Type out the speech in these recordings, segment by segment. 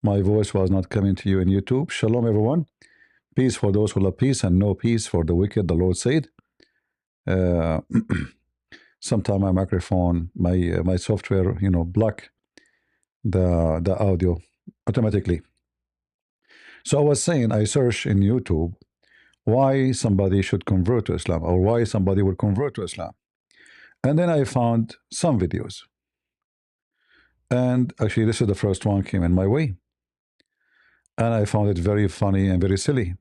My voice was not coming to you in YouTube. Shalom, everyone. Peace for those who love peace, and no peace for the wicked, the Lord said. Uh, Sometime my microphone, my software, block the audio automatically. So I was saying, I searched in YouTube why somebody should convert to Islam, or why somebody would convert to Islam. And then I found some videos. And actually, this is the first one came in my way. And I found it very funny and very silly.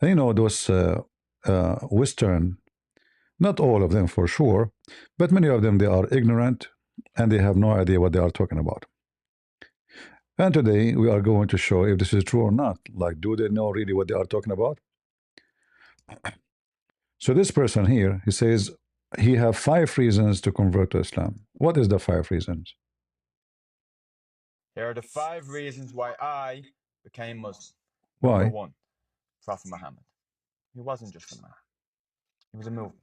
And those Western, not all of them for sure, but many of them, they are ignorant and they have no idea what they are talking about. And today we are going to show if this is true or not. Like, do they know really what they are talking about? So this person here, he says he have 5 reasons to convert to Islam. What is the 5 reasons? Here are the 5 reasons why I became Muslim. Why? Number 1, Prophet Muhammad. He wasn't just a man. He was a movement.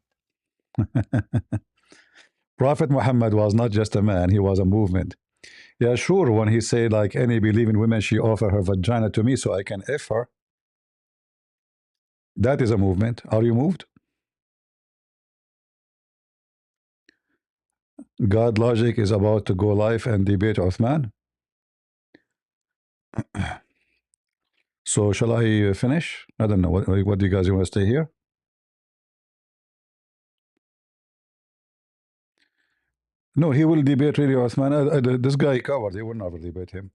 Prophet Muhammad was not just a man, he was a movement. Yeah, sure, when he said, like, any believing woman, she offer her vagina to me so I can F her. That is a movement. Are you moved? God Logic is about to go live and debate Uthman. So shall I finish? I don't know. What do you guys want to stay here? No, he will debate really Uthman. This guy covered. He will never debate him.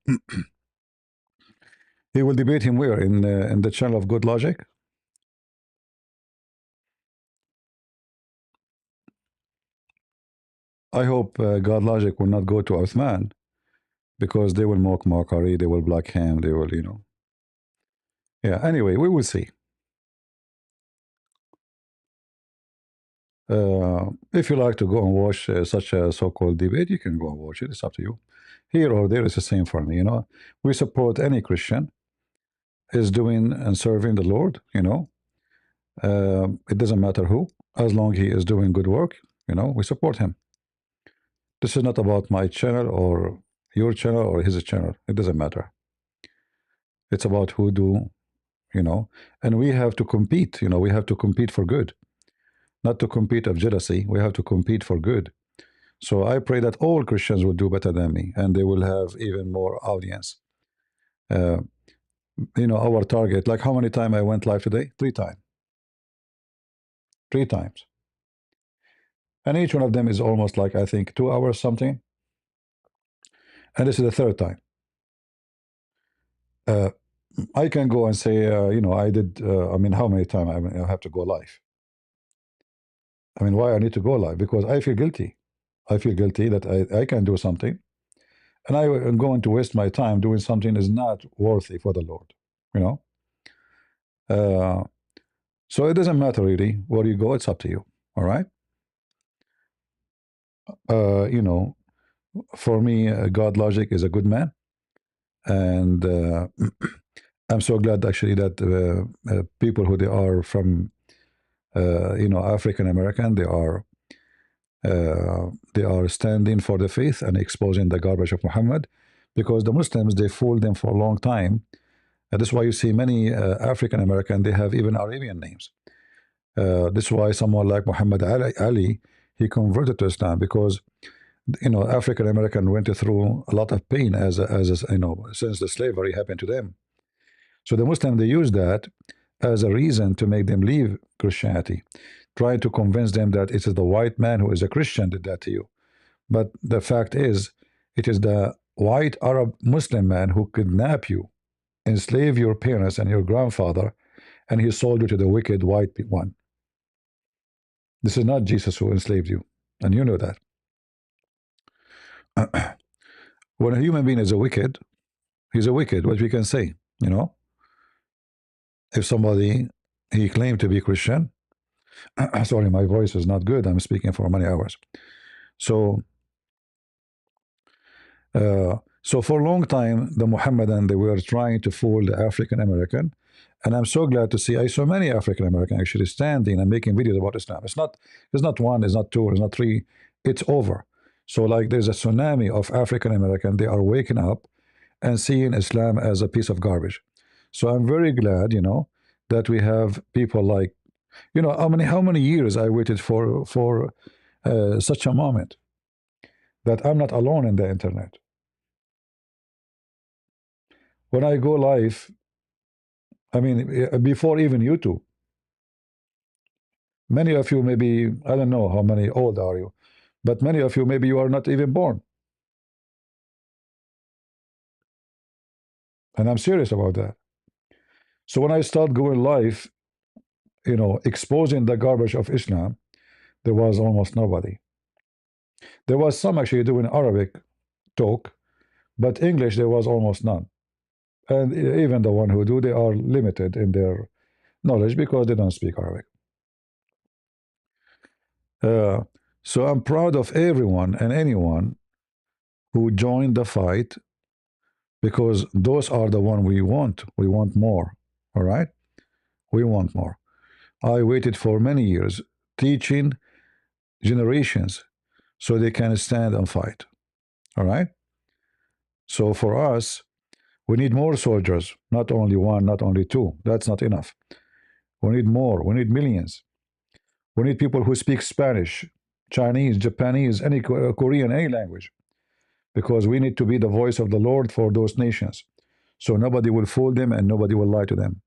He will debate him where? In the channel of Good Logic? I hope God Logic will not go to Uthman, because they will mock mockery, they will block him, they will, Yeah, anyway, we will see. If you like to go and watch such a so-called debate, you can go and watch it. It's up to you. Here or there is the same for me, We support any Christian is doing and serving the Lord, It doesn't matter who, as long he is doing good work, we support him. This is not about my channel or your channel or his channel. It doesn't matter. It's about who do, and we have to compete, we have to compete for good, not to compete of jealousy. We have to compete for good. So I pray that all Christians will do better than me, and they will have even more audience. Our target, like how many times I went live today? 3 times. 3 times. And each one of them is almost like, I think, 2 hours something. And this is the 3rd time. I can go and say, I did, how many times I have to go live? Why I need to go live? Because I feel guilty. I feel guilty that I can do something, and I am going to waste my time doing something is not worthy for the Lord, So it doesn't matter really where you go. It's up to you. All right. For me, God Logic is a good man, and I'm so glad actually that people who they are from, African American, they are standing for the faith and exposing the garbage of Muhammad, because the Muslims, they fooled them for a long time. And that's why you see many African American, they have even Arabian names. This is why someone like Muhammad Ali, he converted to Islam, because African American went through a lot of pain as since the slavery happened to them. So the Muslim, they use that as a reason to make them leave Christianity, try to convince them that it is the white man who is a Christian did that to you. But the fact is, it is the white Arab Muslim man who kidnapped you, enslaved your parents and your grandfather, and he sold you to the wicked white one. This is not Jesus who enslaved you, and you know that. When a human being is a wicked, he's a wicked, what we can say, If somebody, he claimed to be Christian, sorry, my voice is not good, I'm speaking for many hours. So for a long time, the Mohammedan, they were trying to fool the African American, and I'm so glad to see I saw many African American actually standing and making videos about Islam. It's not 1, it's not 2, it's not 3, it's over. So like there's a tsunami of African American, they are waking up, and seeing Islam as a piece of garbage. So I'm very glad, that we have people like, how many years I waited for such a moment that I'm not alone in the internet. When I go live, I mean, before even YouTube, many of you maybe, I don't know how many old are you, but many of you maybe you are not even born. And I'm serious about that. So when I start going live, exposing the garbage of Islam, there was almost nobody. There was some actually doing Arabic talk, but English there was almost none. And even the one who do, they are limited in their knowledge because they don't speak Arabic. So I'm proud of everyone and anyone who joined the fight, because those are the one we want. We want more. All right? We want more. I waited for many years teaching generations so they can stand and fight. All right? So for us, we need more soldiers, not only one, not only two. That's not enough. We need more. We need millions. We need people who speak Spanish, Chinese, Japanese, any Korean, any language, because we need to be the voice of the Lord for those nations. So nobody will fool them and nobody will lie to them.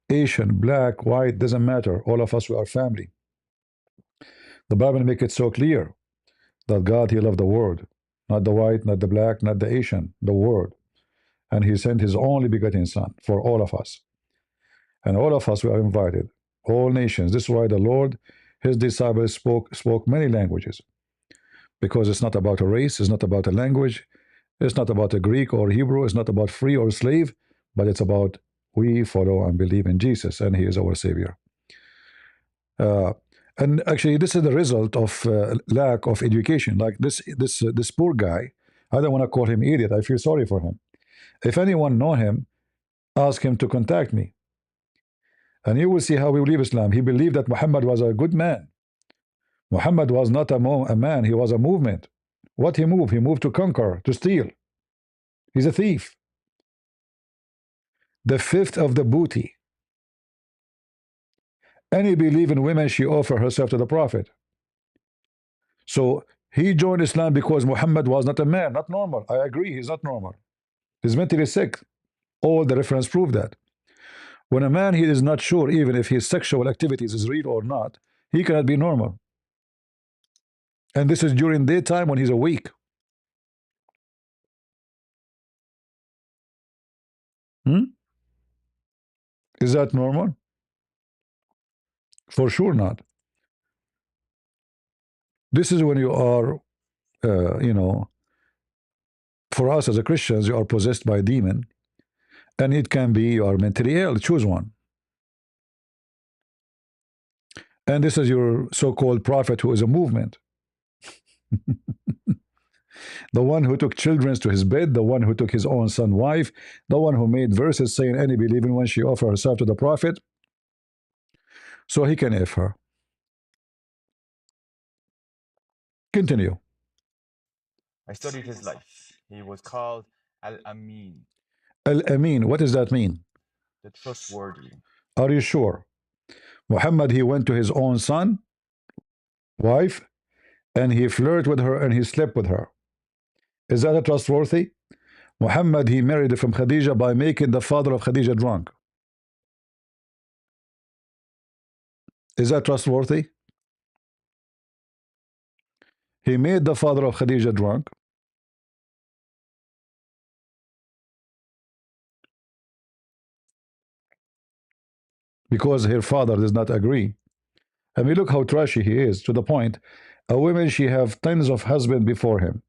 Asian, black, white, doesn't matter. All of us, we are family. The Bible makes it so clear that God, He loved the world, not the white, not the black, not the Asian, the world. And He sent His only begotten Son for all of us. And all of us, we are invited, all nations. This is why the Lord, His disciples spoke many languages, because it's not about a race, it's not about a language, it's not about a Greek or Hebrew, it's not about free or slave, but it's about we follow and believe in Jesus, and He is our Savior. And actually, this is the result of lack of education. Like this poor guy, I don't want to call him idiot. I feel sorry for him. If anyone know him, ask him to contact me, and you will see how he will leave Islam. He believed that Muhammad was a good man. Muhammad was not a man, he was a movement. What he moved? He moved to conquer, to steal. He's a thief. The fifth of the booty. Any believing woman, she offered herself to the Prophet. So he joined Islam because Muhammad was not a man, not normal. I agree, he's not normal. He's mentally sick. All the reference prove that. When a man, he is not sure even if his sexual activities is real or not, he cannot be normal. And this is during daytime when he's awake. Is that normal? For sure not. This is when you are, for us as a Christians, you are possessed by a demon, and it can be you are mentally ill. Choose one. And this is your so-called prophet who is a movement. The one who took children to his bed, the one who took his own son wife, the one who made verses saying any believing one, she offer herself to the prophet so he can F her. Continue. I studied his life. He was called Al-Amin, Al-Amin, what does that mean? the trustworthy. Are you sure? Muhammad, he went to his own son, wife, and he flirted with her and he slept with her. Is that a trustworthy? Muhammad, he married from Khadija by making the father of Khadija drunk. Is that trustworthy? He made the father of Khadija drunk. Because her father does not agree. I mean, look how trashy he is, to the point a woman, she have tons of husbands before him.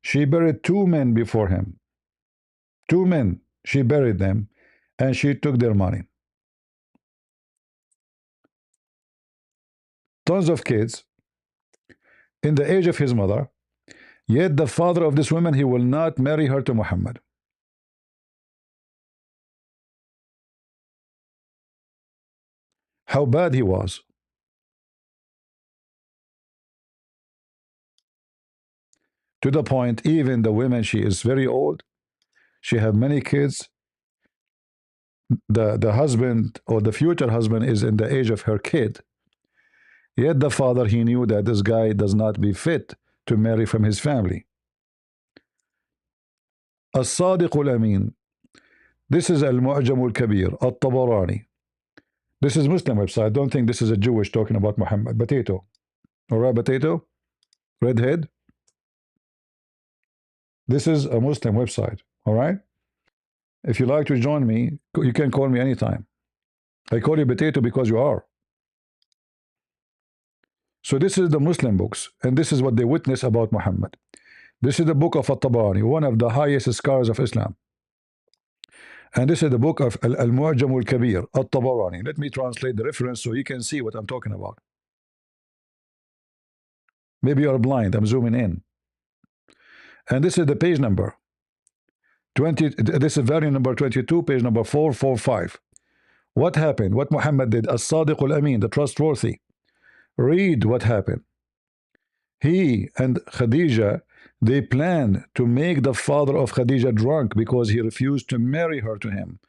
She buried 2 men before him. 2 men, she buried them, and she took their money. Tons of kids in the age of his mother, yet the father of this woman, he will not marry her to Muhammad. How bad he was. To the point, even the women, she is very old, She have many kids. The husband or the future husband is in the age of her kid. Yet the father, he knew that this guy does not be fit to marry from his family. الصادق الأمين. This is المعجم الكبير الطبراني. This is Muslim website. I don't think this is a Jewish talking about Muhammad. Potato. All right, potato. Redhead. This is a Muslim website. All right. If you like to join me, you can call me anytime. I call you potato because you are. So this is the Muslim books, and this is what they witness about Muhammad. This is the book of At-Tabarani, one of the highest scholars of Islam. And this is the book of Al-Mu'jam al-Kabir, At-Tabarani. Let me translate the reference so you can see what I'm talking about. Maybe you're blind, I'm zooming in. And this is the page number. This is volume number 22, page number 445. What happened? What Muhammad did? As-Sadiq al-Amin, the trustworthy. Read what happened. He and Khadija, they planned to make the father of Khadija drunk because he refused to marry her to him.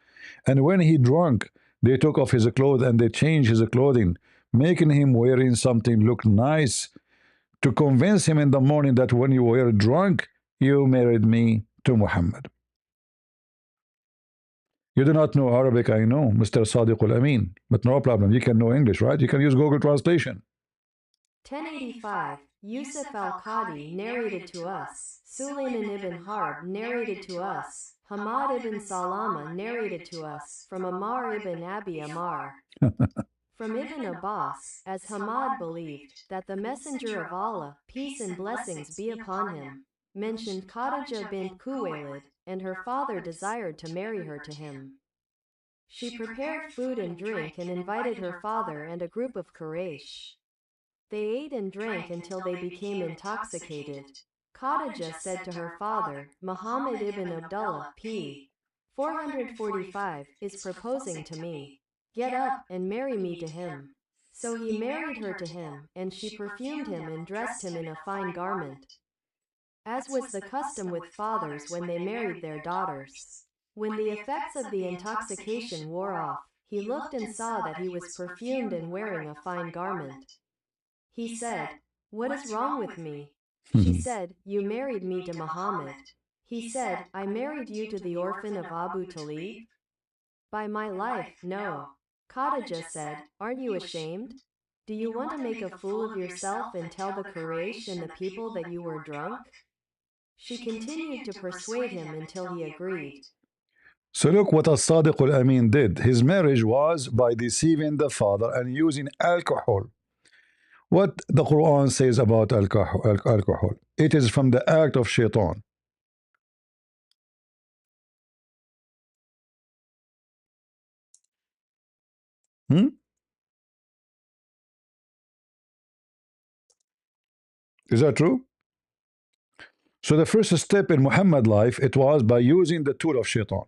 And when he drunk, they took off his clothes and they changed his clothing, making him wearing something look nice to convince him in the morning that when you were drunk, you married me to Muhammad. You do not know Arabic, I know, Mr. Sadiq al-Amin, but no problem. You can know English, right? You can use Google Translation. 1085, Yusuf al-Qadi narrated to us, Sulayman ibn Harb narrated to us, Hamad ibn Salama narrated to us, from Ammar ibn Abi Ammar. From Ibn Abbas, as Hamad believed, that the Messenger of Allah, peace and blessings be upon him, mentioned Khadija bint Khuwaylid, and her father desired to marry her to him. She prepared food and drink and invited her father and a group of Quraysh. They ate and drank until they became intoxicated. Khadija said to her father, Muhammad ibn Abdullah, p. 445, is proposing to me. Get up and marry me to him. So he married her to him, and she perfumed him and dressed him in a fine garment, as was the custom with fathers when they married their daughters. When the effects of the intoxication wore off, he looked and saw that he was perfumed and wearing a fine garment. He said, What is wrong with me? She said, You married me to Muhammad. He said, I married you to the orphan of Abu Talib? By my life, no. Khadija said, Aren't you ashamed? Do you want to make a fool of yourself and tell the Quraysh and the people that you were drunk? She continued to persuade him until he agreed. So look what As-Sadiq al-Amin did. His marriage was by deceiving the father and using alcohol. What the Quran says about alcohol? It is from the act of shaitan. Is that true? So the first step in Muhammad's life, it was by using the tool of shaitan.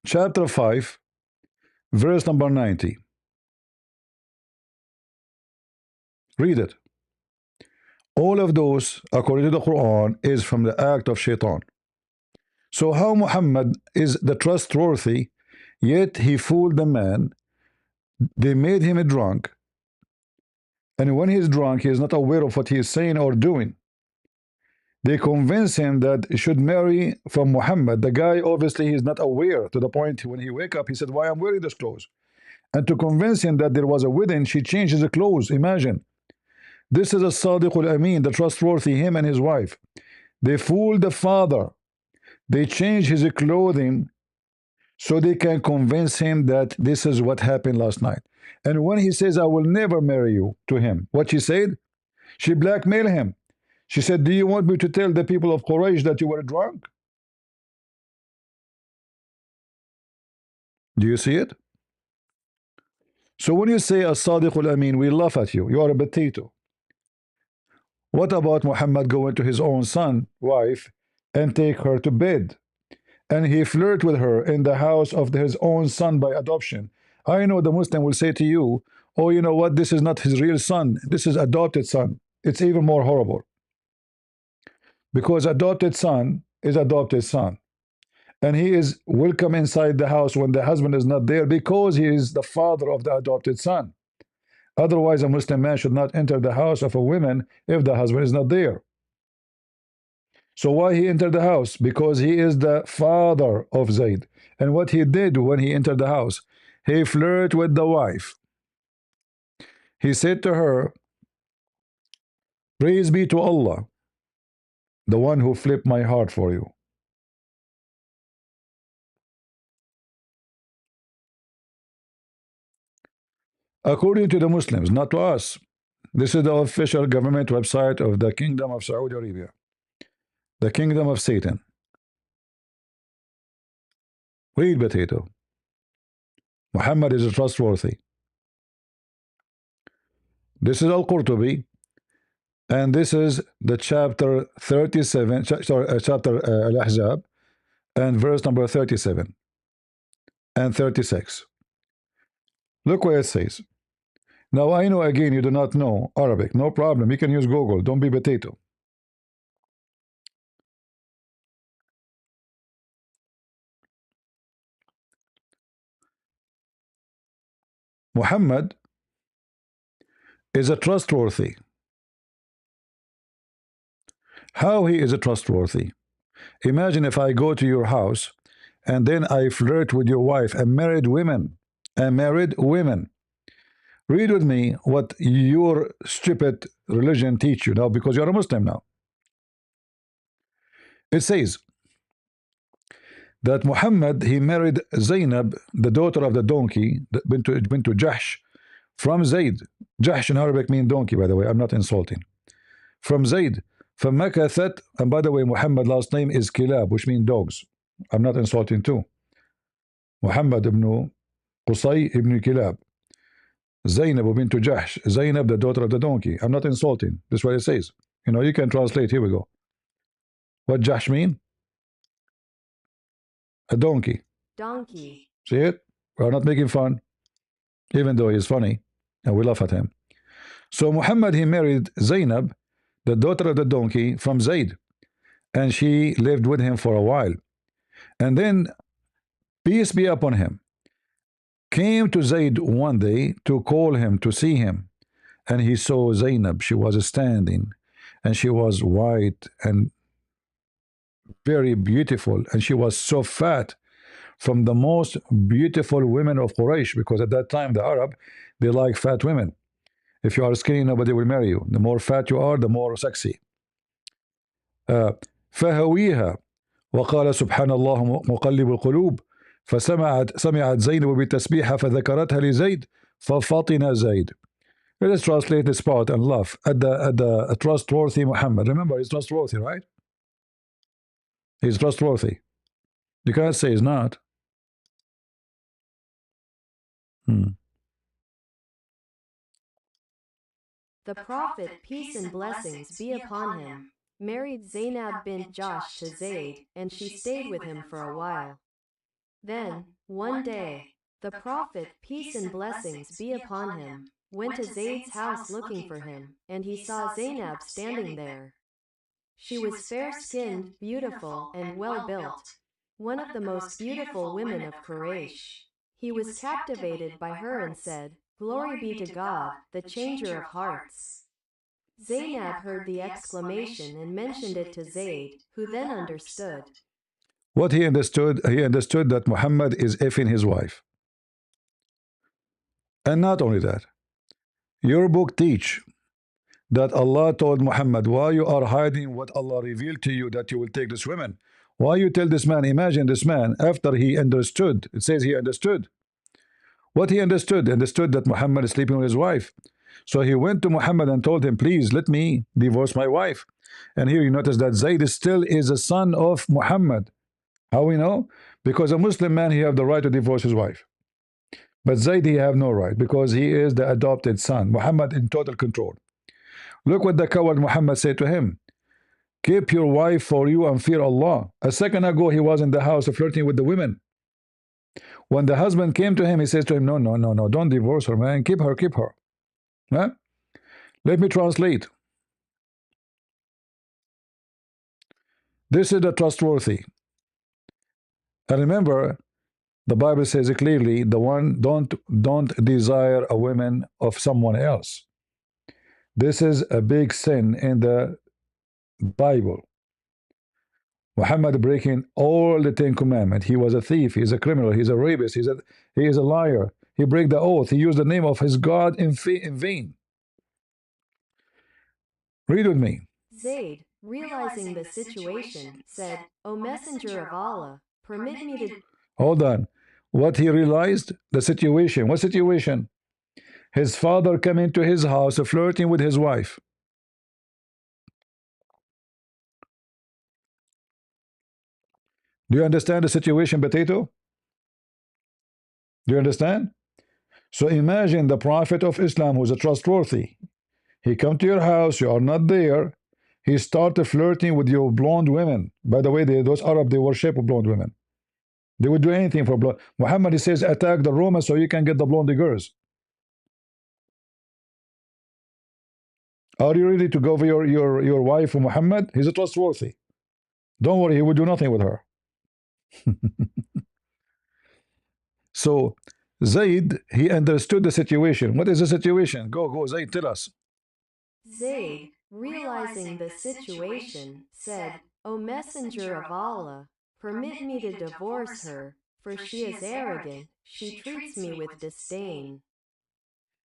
Chapter 5, verse number 90. Read it. All of those, according to the Quran, is from the act of shaitan. So how Muhammad is the trustworthy, yet he fooled the man. They made him a drunk. And when he's drunk, he is not aware of what he is saying or doing. They convince him that he should marry from Muhammad. The guy, obviously, he is not aware, to the point when he wake up, he said, why I'm wearing this clothes? And to convince him that there was a wedding, she changed his clothes. Imagine. This is As-Sadiq al-Amin, the trustworthy, him and his wife. They fooled the father. They changed his clothing so they can convince him that this is what happened last night. And when he says, I will never marry you to him, what she said? She blackmailed him. She said, do you want me to tell the people of Quraysh that you were drunk? Do you see it? So when you say As-Sadiq al-Amin, we laugh at you. You are a potato. What about Muhammad going to his own son, wife, and take her to bed? And he flirt with her in the house of his own son by adoption. I know the Muslim will say to you, oh, you know what? This is not his real son. This is adopted son. It's even more horrible. Because adopted son is adopted son. and he is welcome inside the house when the husband is not there because he is the father of the adopted son. Otherwise, a Muslim man should not enter the house of a woman if the husband is not there. So why he entered the house? Because he is the father of Zayd. And what he did when he entered the house, he flirted with the wife. He said to her, "Praise be to Allah, the one who flipped my heart for you." According to the Muslims, not to us. This is the official government website of the Kingdom of Saudi Arabia, the Kingdom of Satan. Read, potato. Muhammad is trustworthy. This is Al-Qurtubi, and this is the chapter 37, chapter Al-Ahzab, and verse number 37 and 36. Look what it says. Now I know again you do not know Arabic. No problem. You can use Google. Don't be potato. Muhammad is a trustworthy. How he is a trustworthy? Imagine if I go to your house and then I flirt with your wife and married women. And married women. Read with me what your stupid religion teach you now, because you're a Muslim now. It says that Muhammad, he married Zainab, the daughter of the donkey, bintu Jahsh, from Zayd. Jahsh in Arabic means donkey, by the way. I'm not insulting. From Zayd. فَمَكَثَتْ, and by the way, Muhammad last name is Kilab, which means dogs. I'm not insulting too. Muhammad ibn Qusay ibn Kilab. Zainab bintu Jahsh. Zainab, the daughter of the donkey. I'm not insulting. This is what it says. You know, you can translate. Here we go. What Jahsh mean? A donkey. Donkey. See it? We're not making fun, even though he's funny, and we laugh at him. So Muhammad, he married Zainab, the daughter of the donkey, from Zayd, and she lived with him for a while. And then, peace be upon him, came to Zayd one day to call him, to see him, and he saw Zainab. She was standing, and she was white and very beautiful, and she was so fat, from the most beautiful women of Quraysh, because at that time the Arab, they like fat women. If you are skinny, nobody will marry you. The more fat you are, the more sexy. فهويها وقال سبحان الله مقلب القلوب سمعت زينب بالتسبيح فذكرتها لزيد ففطن زيد. Let's translate this part and laugh at the trustworthy Muhammad. Remember, he's trustworthy, right? He's trustworthy. You cannot say he's not. The Prophet, peace and blessings be upon him, married Zainab bint Jahsh to Zayd, and she stayed with him for a while. Then, one day, the Prophet, peace and blessings be upon him, went to Zayd's house looking for him, and he saw Zainab standing there. She was fair-skinned, beautiful, and well-built, one of the most beautiful women of Quraysh. He was captivated by her and said, "Glory be to God, the changer of hearts." Zainab heard the exclamation and mentioned it to Zayd, who then understood. What he understood that Muhammad is effing his wife. And not only that, your book teach that Allah told Muhammad, why you are hiding what Allah revealed to you, that you will take this woman? Why you tell this man? Imagine this man, after he understood, it says he understood. What he understood that Muhammad is sleeping with his wife. So he went to Muhammad and told him, please let me divorce my wife. And here you notice that Zayd still is a son of Muhammad. How we know? Because a Muslim man, he have the right to divorce his wife. But Zayd, he have no right, because he is the adopted son. Muhammad in total control. Look what the coward Muhammad said to him. Keep your wife for you and fear Allah. A second ago, he was in the house flirting with the women. When the husband came to him, he says to him, no, don't divorce her, man. Keep her. Huh? Let me translate. This is the trustworthy. And remember, the Bible says it clearly, the one don't desire a woman of someone else. This is a big sin in the Bible. Muhammad breaking all the 10 commandments. He was a thief, he's a criminal, he's a rapist, he is a liar. He break the oath, he used the name of his God in vain. Read with me. Zayd, realizing the situation, said, O Messenger of Allah, permit me to... Hold on. What he realized? The situation. What situation? His father came into his house flirting with his wife. Do you understand the situation, Potato? Do you understand? So imagine the Prophet of Islam, who's a trustworthy. He come to your house, you are not there. He started flirting with your blonde women. By the way, those Arab, they worship blonde women. They would do anything for blonde. Muhammad, he says, attack the Romans so you can get the blonde girls. Are you ready to go for your wife, Muhammad? He's a trustworthy. Don't worry, he will do nothing with her. So Zayd, he understood the situation. What is the situation? Go, Zayd, tell us. Zayd, realizing the situation, said, O Messenger of Allah, permit me to divorce her, for she is arrogant, she treats me with disdain,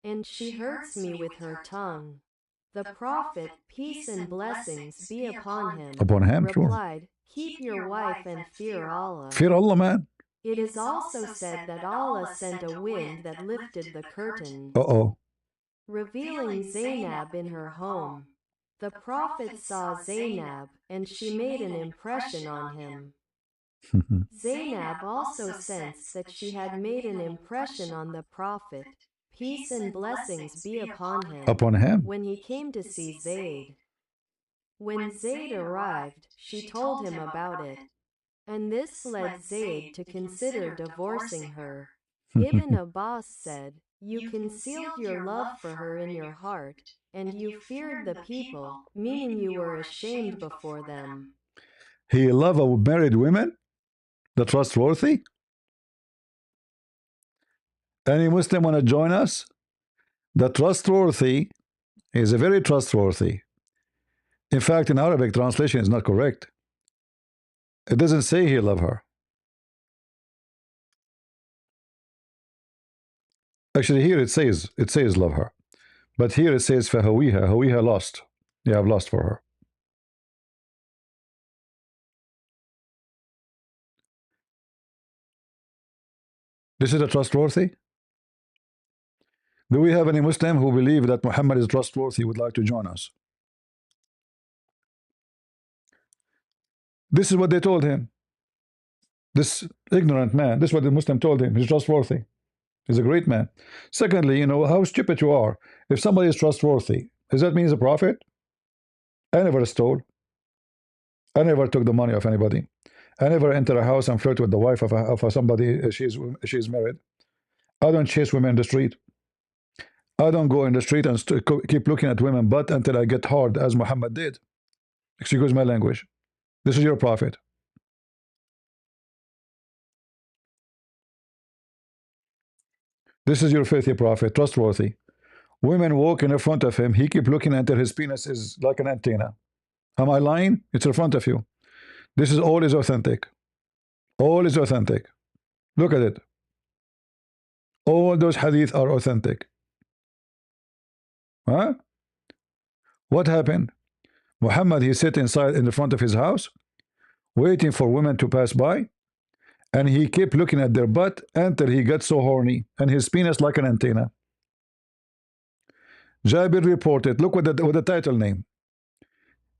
and she hurts me with her tongue. The Prophet, peace and blessings be upon him, replied, Keep your wife and fear Allah. Fear Allah, man. It is also said that Allah sent a wind that lifted the curtain, revealing Zainab in her home. The Prophet saw Zainab, and she made an impression on him. Zainab also sensed that she had made an impression on the Prophet, peace and blessings be upon him, when he came to see Zayd. When Zayd arrived, she told him about it, and this led Zayd to consider divorcing her. Ibn Abbas said, You concealed your love for her in your heart, and you feared the people, meaning you were ashamed before them. He loved married women? The trustworthy? Any Muslim want to join us? The trustworthy is a very trustworthy. In fact, in Arabic, translation is not correct. It doesn't say he loved her. Actually, here it says love her. But here it says فَهَوِيهَا, Hawiha lost. You have lost for her. This is a trustworthy? Do we have any Muslim who believe that Muhammad is trustworthy would like to join us? This is what they told him. This ignorant man, this is what the Muslim told him. He's trustworthy. He's a great man. Secondly, you know how stupid you are. If somebody is trustworthy, does that mean he's a prophet? I never stole. I never took the money of anybody. I never enter a house and flirt with the wife of somebody. She's married. I don't chase women in the street. I don't go in the street and keep looking at women butt until I get hard, as Muhammad did. Excuse my language. This is your prophet. This is your faithful prophet, trustworthy. Women walk in front of him. He keep looking until his penis is like an antenna. Am I lying? It's in front of you. This is all is authentic. All is authentic. Look at it. All those hadith are authentic. Huh? What happened? Muhammad, he sit inside in the front of his house, waiting for women to pass by, and he kept looking at their butt until he got so horny, and his penis like an antenna. Jabir reported, look what the title name.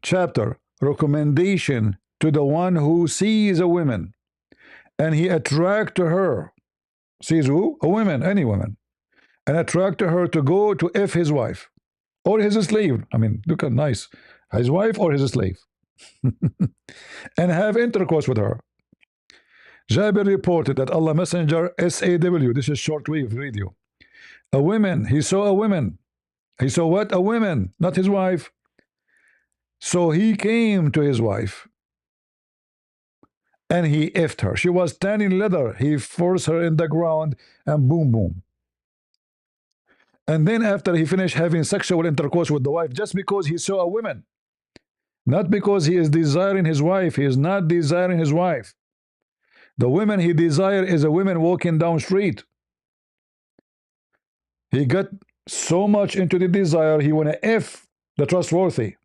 Chapter, recommendation to the one who sees a woman, and he attract to her. Sees who? A woman, any woman. And attract to her to go to F his wife. Or his slave. I mean, look at nice. His wife or his slave. And have intercourse with her. Jabir reported that Allah Messenger SAW, this is shortwave radio. A woman, he saw a woman. He saw what? A woman, not his wife. So he came to his wife and he effed her. She was tanning leather. He forced her in the ground and boom, boom. And then after he finished having sexual intercourse with the wife, just because he saw a woman, not because he is desiring his wife. He is not desiring his wife. The woman he desire is a woman walking down street. He got so much into the desire, he want to F the trustworthy.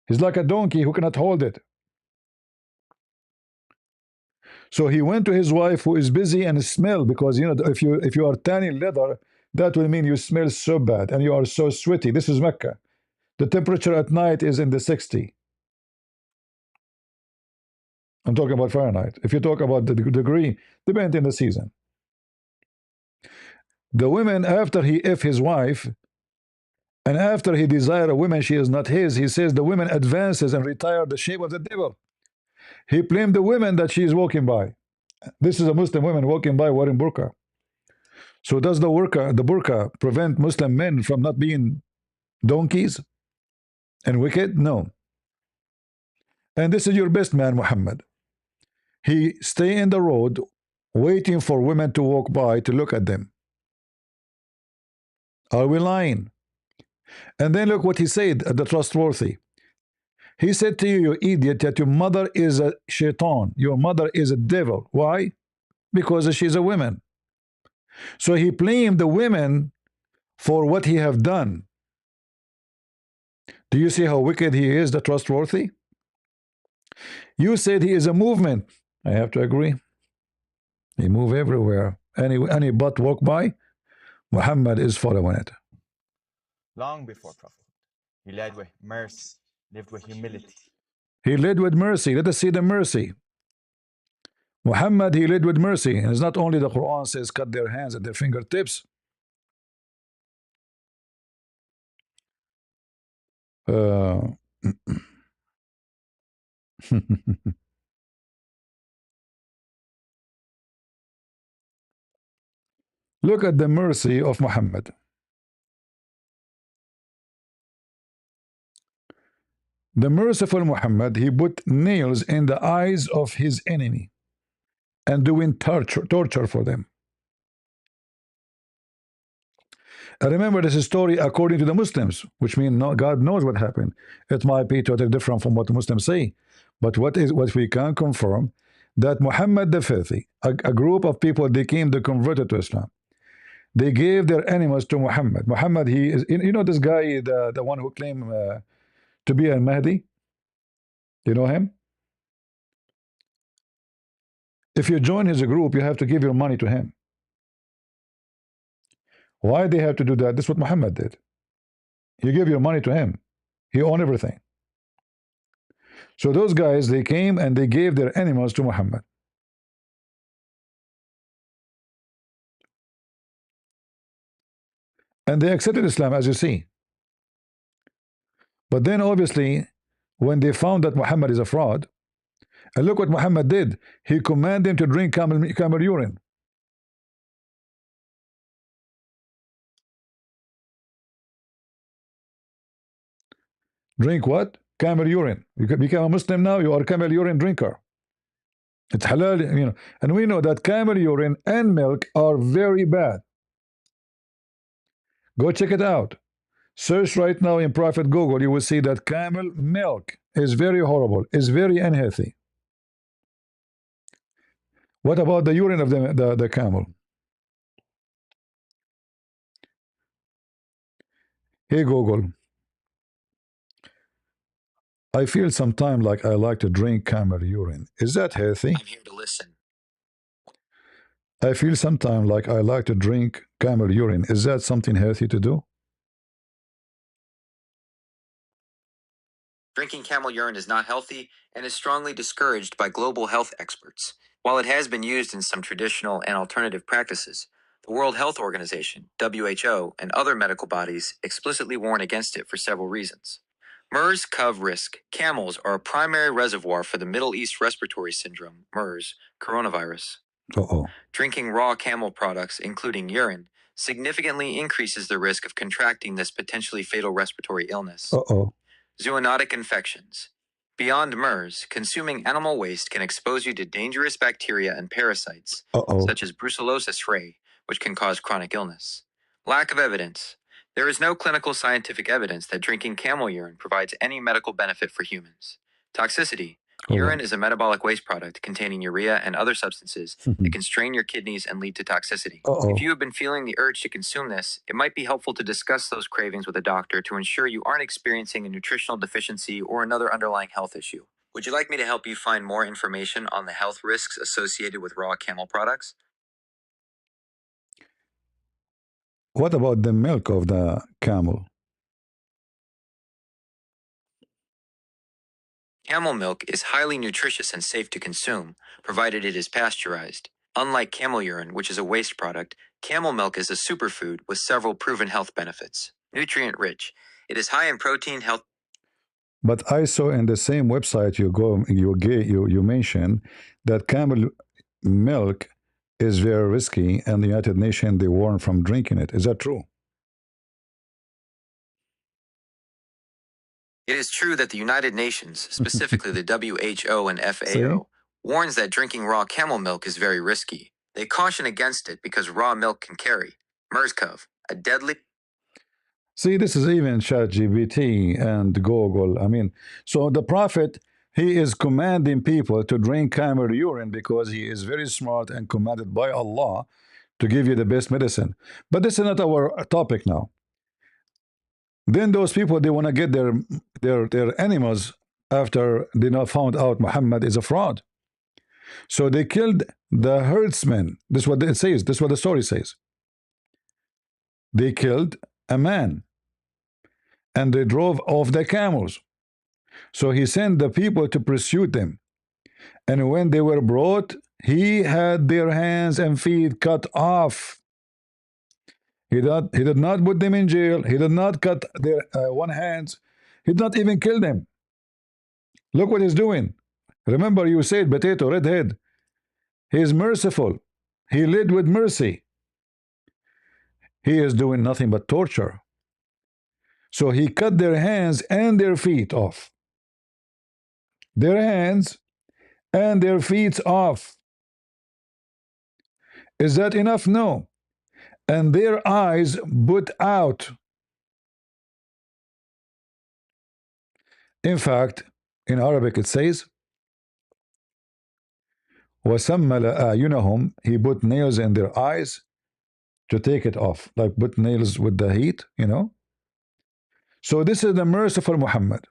He's like a donkey who cannot hold it. So he went to his wife who is busy and smell, because you know, if you are tanning leather, that will mean you smell so bad and you are so sweaty. This is Mecca. The temperature at night is in the 60. I'm talking about Fahrenheit. If you talk about the degree, depends in the season. The women, after he F his wife, and after he desire a woman, she is not his, he says the woman advances and retire the shape of the devil. He blamed the women that she is walking by. This is a Muslim woman walking by wearing burqa. So does the burqa prevent Muslim men from not being donkeys and wicked? No. And this is your best man, Muhammad. He stay in the road waiting for women to walk by to look at them. Are we lying? And then look what he said at the trustworthy. He said to you, you idiot, that your mother is a shaitan. Your mother is a devil. Why? Because she's a woman. So he blamed the women for what he have done. Do you see how wicked he is, the trustworthy? You said he is a movement. I have to agree. He move everywhere. Any butt walk by, Muhammad is following it. Long before prophethood, he led with mercy, lived with humility. He led with mercy. Let us see the mercy. Muhammad, he led with mercy. And it's not only the Quran says cut their hands at their fingertips. Look at the mercy of Muhammad. The merciful Muhammad, he put nails in the eyes of his enemy and doing torture for them. I remember this story according to the Muslims, which means God knows what happened. It might be totally different from what the Muslims say, but what we can confirm, that Muhammad the Filthy, a group of people, they came, they converted to Islam. They gave their animals to Muhammad. Muhammad, he is, you know this guy, the one who claimed to be al Mahdi. You know him? If you join his group, you have to give your money to him. Why they have to do that? This is what Muhammad did. You give your money to him. He owned everything. So those guys, they came and they gave their animals to Muhammad. And they accepted Islam, as you see. But then obviously, when they found that Muhammad is a fraud, and look what Muhammad did. He commanded them to drink camel urine. Drink what? Camel urine. You can become a Muslim now, you are a camel urine drinker. It's halal, you know. And we know that camel urine and milk are very bad. Go check it out. Search right now in Prophet Google, you will see that camel milk is very horrible, is very unhealthy. What about the urine of the camel? Hey Google, I feel sometimes like I like to drink camel urine. Is that healthy? I'm here to listen. I feel sometimes like I like to drink camel urine. Is that something healthy to do? Drinking camel urine is not healthy and is strongly discouraged by global health experts. While it has been used in some traditional and alternative practices, the World Health Organization, WHO, and other medical bodies explicitly warn against it for several reasons. MERS-CoV risk. Camels are a primary reservoir for the Middle East Respiratory Syndrome, MERS, coronavirus. Drinking raw camel products, including urine, significantly increases the risk of contracting this potentially fatal respiratory illness. Zoonotic infections. Beyond MERS, consuming animal waste can expose you to dangerous bacteria and parasites, such as Brucellosis rhei, which can cause chronic illness. Lack of evidence. There is no clinical scientific evidence that drinking camel urine provides any medical benefit for humans. Toxicity. Urine is a metabolic waste product containing urea and other substances that can strain your kidneys and lead to toxicity. If you have been feeling the urge to consume this, it might be helpful to discuss those cravings with a doctor to ensure you aren't experiencing a nutritional deficiency or another underlying health issue. Would you like me to help you find more information on the health risks associated with raw camel products? What about the milk of the camel? Camel milk is highly nutritious and safe to consume, provided it is pasteurized. Unlike camel urine, which is a waste product, camel milk is a superfood with several proven health benefits. Nutrient rich. It is high in protein, health. But I saw in the same website you mentioned that camel milk is very risky, and the United Nations, they warn from drinking it. Is that true? It is true that the United Nations, specifically the WHO and FAO, warns that drinking raw camel milk is very risky. They caution against it because raw milk can carry MERS-CoV, a deadly... See, this is even ChatGPT and Google. I mean, so the Prophet, he is commanding people to drink camel urine because he is very smart and commanded by Allah to give you the best medicine. But this is not our topic now. Then those people, they want to get their animals after they now found out Muhammad is a fraud. So they killed the herdsmen. This is what it says. This is what the story says. They killed a man and they drove off the camels. So he sent the people to pursue them. And when they were brought, he had their hands and feet cut off. He did not put them in jail. He did not cut their one hands. He did not even kill them. Look what he's doing. Remember, you said potato, redhead. He is merciful. He led with mercy. He is doing nothing but torture. So he cut their hands and their feet off. Their hands and their feet off. Is that enough? No. And their eyes put out. In fact, in Arabic it says, وَسَمَّلَ أَعْيُنَهُمْ, he put nails in their eyes to take it off, like put nails with the heat, you know. So this is the merciful Muhammad.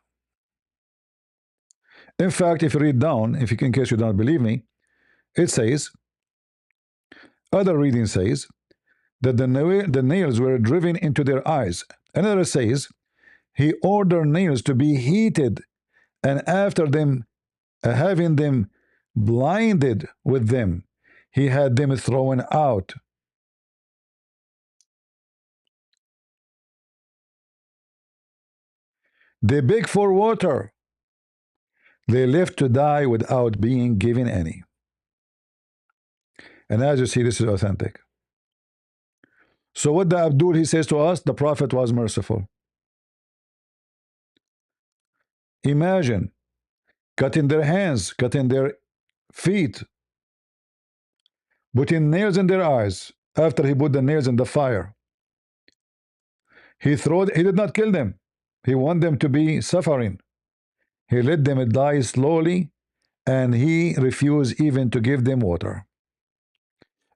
In fact, if you read down, in case you don't believe me, it says, other reading says, that the nails were driven into their eyes. Another says, he ordered nails to be heated, and after them, having them blinded with them, he had them thrown out. They beg for water. They left to die without being given any. And as you see, this is authentic. So what the Abdul, he says to us, the Prophet was merciful. Imagine cutting their hands, cutting their feet, putting nails in their eyes after he put the nails in the fire. He did not kill them. He wanted them to be suffering. He let them die slowly, and he refused even to give them water.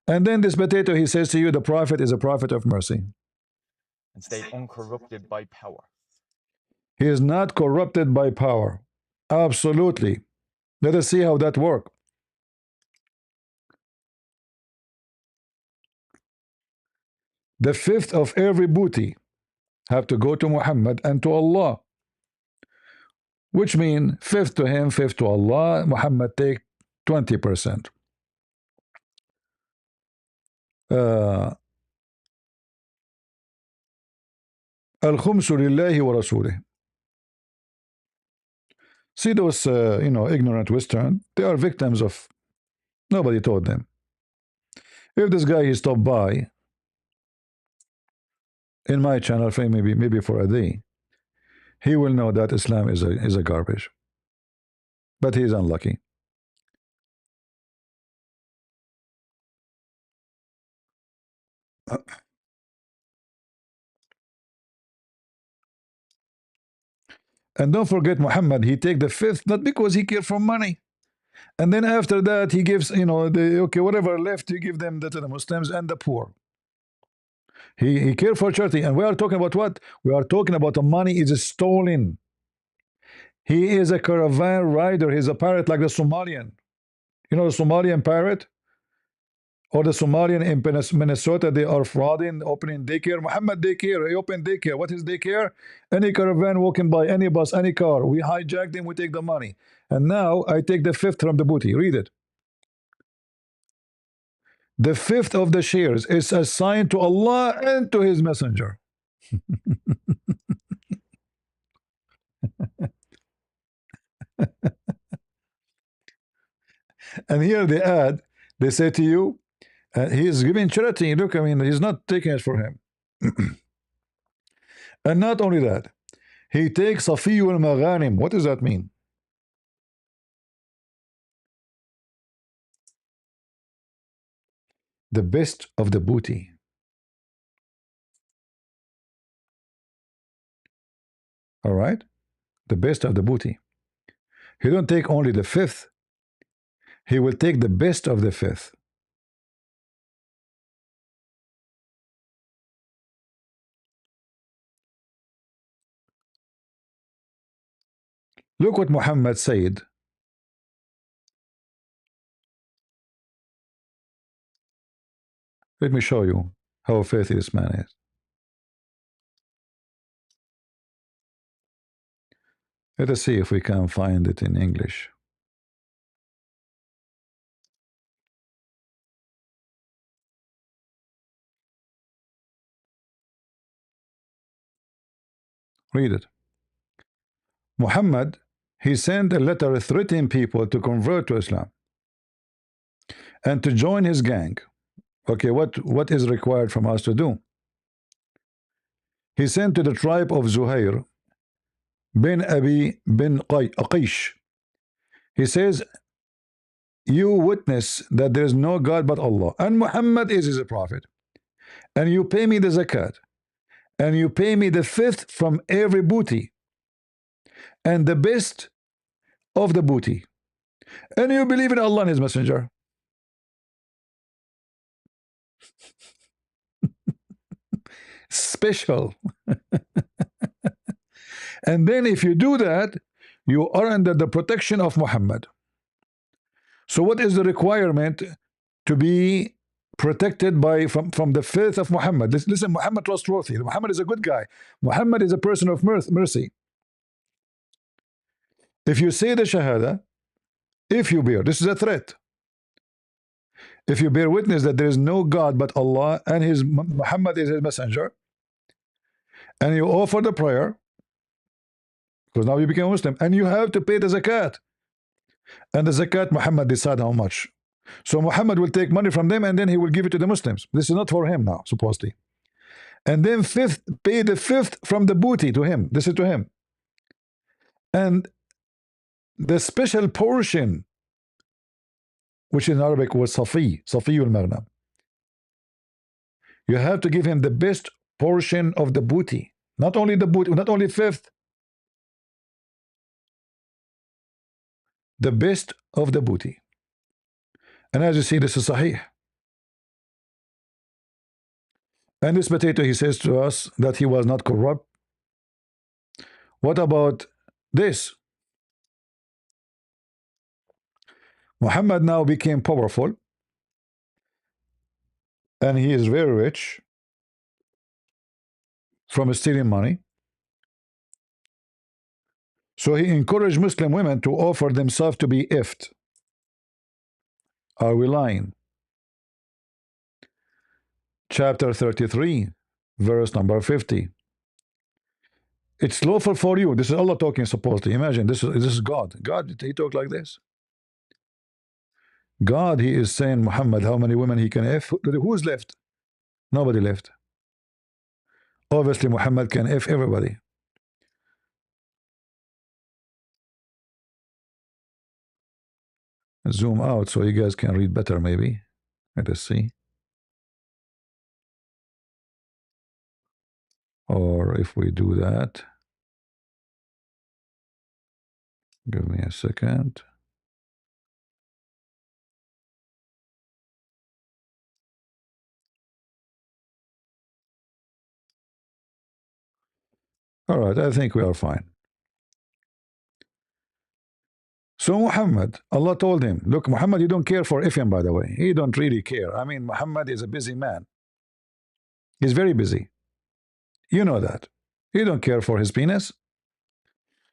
And then this potato, he says to you, the Prophet is a prophet of mercy. And stay uncorrupted by power. He is not corrupted by power. Absolutely. Let us see how that works. The fifth of every booty have to go to Muhammad and to Allah. Which means fifth to him, fifth to Allah. Muhammad take 20%. Al-khumsu lillahi wa rasulih. See those, ignorant Western, they are victims of, nobody told them. If this guy, he stopped by in my channel for maybe for a day, he will know that Islam is a garbage. but he is unlucky. And don't forget, Muhammad, he take the fifth not because he care for money. And then after that, he gives, okay, whatever left, he give them to the Muslims and the poor. He care for charity. And we are talking about what? We are talking about the money is stolen. He is a caravan rider. He's a pirate like the Somalian. You know the Somalian pirate? Or the Somalian in Minnesota, they are frauding, opening daycare. Muhammad daycare, he opened daycare. What is daycare? Any caravan walking by, any bus, any car. We hijack them, we take the money. And now I take the fifth from the booty. Read it. The fifth of the shares is assigned to Allah and to His Messenger. And here they add, they say to you, he is giving charity. Look, I mean, he's not taking it for him. And not only that, he takes Safiyul Maghanim. What does that mean? The best of the booty. All right? The best of the booty. He don't take only the fifth. He will take the best of the fifth. Look what Muhammad said. Let me show you how faithful this man is. Let us see if we can find it in English. Read it. Muhammad, he sent a letter threatening people to convert to Islam and to join his gang. Okay, what is required from us to do? He sent to the tribe of Zuhair bin Abi bin Aqish. He says, you witness that there is no God but Allah, and Muhammad is his prophet, and you pay me the zakat, and you pay me the fifth from every booty, and the best of the booty, and you believe in Allah and His Messenger. Special. And then if you do that, you are under the protection of Muhammad. So what is the requirement to be protected by from the faith of Muhammad? Listen, Muhammad was trustworthy. Muhammad is a good guy. Muhammad is a person of mercy. If you say the Shahada, if you bear, this is a threat. If you bear witness that there is no God but Allah and His Muhammad is His messenger, and you offer the prayer, because now you became a Muslim, and you have to pay the zakat. And the zakat, Muhammad decide how much. So Muhammad will take money from them and then he will give it to the Muslims. This is not for him now, supposedly. And then fifth, pay the fifth from the booty to him. This is to him. And the special portion, which in Arabic was Safiyul Maghnam. You have to give him the best portion of the booty. Not only the booty, not only fifth, the best of the booty. And as you see, this is Sahih. And this potato, he says to us that he was not corrupt. What about this? Muhammad now became powerful, and he is very rich from stealing money. So he encouraged Muslim women to offer themselves to be ifed. Are we lying? Chapter 33, verse number 50. It's lawful for you. This is Allah talking, supposedly. Imagine, this is God. God, he talk like this. God, he is saying, Muhammad, how many women he can F? Who's left? Nobody left. Obviously, Muhammad can F everybody. zoom out so you guys can read better maybe. Let us see. Or if we do that, give me a second. All right, I think we are fine. So Muhammad, Allah told him, look, Muhammad, you don't care for Ifyam, by the way. He don't really care. I mean, Muhammad is a busy man. He's very busy. You know that. He don't care for his penis.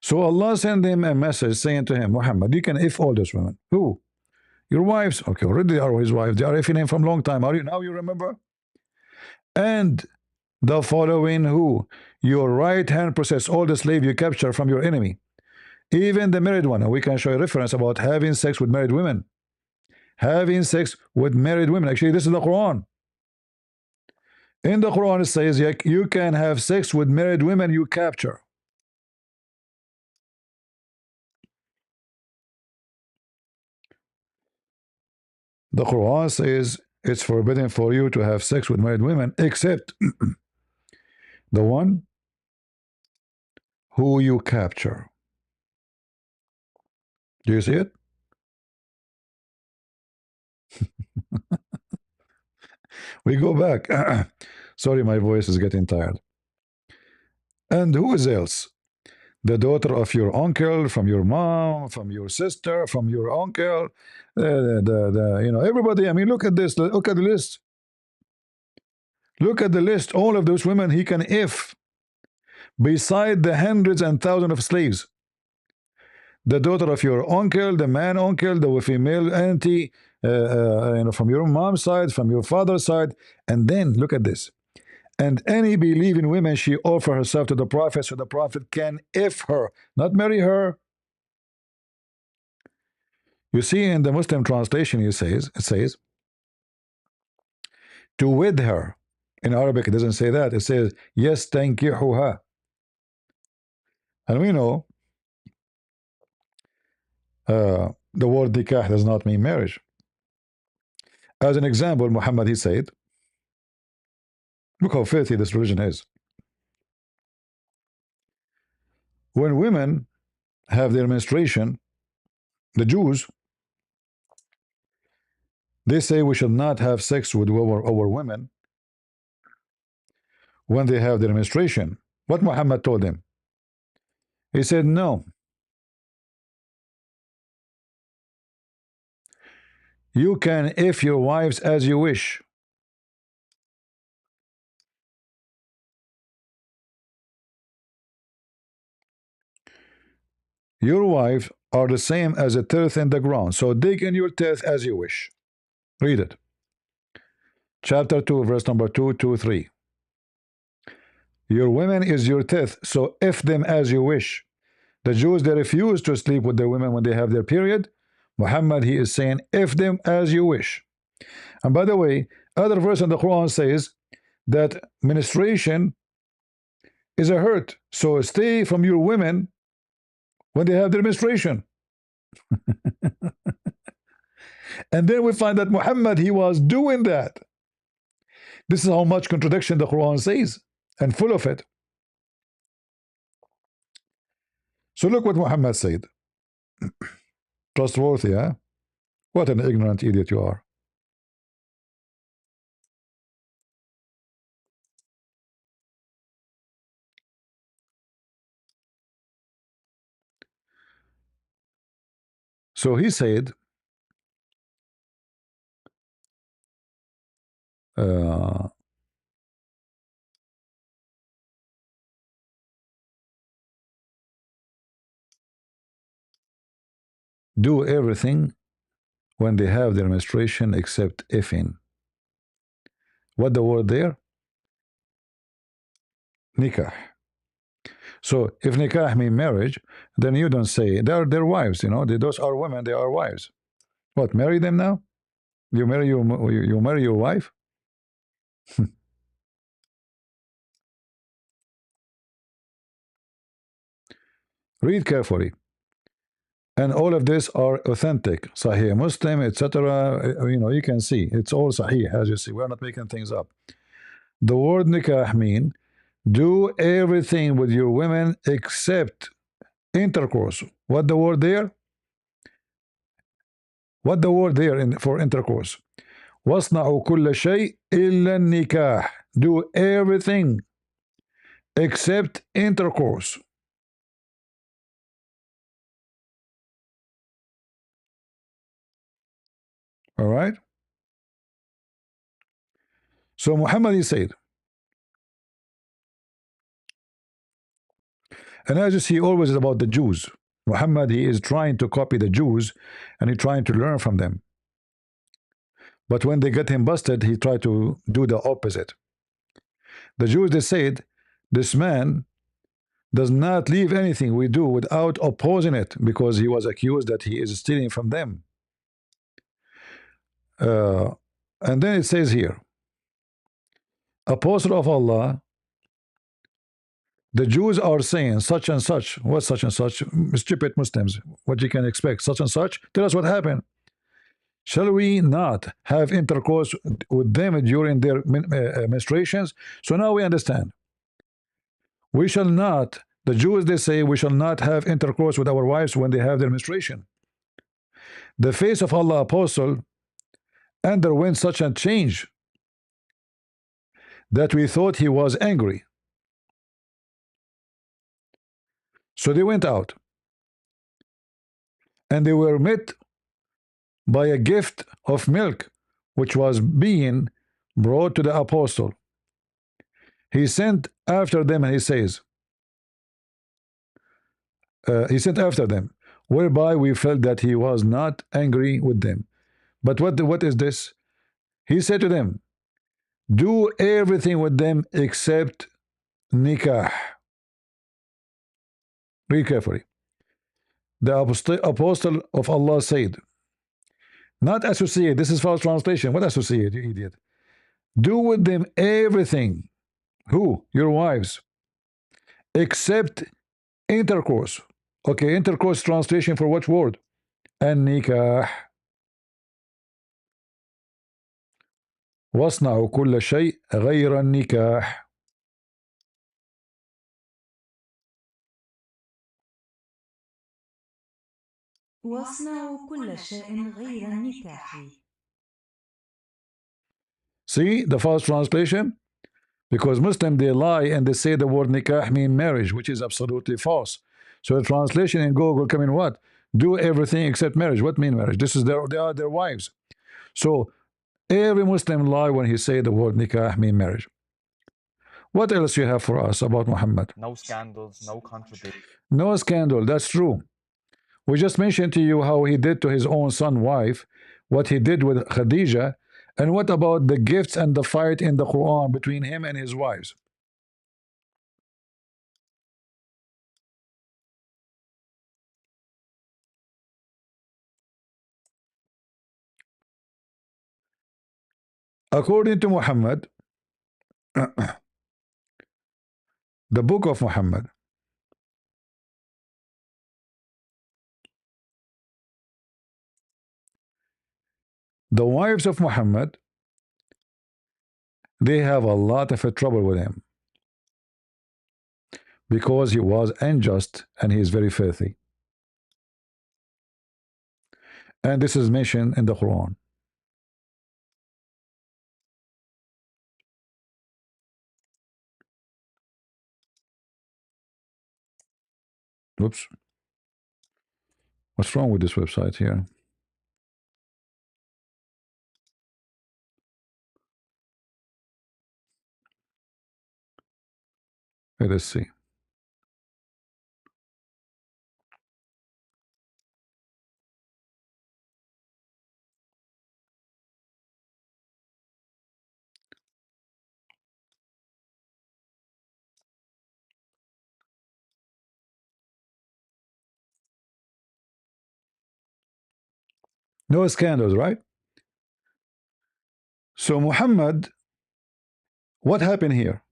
So Allah sent him a message saying to him, Muhammad, you can if all those women. Who? Your wives. Okay, already they are his wives. They are ifing him from long time. Are you now you remember? And the following who? Your right hand possess all the slave you capture from your enemy. Even the married one. And we can show a reference about having sex with married women. Having sex with married women. Actually, this is the Quran. In the Quran, it says you can have sex with married women you capture. The Quran says it's forbidden for you to have sex with married women except the one who you capture. Do you see it? We go back. Sorry, my voice is getting tired. And who is else? The daughter of your uncle, from your mom, from your sister, from your uncle, you know, everybody. I mean, look at this. Look at the list. Look at the list. All of those women he can if, beside the hundreds and thousands of slaves. The daughter of your uncle, the man uncle, the female auntie, you know, from your mom's side, from your father's side, and then look at this. And any believing woman she offer herself to the Prophet, so the Prophet can if her, not marry her. You see, in the Muslim translation, it says to wed her. In Arabic, it doesn't say that. It says yes, tankihuha. And we know the word nikah does not mean marriage. As an example, Muhammad, he said, look how filthy this religion is. When women have their menstruation, the Jews, they say we should not have sex with our women when they have their menstruation. What Muhammad told them? He said, no. You can if your wives as you wish. Your wives are the same as a teeth in the ground, so dig in your teeth as you wish. Read it. Chapter 2, verse number 2 to 3. Your women is your teeth, so if them as you wish. The Jews, they refuse to sleep with their women when they have their period. Muhammad, he is saying, if them as you wish. And by the way, other verse in the Quran says that menstruation is a hurt, so stay from your women when they have their menstruation. And then we find that Muhammad, he was doing that. This is how much contradiction the Quran says, and full of it. So look what Muhammad said. Trustworthy, huh? What an ignorant idiot you are. So he said, do everything when they have their menstruation except effing. What the word there? Nikah. So if nikah mean marriage, then you don't say they're their wives, you know, those are women, they are wives. What, marry them now? You marry your wife? Read carefully. And all of this are authentic, Sahih Muslim, etc. You can see it's all Sahih, as you see. We're not making things up. The word nikah mean do everything with your women except intercourse. What the word there? What the word there for intercourse? واصنعوا كل شيء إلا النكاح. Do everything except intercourse. All right. So Muhammad, he said, and as you see, always about the Jews. Muhammad, he is trying to copy the Jews, and he's trying to learn from them. But when they get him busted, he tried to do the opposite. The Jews, they said, this man does not leave anything we do without opposing it, because he was accused that he is stealing from them. And then it says here, Apostle of Allah, the Jews are saying such and such. What such and such? Stupid Muslims. What you can expect? Such and such. Tell us what happened. Shall we not have intercourse with them during their menstruations? So now we understand. We shall not, the Jews, they say, we shall not have intercourse with our wives when they have their menstruation. The face of Allah Apostle underwent such a change that we thought he was angry. So they went out, and they were met by a gift of milk, which was being brought to the apostle. He sent after them, and he says, he sent after them, whereby we felt that he was not angry with them. But what is this? He said to them, do everything with them except nikah. Read carefully. The apostle of Allah said, not associate. This is false translation. What associate, you idiot? Do with them everything. Who? Your wives. Except intercourse. Okay, intercourse translation for what word? And nikah. واصنعوا كل شيء غير النكاح. واصنعوا كل شيء غير النكاح. See the false translation? Because Muslims, they lie and they say the word nikah mean marriage, which is absolutely false. So the translation in Google come in what? Do everything except marriage. What mean marriage? This is they are their wives. So every Muslim lie when he say the word nikah mean marriage. What else you have for us about Muhammad? No scandals, no contradictions. No scandal, that's true. We just mentioned to you how he did to his own son wife, what he did with Khadijah, and what about the gifts and the fight in the Quran between him and his wives? According to Muhammad, the book of Muhammad, the wives of Muhammad, they have a lot of trouble with him because he was unjust and he is very filthy. And this is mentioned in the Quran. Oops. What's wrong with this website here? Let us see. No scandals, right? So Muhammad, what happened here?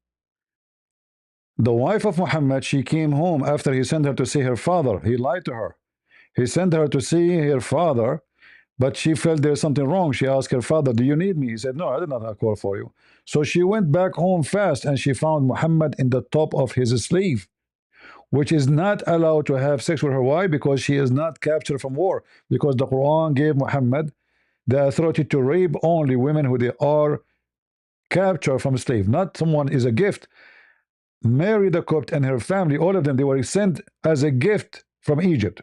The wife of Muhammad, she came home after he sent her to see her father. He lied to her. He sent her to see her father, but she felt there's something wrong. She asked her father, do you need me? He said, no, I did not call for you. So she went back home fast, and she found Muhammad in the top of his sleeve, which is not allowed to have sex with her. Why? Because she is not captured from war. Because the Quran gave Muhammad the authority to rape only women who they are captured from slave. Not someone is a gift. Mary the Copt and her family, all of them, they were sent as a gift from Egypt.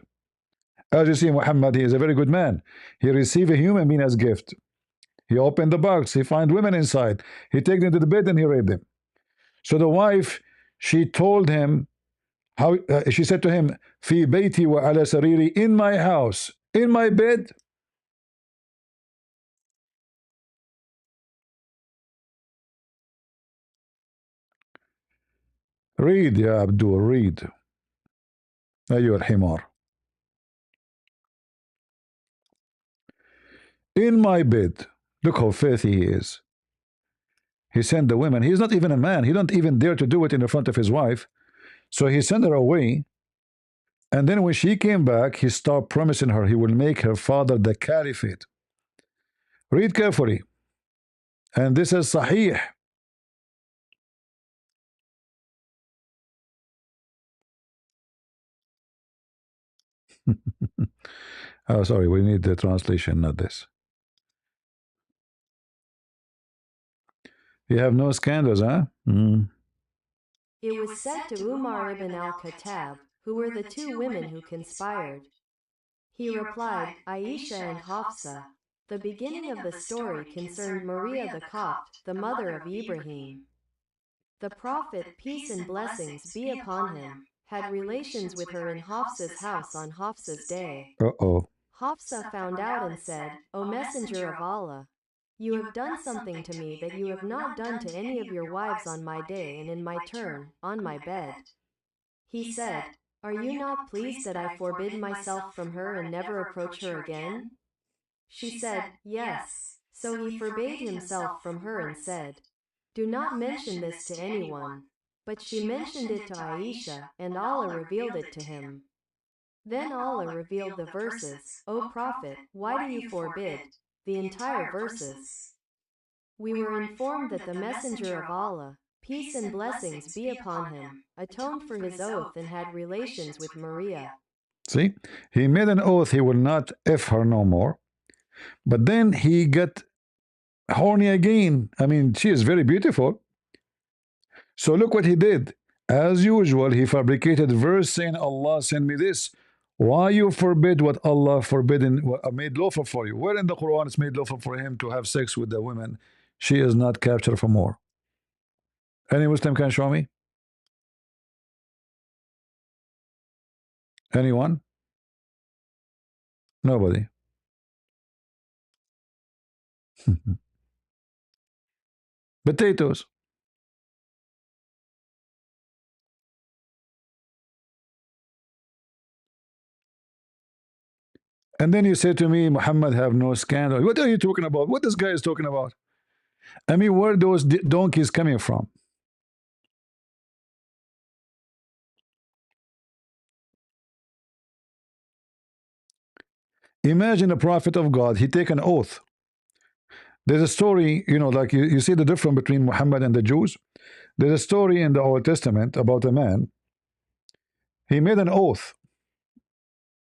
As you see, Muhammad, he is a very good man. He received a human being as gift. He opened the box. He found women inside. He take them to the bed and he raped them. So the wife, she told him how. She said to him, "Fi bayti wa ala sariri," in my house, in my bed. Read, ya Abdul, read. أيها الحمار. In my bed. Look how filthy he is. He sent the women. He's not even a man. He don't even dare to do it in the front of his wife. So he sent her away. And then when she came back, he started promising her he will make her father the caliphate. Read carefully. And this is Sahih. Oh, sorry, we need the translation, not this. You have no scandals, huh? It was said to Umar ibn al-Khattab, who were the two women who conspired. He replied, Aisha and Hafsa. The beginning of the story concerned Maria the Copt, the mother of Ibrahim. The Prophet, peace and blessings be upon him, had relations with her in Hafsa's house on Hafsa's day. Uh-oh. Hafsa found out and said, O Messenger of Allah, you have done something to me that you have not done to any of your wives on my day and in my turn, on my bed. He said, Are you not pleased that I forbid myself from her and never approach her again? She said, Yes. So he forbade himself from her and said, Do not mention this to anyone. But she mentioned it to Aisha, and Allah revealed it to him. Then Allah revealed the verses, O Prophet, why do you forbid? The entire verses. We were informed that the Messenger of Allah, peace and blessings be upon him, atoned for his oath and had relations with Maria. See, he made an oath he will not F her no more. But then he got horny again. I mean, she is very beautiful. So look what he did. As usual, he fabricated verse saying, Allah sent me this. Why you forbid what Allah forbidden, made lawful for you? Where in the Quran it's made lawful for him to have sex with the women? She is not captured for more. Any Muslim can show me? Anyone? Nobody. Potatoes. And then you say to me, Muhammad have no scandal. What are you talking about? What this guy is talking about? I mean, where are those donkeys coming from? Imagine a prophet of God, he take an oath. There's a story, you know, like you see the difference between Muhammad and the Jews. There's a story in the Old Testament about a man. He made an oath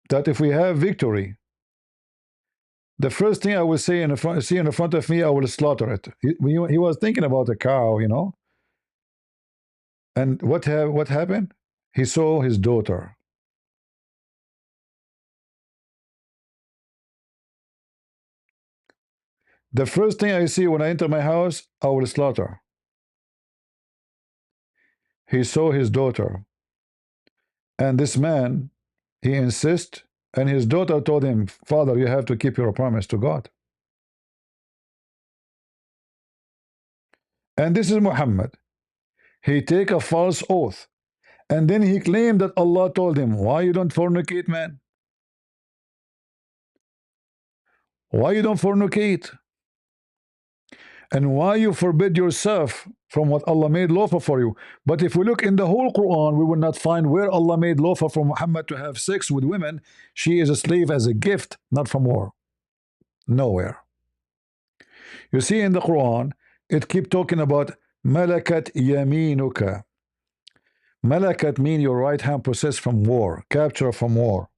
that if we have victory, the first thing I will say in the front of me, I will slaughter it. He was thinking about a cow, you know. And what happened? He saw his daughter. The first thing I see when I enter my house, I will slaughter. He saw his daughter. And this man, he insists, and his daughter told him, Father, you have to keep your promise to God. And this is Muhammad. He take a false oath. And then he claimed that Allah told him, why you don't fornicate, man? Why you don't fornicate? And why you forbid yourself from what Allah made lawful for you? But if we look in the whole Quran, we will not find where Allah made lawful for Muhammad to have sex with women. She is a slave as a gift, not from war. Nowhere. You see in the Quran, it keep talking about malakat yaminuka. Malakat mean your right hand possessed from war, capture from war.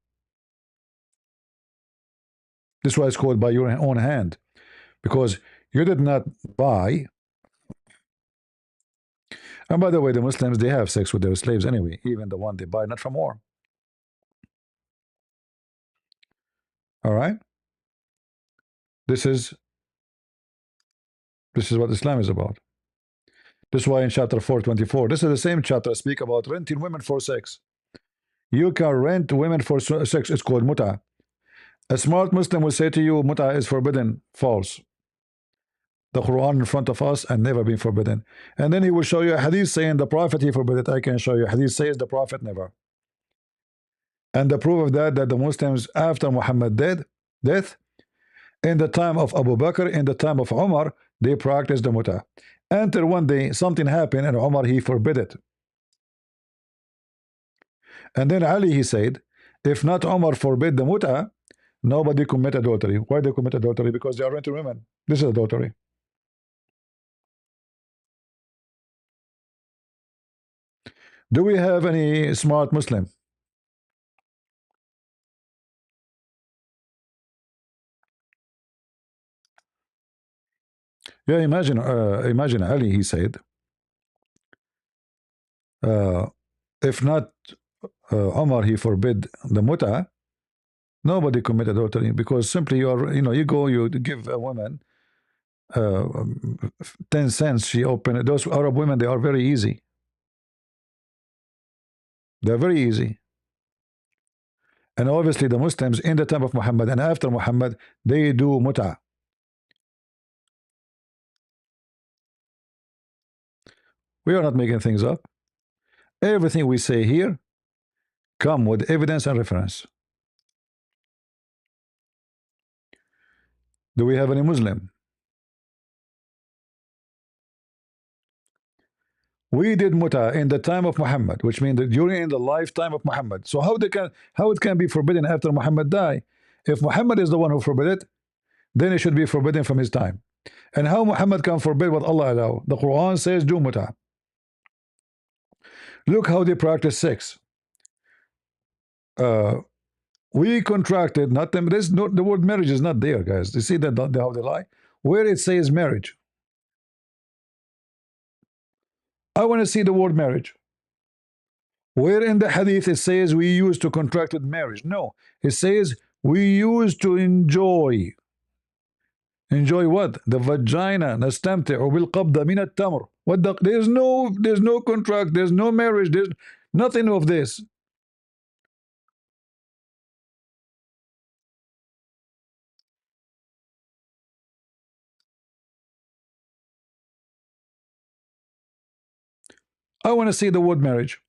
This is why it's called by your own hand, because you did not buy. And by the way, the Muslims, they have sex with their slaves anyway, even the one they buy not from war. All right, this is what Islam is about. This is why in chapter 424, this is the same chapter speak about renting women for sex. You can rent women for sex. It's called muta. A smart Muslim will say to you, muta is forbidden. False. The Quran in front of us and never been forbidden. And then he will show you a hadith saying the Prophet he forbid it. I can show you. Hadith says the Prophet never. And the proof of that the Muslims after Muhammad death, in the time of Abu Bakr, in the time of Umar, they practiced the muta. Until one day something happened and Umar he forbid it. And then Ali he said, if not Umar forbid the muta, nobody commit adultery. Why they commit adultery? Because they are renting women. This is adultery. Do we have any smart Muslim? Yeah, imagine Ali, he said, if not Omar, he forbid the muta, nobody commit adultery, because simply you go, you give a woman 10 cents, she open. Those Arab women, they are very easy. They're very easy. And obviously the Muslims in the time of Muhammad and after Muhammad, they do muta. We are not making things up. Everything we say here come with evidence and reference. Do we have any Muslim? We did muta in the time of Muhammad, which means that during the lifetime of Muhammad. So how it can be forbidden after Muhammad die? If Muhammad is the one who forbid it, then it should be forbidden from his time. And how Muhammad can forbid what Allah allow? The Quran says do muta. Look how they practice sex. We contracted, not them. The word marriage is not there, guys. You see that how they lie? Where it says marriage, I want to see the word marriage. Where in the hadith it says we used to contracted marriage? No, it says we used to enjoy. Enjoy what? The vagina. نستمتع بالقبضة من التمر. What the? There's no contract. There's no marriage. There's nothing of this. I want to see the word marriage.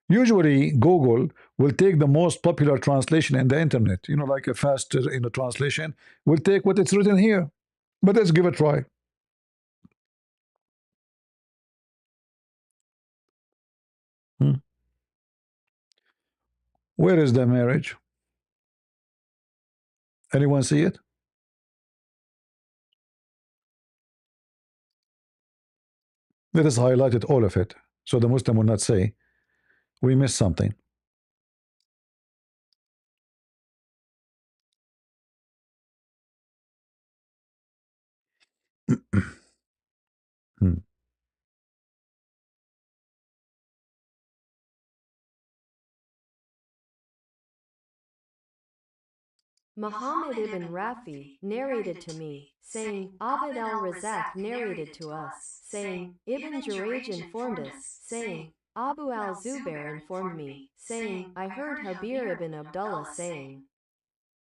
Usually Google will take the most popular translation in the internet, like a fast translation will take what it's written here. But let's give it a try. Where is the marriage? Anyone see it? Let us highlight it, all of it, so the Muslim will not say we missed something. Muhammad ibn Rafi narrated to me, saying, Abd al-Razak narrated to us, saying, Ibn Jurayj informed us, saying, Abu al-Zubair informed me, saying, I heard Habir ibn Abdullah saying,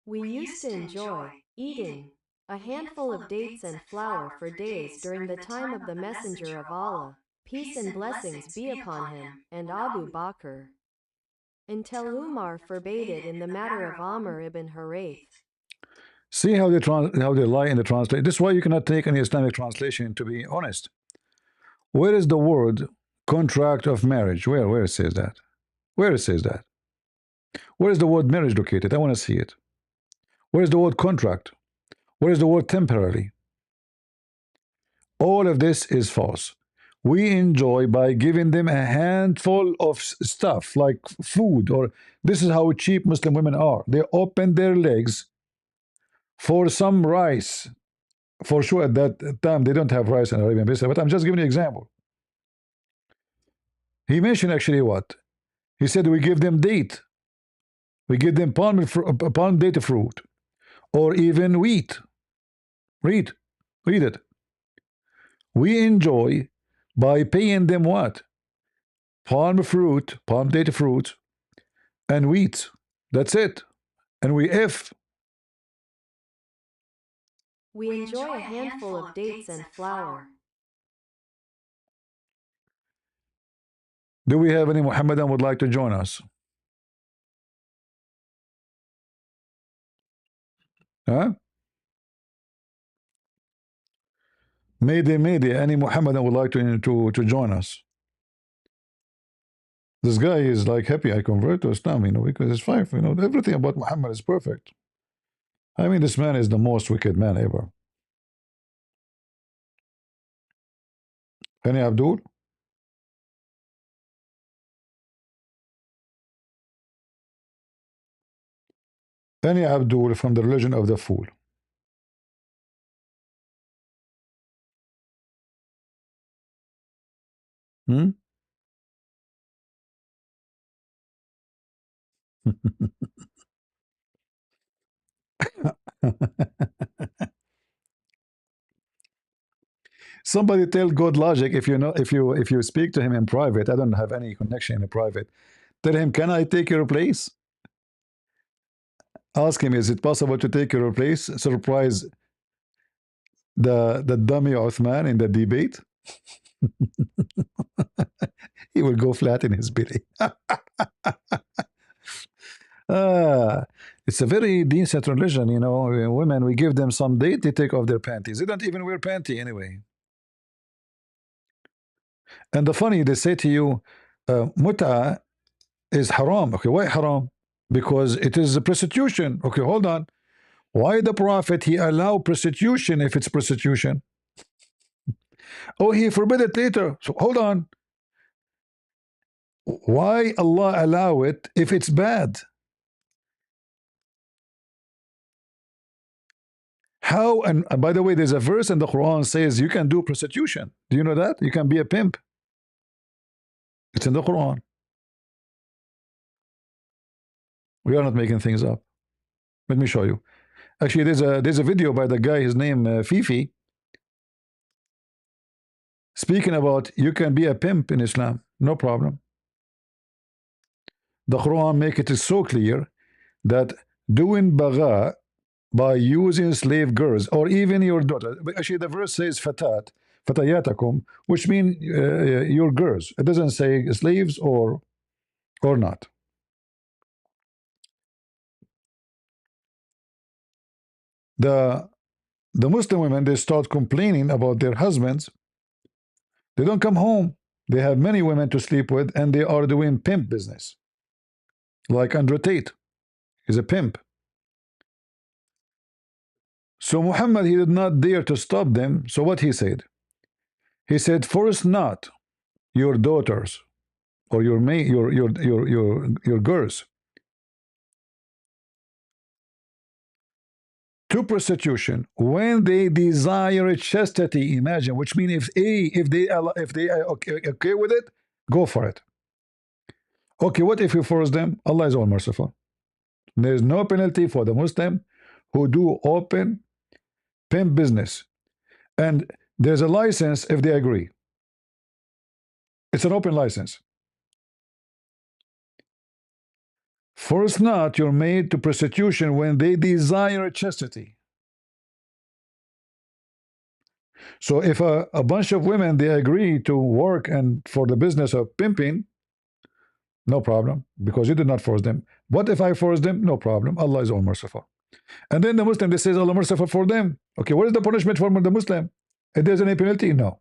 we used to enjoy eating a handful of dates and flour for days during the time of the Messenger of Allah, peace and blessings be upon him, and Abu Bakr, until Umar forbade it in the matter of Amr ibn Huraith. See how they lie in the translation. This is why you cannot take any Islamic translation to be honest. Where is the word contract of marriage? Where it says that? Where it says that? Where is the word marriage located? I want to see it. Where is the word contract? Where is the word temporary? All of this is false. We enjoy by giving them a handful of stuff like food, or this is how cheap Muslim women are. They open their legs for some rice. For sure, at that time, they don't have rice in Arabian Peninsula, but I'm just giving you an example. He mentioned actually what? He said we give them date. We give them palm date fruit, or even wheat. Read it. We enjoy by paying them what? Palm fruit, palm date fruit, and wheat. That's it. And we enjoy a handful of dates and flour. Do we have any Muhammadan would like to join us? Huh? Mayday, any Muhammadan would like to join us? This guy is like happy I convert to Islam, because it's fine. Everything about Muhammad is perfect. I mean, this man is the most wicked man ever. Any Abdul? Any Abdul from the religion of the fool? Hmm? Somebody tell God Logic, if you speak to him in private, I don't have any connection in private. Tell him, can I take your place? Ask him, is it possible to take your place? Surprise the dummy Uthman in the debate. He will go flat in his belly. It's a very decent religion, women, we give them some date, they take off their panties. They don't even wear panty anyway. And the funny, they say to you, mut'a is haram. Okay, why haram? Because it is a prostitution. Okay, hold on. Why the Prophet, he allow prostitution if it's prostitution? Oh, he forbid it later. So hold on. Why Allah allow it if it's bad? How? And by the way, there's a verse in the Quran says you can do prostitution. Do you know that? You can be a pimp. It's in the Quran. We are not making things up. Let me show you. Actually, there's a video by the guy, his name Fifi, speaking about you can be a pimp in Islam, no problem. The Quran make it so clear that doing bagha by using slave girls or even your daughter. Actually, the verse says fatat, fatayatakum, which means your girls. It doesn't say slaves or not. The Muslim women, they start complaining about their husbands. They don't come home. They have many women to sleep with, and they are doing pimp business. Like Andrew Tate is a pimp. So Muhammad, he did not dare to stop them. So what he said? He said, force not your daughters or your girls to prostitution when they desire chastity. Imagine, which means if they are okay with it, go for it. Okay, what if you force them? Allah is all merciful. There is no penalty for the Muslim who do open pimp business, and there's a license if they agree. It's an open license. Force not your maid to prostitution when they desire chastity. So if a bunch of women, they agree to work and for the business of pimping, no problem, because you did not force them. What if I force them? No problem. Allah is all merciful. And then the Muslim, they says Allah merciful for them. Okay, what is the punishment for the Muslim? If there's any penalty, no.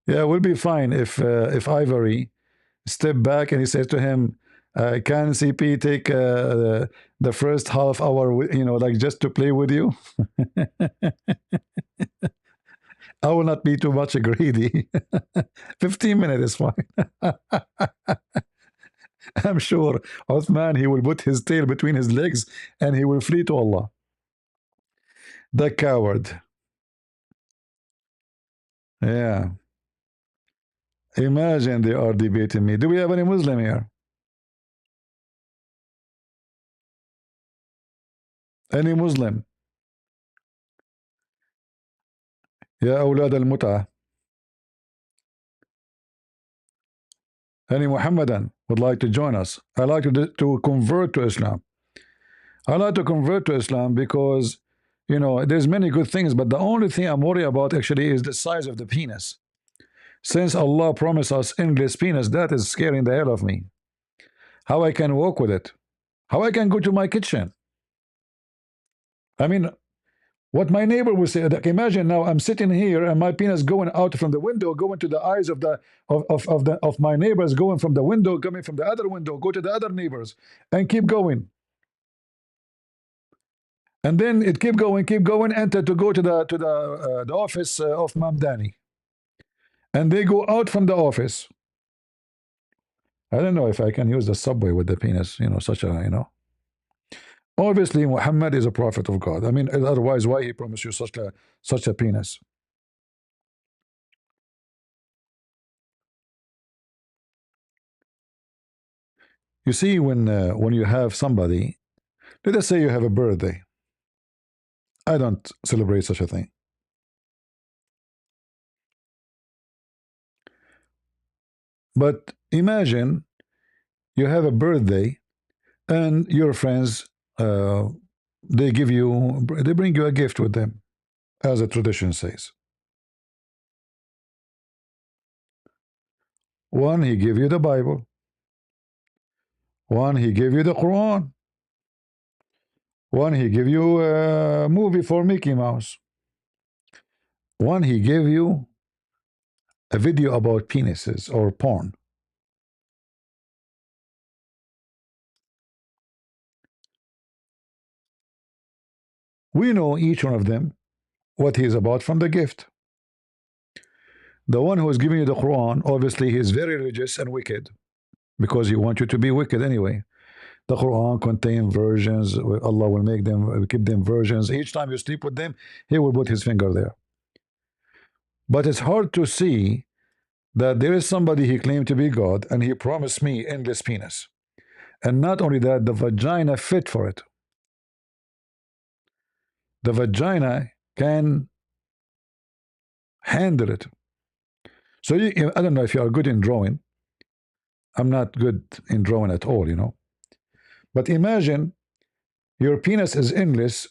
Yeah, we'll be fine if Ivory step back and he says to him, can CP take the first half hour, you know, like just to play with you? I will not be too much greedy. 15 minutes is fine. I'm sure Uthman, he will put his tail between his legs and he will flee to Allah. The coward. Yeah. Imagine they are debating me. Do we have any Muslim here? Any Muslim? يا أولاد المتعة. Any Muhammadan would like to join us? I like to convert to Islam. I like to convert to Islam because, you know, there's many good things, but the only thing I'm worried about actually is the size of the penis. Since Allah promised us endless penis, that is scaring the hell of me. How I can walk with it? How I can go to my kitchen? I mean, what my neighbor will say, like, imagine now I'm sitting here and my penis going out from the window, going to the eyes of my neighbors, going from the window, coming from the other window, go to the other neighbors, and keep going. And then it keep going, enter to go to the office of Mamdani. And they go out from the office. I don't know if I can use the subway with the penis, you know, such a, you know. Obviously, Muhammad is a prophet of God. I mean, otherwise, why he promised you such a penis? You see, when you have somebody, let us say you have a birthday. I don't celebrate such a thing. But imagine you have a birthday and your friends, they bring you a gift with them, as the tradition says. One, he give you the Bible. One, he give you the Quran. One, he give you a movie for Mickey Mouse. One, he gave you a video about penises or porn. We know each one of them what he is about from the gift. The one who is giving you the Quran, obviously he is very religious and wicked, because he wants you to be wicked anyway. The Quran contains versions. Allah will make them, keep them versions. Each time you sleep with them, he will put his finger there. But it's hard to see that there is somebody he claimed to be God and he promised me endless penis. And not only that, the vagina fit for it. The vagina can handle it. So I don't know if you are good in drawing. I'm not good in drawing at all, you know. But imagine your penis is endless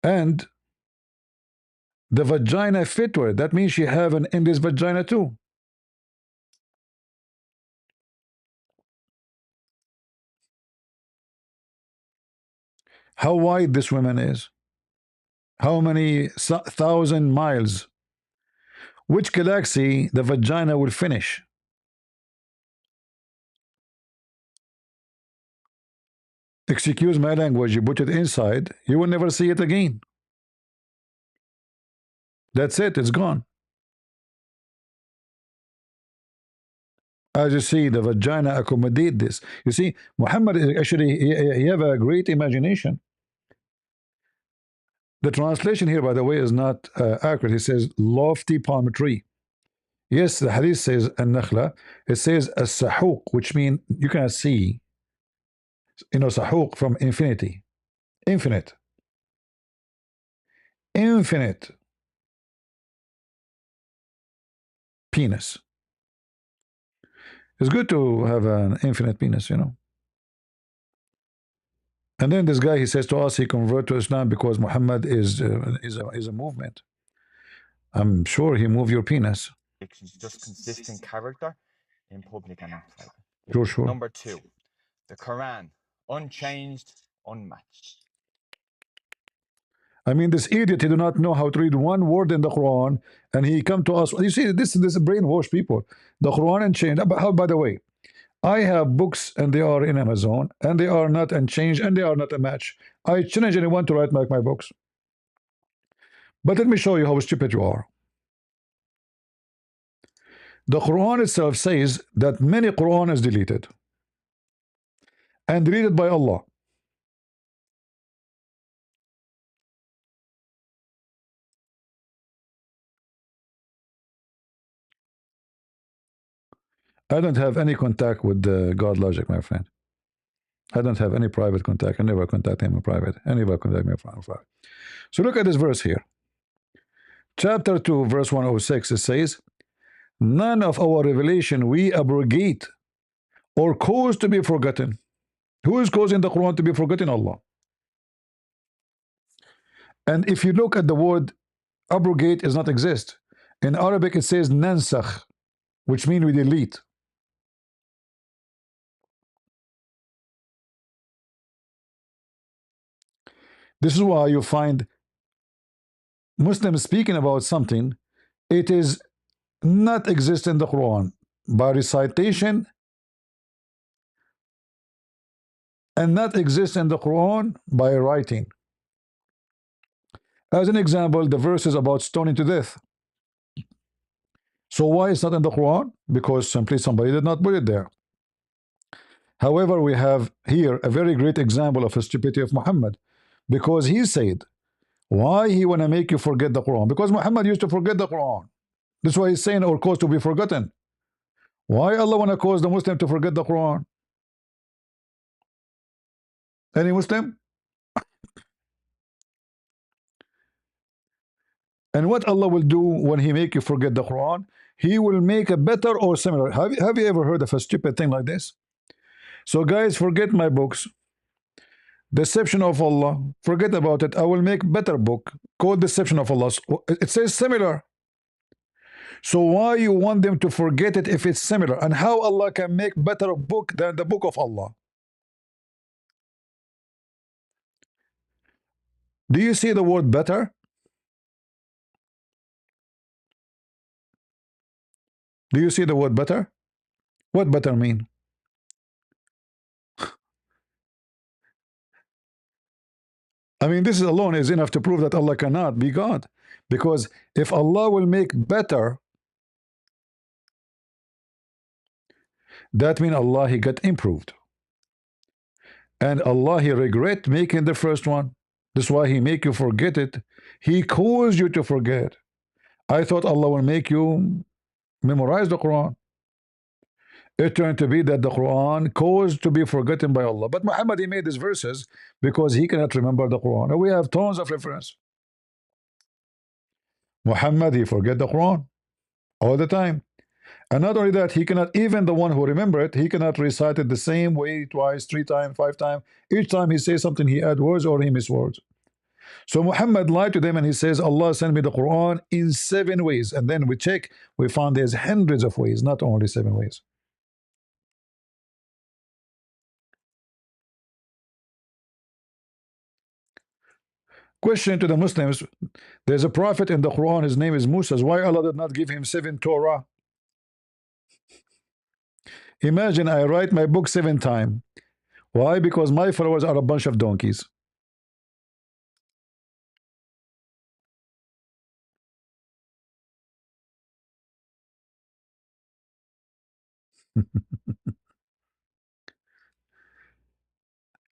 and the vagina fit for it. That means you have an endless vagina too. How wide this woman is? How many thousand miles? Which galaxy the vagina will finish? Excuse my language, you put it inside, you will never see it again. That's it, it's gone. As you see, the vagina accommodate this. You see, Muhammad is actually, he have a great imagination. The translation here, by the way, is not accurate. He says lofty palm tree. Yes, the hadith says an-nakhla. It says as-sahuq, which means you can see, you know, sahuq from infinity. Infinite. Infinite penis. It's good to have an infinite penis, you know. And then this guy, he says to us, he converted to Islam because Muhammad is a movement. I'm sure he moved your penis. just consistent character in public and not private. Sure. Number 2, the Quran, unchanged, unmatched. I mean, this idiot, he do not know how to read one word in the Quran, and he come to us. You see, this brainwash people. The Quran unchanged. How, by the way, I have books and they are in Amazon and they are not unchanged and they are not a match. I challenge anyone to write like my books. But let me show you how stupid you are. The Quran itself says that many Quran is deleted and deleted by Allah. I don't have any contact with God Logic, my friend. I don't have any private contact. I never contact him in private. I never contact me in private. So look at this verse here. Chapter 2, verse 106, it says, none of our revelation we abrogate or cause to be forgotten. Who is causing the Quran to be forgotten? Allah. And if you look at the word abrogate, does not exist. In Arabic it says nansakh, which means we delete. This is why you find Muslims speaking about something, it is not exist in the Quran by recitation and not exist in the Quran by writing. As an example, the verses about stoning to death. So why it's not in the Quran? Because simply somebody did not put it there. However, we have here a very great example of the stupidity of Muhammad, because he said, why he want to make you forget the Quran? Because Muhammad used to forget the Quran. That's why he's saying or cause to be forgotten. Why Allah want to cause the Muslim to forget the Quran? Any Muslim? And what Allah will do when he make you forget the Quran? He will make a better or similar. Have you ever heard of a stupid thing like this? So guys, forget my books. Deception of Allah. Forget about it. I will make better book called Deception of Allah. It says similar. So why you want them to forget it if it's similar? And how Allah can make better book than the book of Allah? Do you see the word better? Do you see the word better? What better mean? I mean, this alone is enough to prove that Allah cannot be God. Because if Allah will make better, that means Allah, he got improved. And Allah, he regret making the first one. That's why he make you forget it. He caused you to forget. I thought Allah will make you memorize the Quran. It turned to be that the Quran caused to be forgotten by Allah. But Muhammad, he made these verses because he cannot remember the Quran. And we have tons of reference. Muhammad, he forget the Quran all the time. And not only that, he cannot, even the one who remember it, he cannot recite it the same way twice, 3 times, 5 times. Each time he says something, he add words or he miss words. So Muhammad lied to them and he says, Allah sent me the Quran in 7 ways. And then we check, we found there's hundreds of ways, not only 7 ways. Question to the Muslims, there's a prophet in the Quran, his name is Musa. Why Allah did not give him 7 Torah? Imagine I write my book 7 times. Why? Because my followers are a bunch of donkeys.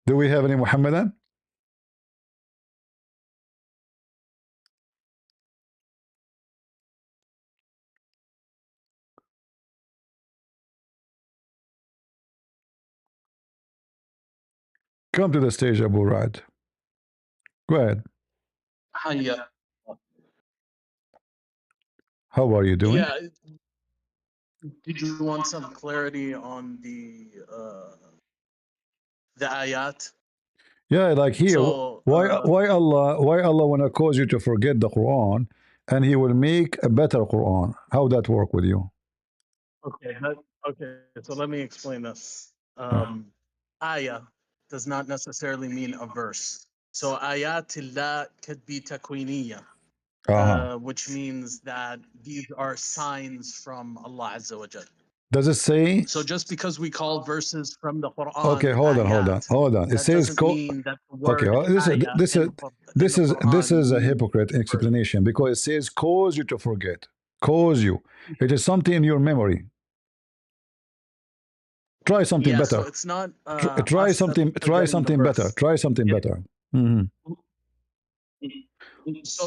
Do we have any Muhammadan? Come to the stage, Abu Rad. Go ahead. Hiya. How are you doing? Yeah. Did you want some clarity on the ayat? Yeah, like here, So, why Allah wanna cause you to forget the Quran and he will make a better Quran. How that work with you? Okay, so let me explain this. Ayah does not necessarily mean a verse. So ayatillah could be takwiniya, which means that these are signs from Allah Azza wa Jal. Does it say? So just because we call verses from the Quran, Okay, hold on. It says mean that the word okay. This is a hypocrite verse. explanation, because it says cause you to forget. Cause you. It is something in your memory. Try something Yeah, better. so it's not. Try us something. that's Try forgetting the something better. verse. Try something Yeah. better. Mhm. So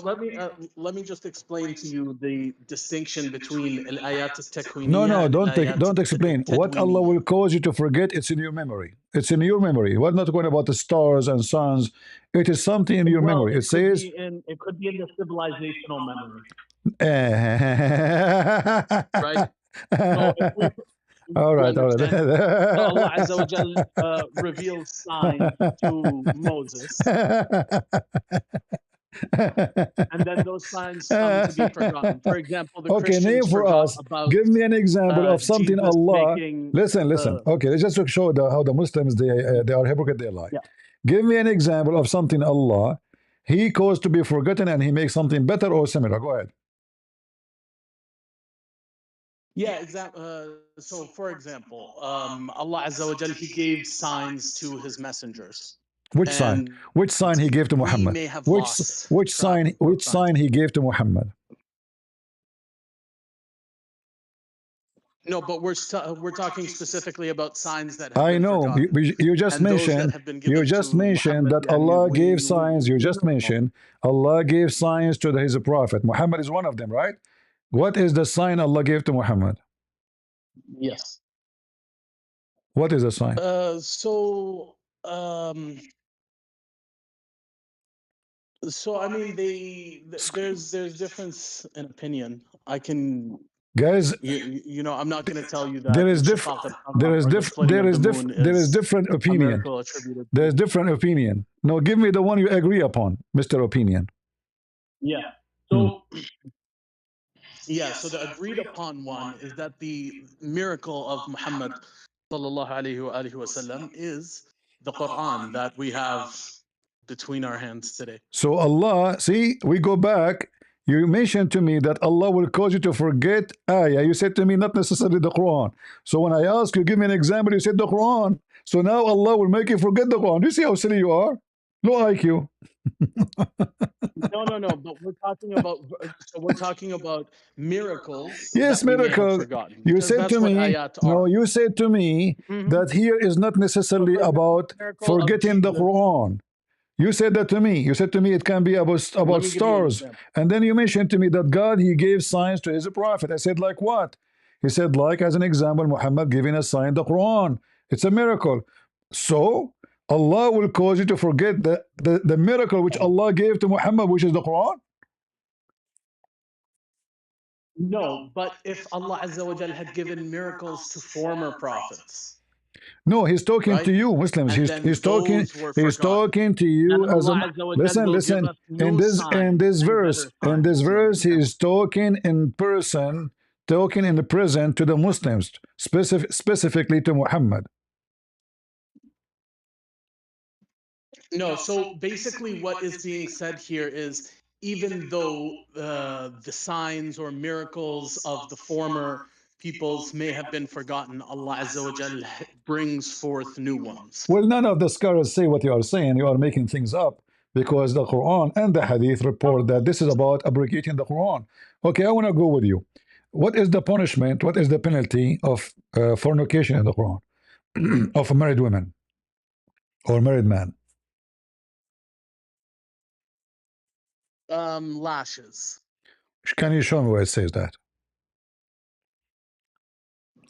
let me just explain to you the distinction between al-ayat al-takwiniya No, and al-ayat don't explain. What Allah will cause you to forget, it's in your memory. It's in your memory. We're not going about the stars and suns. It is something in your memory. It says it could be in the civilizational memory, right? So if we, all right. so Allah Azza wa Jal reveals signs to Moses, and then those signs come to be forgotten. For example, the Okay, Christians name for forgot us. about Give me an example of something Jesus Allah. making Listen. Okay, let's just show how the Muslims they are hypocrite. They lie. Yeah. Give me an example of something Allah He caused to be forgotten and He makes something better or similar. Go ahead. Yeah, so for example, Allah Azza wa Jal, He gave signs to His messengers. Which sign? Which sign He gave to Muhammad? We may have Which lost which sign? Which sign He gave to Muhammad? No, but we're talking specifically about signs that have I been know. forgotten. You just And those that mentioned. have been You given just to mentioned Muhammad, that Allah yani, gave we signs. You just know. mentioned Allah gave signs to His prophet. Muhammad is one of them, right? What is the sign Allah gave to Muhammad? Yes. What is the sign? So I mean, there's difference in opinion. I can, Guys, you know, I'm not going to tell you that there is different opinion. There's different opinion. No, give me the one you agree upon, Mr. Opinion. Yeah. So so the agreed upon one is that the miracle of Muhammad sallallahu alaihi wasallam is the Quran that we have between our hands today. So Allah, see, we go back. You mentioned to me that Allah will cause you to forget ayah. You said to me not necessarily the Quran. So when I ask you, give me an example, you said the Quran. So now Allah will make you forget the Quran. You see how silly you are? Low IQ. No. But we're talking about miracles. Yes, miracle. You said to me. No, you said to me that here is not necessarily about forgetting the Quran. You said that to me. You said to me it can be about stars. And then you mentioned to me that God, He gave signs to His prophet. I said, like what? He said, like as an example, Muhammad giving a sign, the Quran. It's a miracle. So Allah will cause you to forget the miracle which Allah gave to Muhammad, which is the Quran? No, but if Allah Azza wa Jal had given miracles to former prophets. No, He's talking to you, Muslims. He's talking to you as a listen. In this verse, He is talking in person, talking in the present to the Muslims, specifically to Muhammad. No, so basically what is being said here is, even though the signs or miracles of the former peoples may have been forgotten, Allah Azza wa Jal brings forth new ones. Well, none of the scholars say what you are saying. You are making things up, because the Quran and the Hadith report that this is about abrogating the Quran. Okay, I want to go with you. What is the punishment? What is the penalty of fornication in the Quran of married women or married man? Lashes. Can you show me where it says that?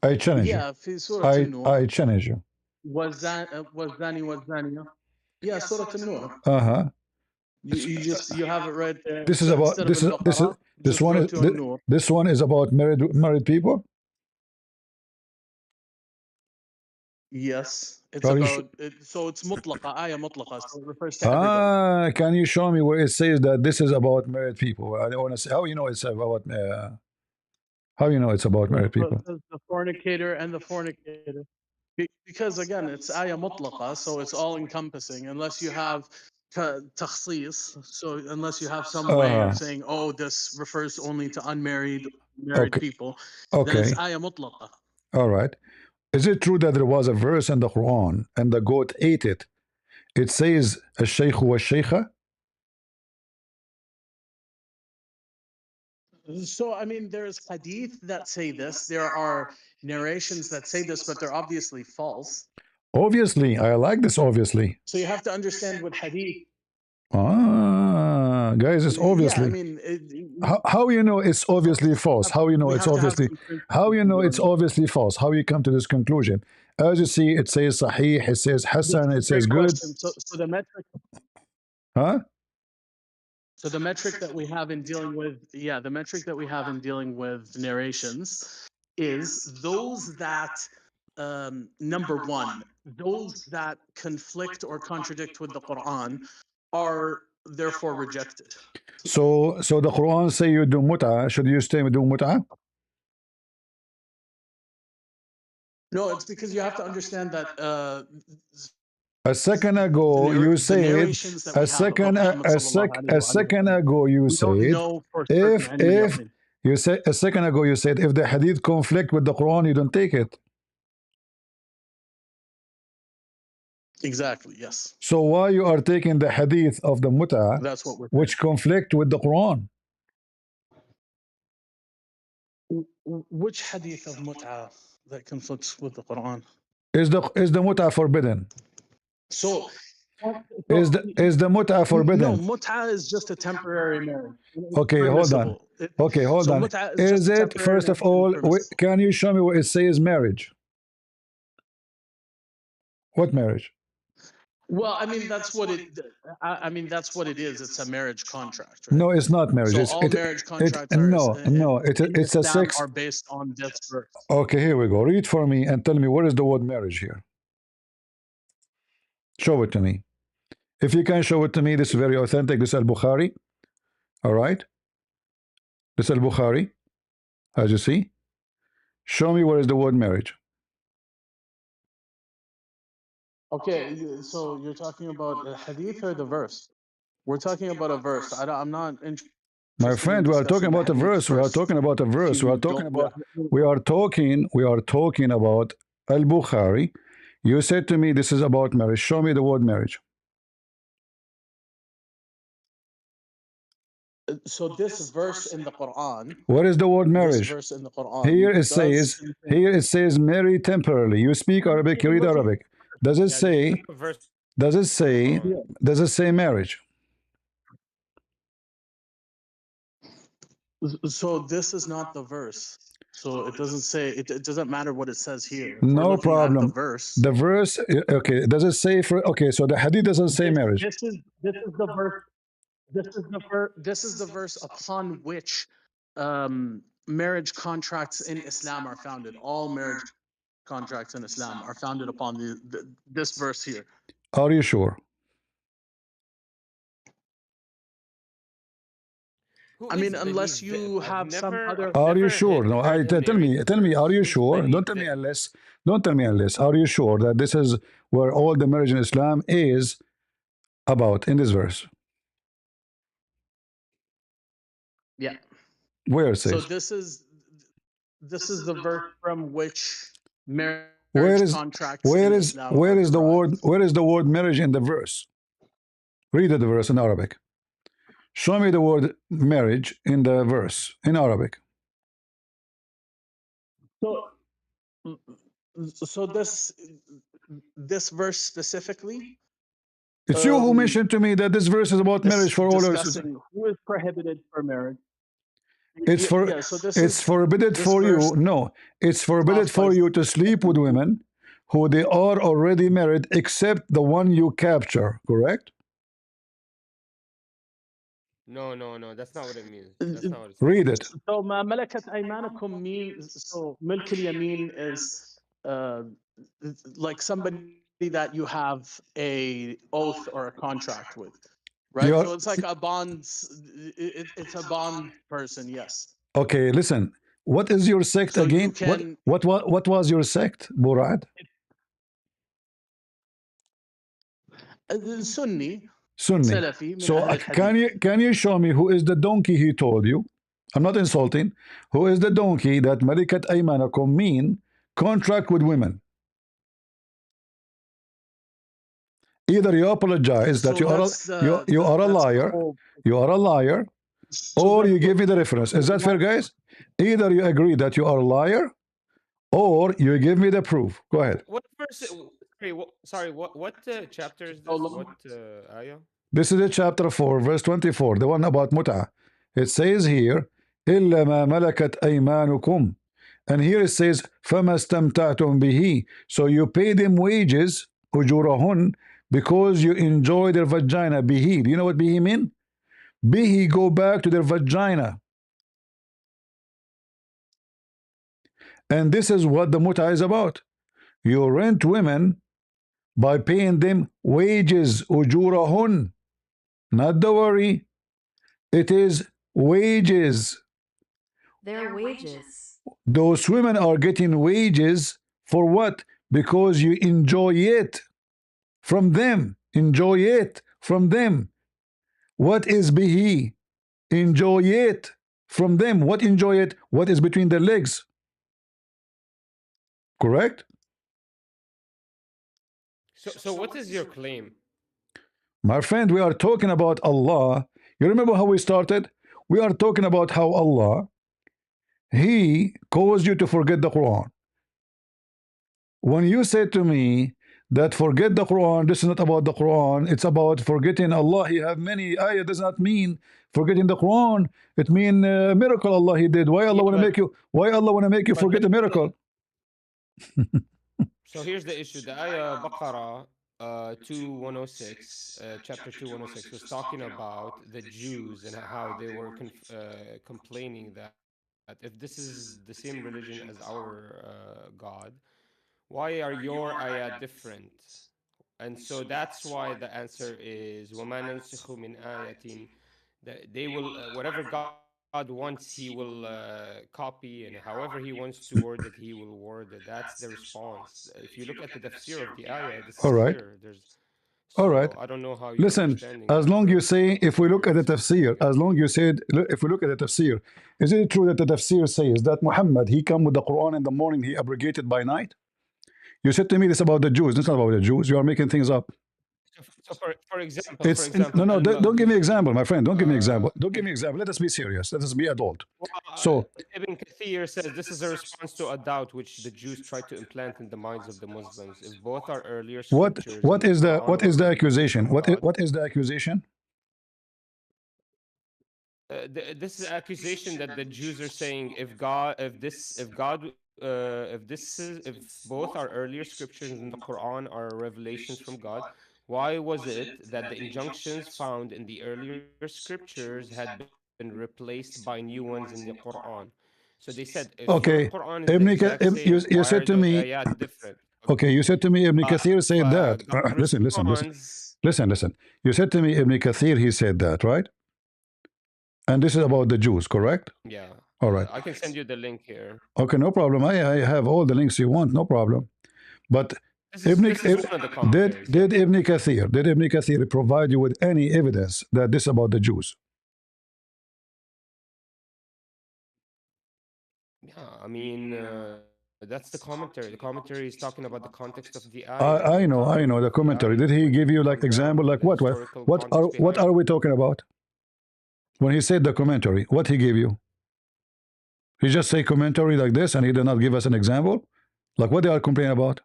I challenge you. I challenge you. Wazani. Yeah, Surah An-Nur. Uh-huh. You have it right there. This is about this one is about married people. Yes, it's Are you about it, so it's mutlaqa, ayah mutlaqa, so it refers to everybody. Can you show me where it says that this is about married people? I don't want to say how you know it's about how you know it's about So married people. it says the fornicator and the fornicator. Because again, it's ayah mutlaqa, so it's all encompassing, unless you have takhsis. So unless you have some way of saying, oh, this refers only to unmarried, married Okay. people, then it's Okay. ayah mutlaqa. All right. Is it true that there was a verse in the Quran and the goat ate it? It says الشيخ والشيخة. So, I mean, there's hadith that say this. There are narrations that say this, but they're obviously false. Obviously, I like this. Obviously, So you have to understand with hadith. guys, it's Yeah, I obviously. mean, How you know it's obviously false? How you know we it's have to have obviously? some How you know principles it's on it. obviously false? How you come to this conclusion? As you see, it says Sahih, it says Hassan, it says Great good. question. So the metric. Huh? So the metric that we have in dealing with, the metric that we have in dealing with narrations is those that, number one, those that conflict or contradict with the Quran are therefore rejected. So the Quran say you do mut'ah. Should you stay do mut'ah? No, it's because you have to understand that A second ago you the said narrations that we have about Muhammad sallallahu alaihi a second ago you we don't said know for certain if any yaqeen. you said a second ago you said if the hadith conflict with the Quran you don't take it. Exactly, yes. So why you are taking the hadith of the mut'ah That's what we're which conflict with the Quran? Which hadith of mut'ah that conflicts with the Quran? Is the mut'ah forbidden? So, Is the mut'ah no, forbidden? mut'ah is just a temporary marriage. It's Okay, hold on. permissible. Okay, hold So on. mut'ah is just Is a it temporary first of marriage and all? permissible. Can you show me where it says marriage? What marriage? Well, I mean that's what it. I mean that's what it is. It's a marriage contract, right? No, it's not marriage. So It's all marriage contracts in it's a Islam sex. are based on this verse. Okay, here we go. Read for me and tell me what is the word marriage here. Show it to me. If you can show it to me, this is very authentic. This is Al-Bukhari. All right. This is Al-Bukhari. As you see. Show me where is the word marriage. Okay, so you're talking about the hadith or the verse? We're talking about a verse. I'm not interested. My friend, we are talking about a verse. We are talking about a verse. We are talking about. We are talking about Al-Bukhari. You said to me this is about marriage. Show me the word marriage. So this verse in the Quran. What is the word marriage? This verse in the Quran. Here it says marry temporarily. You speak Arabic, you read Arabic. Does it say marriage? So this is not the verse. So it doesn't say it doesn't matter what it says here. No problem. The verse. The verse, okay. Does it say for? Okay, so the hadith doesn't say marriage. This is the verse. This is the verse upon which marriage contracts in Islam are founded. All marriage contracts in Islam are founded upon this verse here. Are you sure? I mean, unless you have some other. Are you sure? No, tell me. Are you sure? Don't tell me unless. Don't tell me unless. Are you sure that this is where all the marriage in Islam is about in this verse? Yeah. Where it says? So this is the verse from which marriage contracts. Where is the word marriage in the verse? Read the verse in Arabic. Show me the word marriage in the verse in Arabic. So this verse specifically. It's you who mentioned to me that this verse is about marriage for all of us. Who is prohibited for marriage? It's forbidden for you. No, it's forbidden for you to sleep with women who they are already married, except the one you capture. Correct? No, that's not what it means. That's not what it Read it. So ma malakat aymanakum means, so milk al-yamin is like somebody that you have a oath or a contract with, right? You're, So it's like a bonds. It's a bond person. Yes. okay, listen. What is your sect So you again? can What was your sect, Murad? Sunni, Sunni. Salafi, min So Ahl al-Hadith. can you show me who is the donkey he told you? I'm not insulting. Who is the donkey that Malikat Aymanakum mean contract with women? Either you apologize that So you are a that's the liar, whole. you are a liar, So or the- you give me the reference. Is that fair, guys? Either you agree that you are a liar, or you give me the proof. Go ahead. What verse? Sorry, what chapter is this? Oh, What ayah? This is chapter 4, verse 24, the one about mut'ah. It says here, إِلَّا مَا مَلَكَتْ أَيْمَانُكُمْ. And here it says, فَمَا اسْتَمْتَعْتُمْ بِهِ. So you pay them wages, أُجُورَهُنْ, because you enjoy their vagina. Bihi. Do you know what bihi mean? Bihi go back to their vagina. And this is what the mut'ah is about. You rent women by paying them wages, أُجُورَهُنْ. Not the worry. It is wages. Their wages. Those women are getting wages for what? Because you enjoy it from them. Enjoy it from them. What is bihi? Enjoy it from them. What enjoy it? What is between their legs? Correct? So what is your claim? My friend, we are talking about Allah. You remember how we started? We are talking about how Allah, He caused you to forget the Quran. When you say to me that forget the Quran, this is not about the Quran, it's about forgetting Allah. He have many ayah, does not mean forgetting the Quran. It mean miracle Allah He did. Why Allah Yeah, want to make you? Why Allah want to make you but forget a miracle? So here's the issue. The ayah Baqarah 2106, chapter 2106, was talking about the Jews and how they were complaining that if this is the same religion as our God, why are your ayah different? And so that's why the answer is وَمَا نَنْسِخُ مِنْ آيَةٍ. They will, whatever God wants, He will copy, and however He wants to word it, He will word it. That's the response. If you look at the tafsir of the ayah, this is All right. clear. All So right. I don't know how you're Listen, understanding as that, long you bro. say, if we look at the tafsir, as long you said, if we look at the tafsir, is it true that the tafsir says that Muhammad, he come with the Quran in the morning, he abrogated by night? You said to me this about the Jews. This is not about the Jews. You are making things up. So for example, It's no, don't give me example, my friend. Don't give me example. Don't give me example. Let us be serious. Let us be adult. So, Ibn Kathir says this is a response to a doubt which the Jews tried to implant in the minds of the Muslims. If both are earlier scriptures what in is the Quran or accusation? from God, What is the accusation? this is an accusation that the Jews are saying if God, if both are earlier scriptures in the Quran are revelations from God, why was it that the injunctions found in the earlier scriptures had been replaced by new ones in the Quran? So they said, if your Okay, Quran is the exact same, you why said are to the me. ayat different? Okay, you said to me Ibn Kathir said that. God Listen. responds. Listen. You said to me Ibn Kathir, he said that, right? And this is about the Jews, correct? Yeah. All right. I can send you the link here. Okay, no problem. I have all the links you want, no problem. But This is one of the commentaries. did Ibn Kathir provide you with any evidence that this is about the Jews? Yeah, I mean, that's the commentary. The commentary is talking about the context of the ayah. I know the commentary. Did he give you like example, like what are we talking about? When he said the commentary, what he gave you? He just say commentary like this, and he did not give us an example. Like what they are complaining about?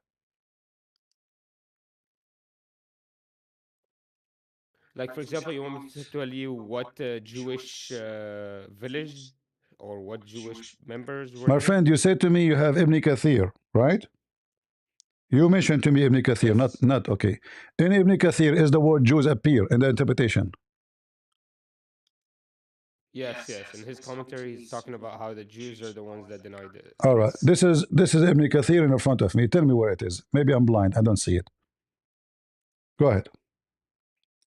Like, for example, you want me to tell you what Jewish village or what Jewish members were My there? friend, you said to me you have Ibn Kathir, right? You mentioned to me Ibn Kathir, Yes. not okay. In Ibn Kathir, is the word Jews appear in the interpretation? Yes, yes. In his commentary, he's talking about how the Jews are the ones that denied it. All right. This is Ibn Kathir in front of me. Tell me where it is. Maybe I'm blind. I don't see it. Go ahead.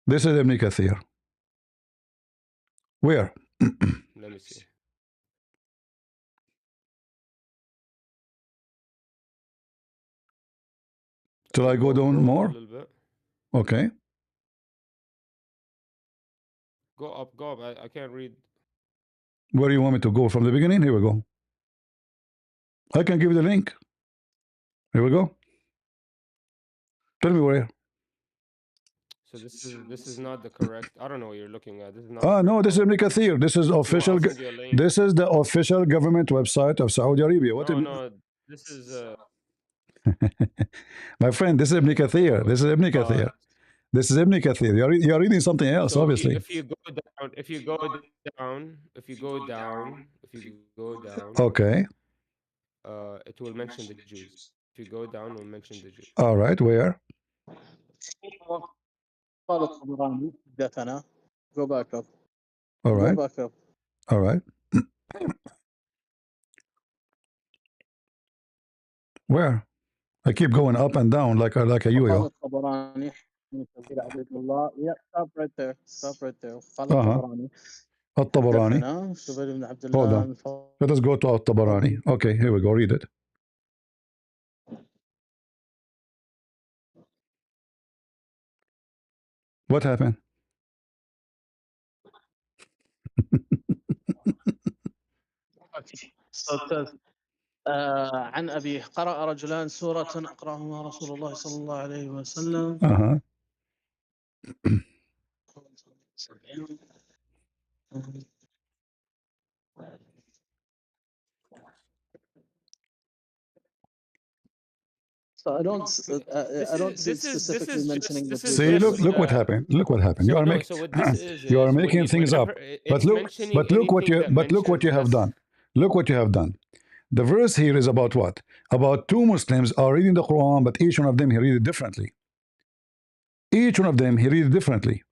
This is Ibn Kathir. Where? Let me see. Till I go down up more? a little bit. Okay. Go up, go up. I can't read. Where do you want me to go? From the beginning? Here we go. I can give you the link. Here we go. Tell me where. So this is not the correct. I don't know what you're looking at. This is not. Ah, no, this is Ibn Kathir. This is Well, official. I'll send you a link. This is the official government website of Saudi Arabia. What? No, this is My friend, this is Ibn Kathir. This is Ibn Kathir. This is Ibn Kathir. You're reading something else, so obviously. if you go down, if you go down, if you go down, if you go down, Okay. it will mention the Jews. If you go down, it will mention the Jews. All right. Where? قال الطبراني حدثنا. Go back up. All right. Go back up. All right. Where? I keep going up and down like a قال yo-yo. الطبراني عبد الله. Yeah, stop right there. Stop right there. قال Uh-huh. الطبراني. At-Tabarani. حدثنا زبير بن عبد Hold الله on. Let us go to At-Tabarani. Okay, here we go. Read it. What happened? So it says, عن أبي قرأ رجلان سورة أقرأهما رسول الله صلى الله عليه وسلم. Uh-huh. So I don't see it specifically mentioning the Jews. See, look what happened. Look what happened. So You are no, making so what this is you are when making things up. But look what you have done. Look what you have done. The verse here is about what? About two Muslims are reading the Quran, but each one of them he read it differently. Each one of them he read it differently.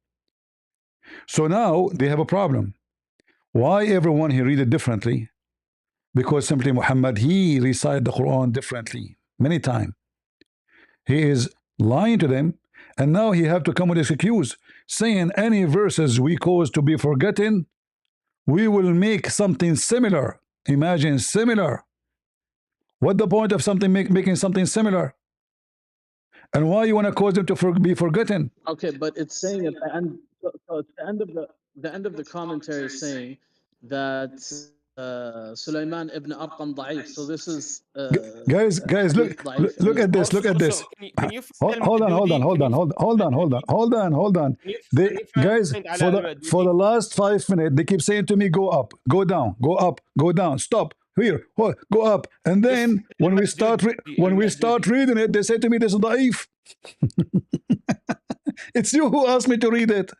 So now they have a problem. Why everyone he read it differently? Because simply Muhammad he recited the Quran differently many times. He is lying to them, and now he have to come with his excuse, saying any verses we cause to be forgotten, we will make something similar. Imagine similar. What the point of something making something similar? And why you want to cause them to be forgotten? Okay, but it's saying at the end. So at the end of the commentary is saying that Sulaiman ibn Arqam da'if. So this is guys, look at this. Look at this. Hold on. Guys, for the last 5 minutes, they keep saying to me, "Go up, go down, go up, go down, stop." Here, go up, and then when we start reading it, they say to me, "This is da'if." It's you who asked me to read it.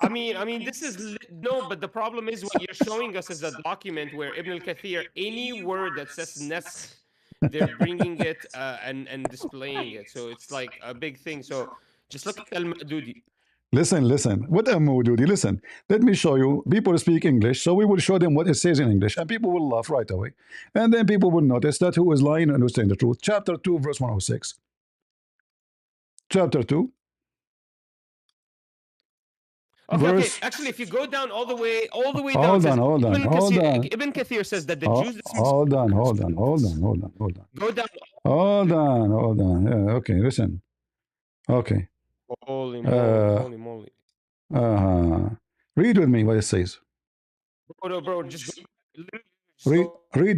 I mean, this is no, but the problem is what you're showing us is a document where Ibn al-Kathir, any word that says naskh, they're bringing it and displaying it. So it's like a big thing. So just look at al-Ma'dudi. Listen. What al-Mawdudi? Listen. Let me show you. People speak English, so we will show them what it says in English, and people will laugh right away. And then people will notice that who is lying and who's telling the truth. Chapter 2, verse 106. Chapter 2. Okay. Actually, if you go down all the way Hold down. on. Ibn Kathir says that the Jews. Hold on. Go down. Hold on. Yeah, okay, listen. Okay. Holy moly. Read with me what it says. Bro, just read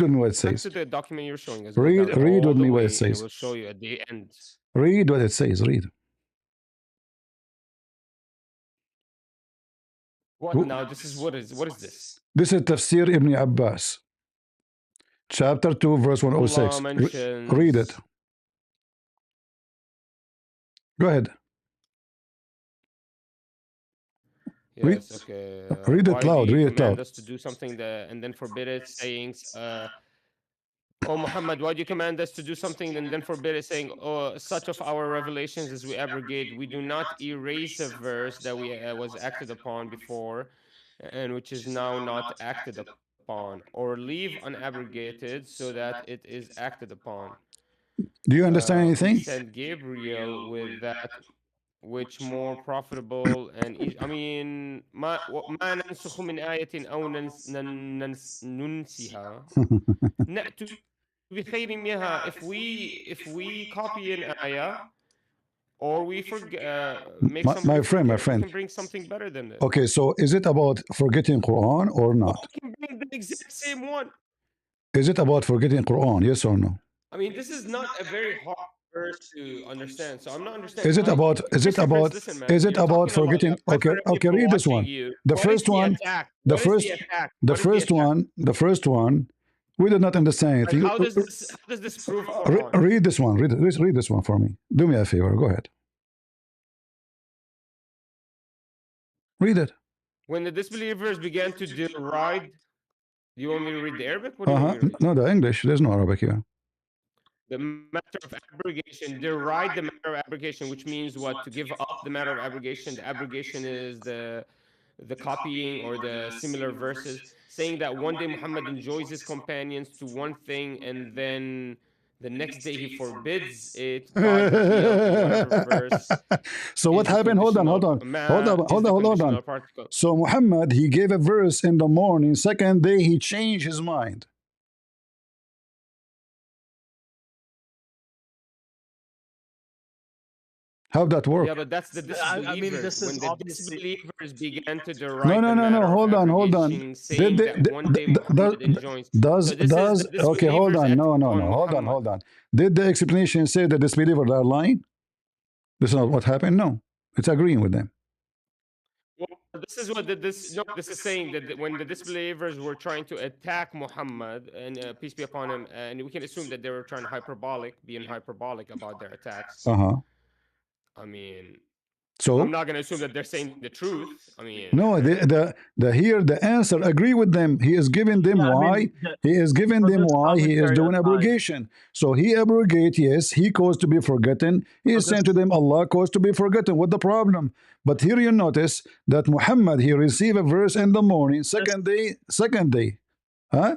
with me what it says. To the document you're showing us. Read with me what it says. It will show you at the end. Read what it says. Read. What now? This is what is this? This is Tafsir Ibn Abbas. Chapter 2, verse 106. Read it. Go ahead. Yes, okay. Read it loud. Read it loud. Us to do something and then forbid it, saying, "Oh Muhammad, why do you command us to do something and then forbid it, saying, oh, such of our revelations as we abrogate, we do not erase a verse that was acted upon before, and which is now not acted upon, or leave unabrogated so that it is acted upon. Do you understand We anything? sent Gabriel with that which more profitable and easy. I mean, ما ننسخ من آية أو ننسها نأتي بخير منها. If we copy an ayah or we make something My forget, we friend. can bring something better than this. Okay, so is it about forgetting Quran or not? We can bring the exact same one. Is it about forgetting Quran? Yes or no? I mean, this is not a very hard verse to understand. So I'm not understanding. Is it about? Is it about? Listen, man, Is it you're about talking forgetting? about Okay, okay. Read this one. The first one. The first. The first one. The first one. We did not understand anything. How does this prove Quran? Read this one. Read this one for me. Do me a favor. Go ahead. Read it. When the disbelievers began to deride, do you want me to read the Arabic? What do you want me to read? No, the English. There's no Arabic here. The matter of abrogation, deride the matter of abrogation, which means what? To give up the matter of abrogation. The abrogation is the copying or the similar verses, saying that one day Muhammad enjoys his companions to one thing and then the next day he forbids it by the field in whatever verse. So what happened? Hold on. So Muhammad, he gave a verse in the morning, second day he changed his mind. How'd that work? Yeah, but that's the disbelievers. I mean, this is when the obviously... disbelievers began to deride No. Hold on. saying that one day Muhammad enjoins. Okay, hold on. No. Hold on. Did the explanation say that disbelievers are lying? This is not what happened? No. It's agreeing with them. Well, this is what this is saying that when the disbelievers were trying to attack Muhammad, and peace be upon him, and we can assume that they were trying to being hyperbolic about their attacks. I mean, so I'm not going to assume that they're saying the truth. I mean, no, here the answer agree with them. He is giving them why. He is giving them why he is doing abrogation. So he abrogate, yes, he caused to be forgotten. He is saying to them, Allah caused to be forgotten. What the problem? But here you notice that Muhammad, he received a verse in the morning, second day, huh?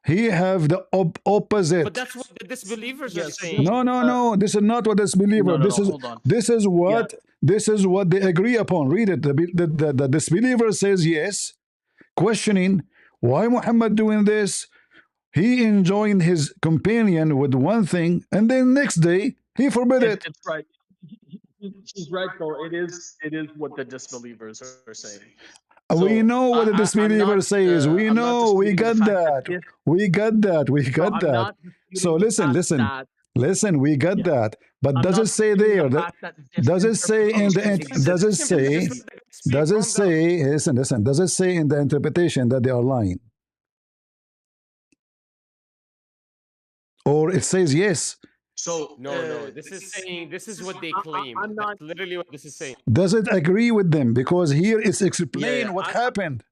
He have the opposite. But that's what the disbelievers are saying. No. This is not what disbeliever. This is what they agree upon. Read it. The disbeliever says yes, questioning why Muhammad doing this. He enjoined his companion with one thing, and then next day he forbid it. It's right. She's right, though. It is what the disbelievers are saying. We know what the disbeliever says. We know. We got that. We got that. So listen. We got that. But does it say there? Does it say in the? Does it say? Listen. Does it say in the interpretation that they are lying? Or it says yes. So no. This is what they claim. That's literally what this is saying. Does it agree with them? Because here it's explain what happened.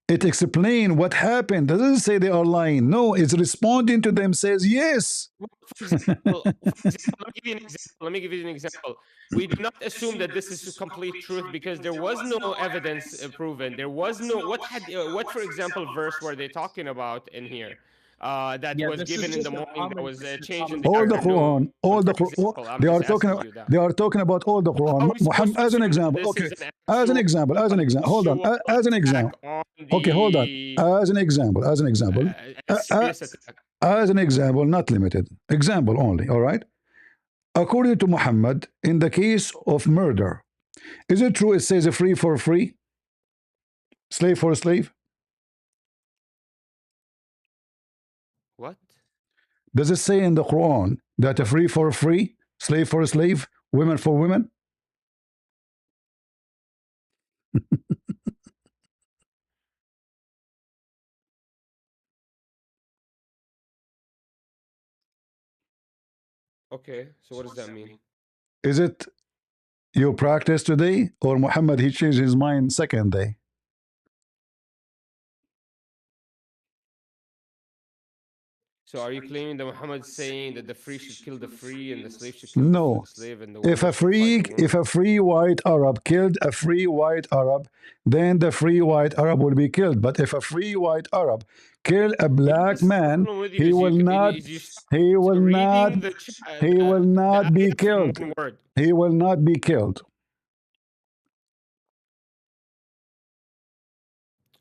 It explains what happened. Doesn't say they are lying. No, it's responding to them. Says yes. For example, let me give you an example. We do not assume that this is complete truth because there was no evidence proven. There was no what for example verse were they talking about in here? That was given in the morning, that was changed in the all the afternoon. Quran, they are talking about all the Quran. Muhammad, as an example, okay, as an example, hold on, as an example, okay, hold on, as an example, as an example, not limited, example only, all right? According to Muhammad, in the case of murder, is it true it says a free for free, slave for slave? What? Does it say in the Quran that a free for free, slave for slave, women for women? Okay, so what does that mean? Is it your practice today, or Muhammad, he changed his mind second day? So are you claiming that Muhammad is saying that the free should kill the free and the slave should kill the No. slave and the If woman a should fight the woman? free white Arab killed a free white Arab, then the free white Arab will be killed. But if a free white Arab kill a But black this is the man, problem with you he is will not is you start he will not reading the he will the not be ayah from killed. one word. He will not be killed.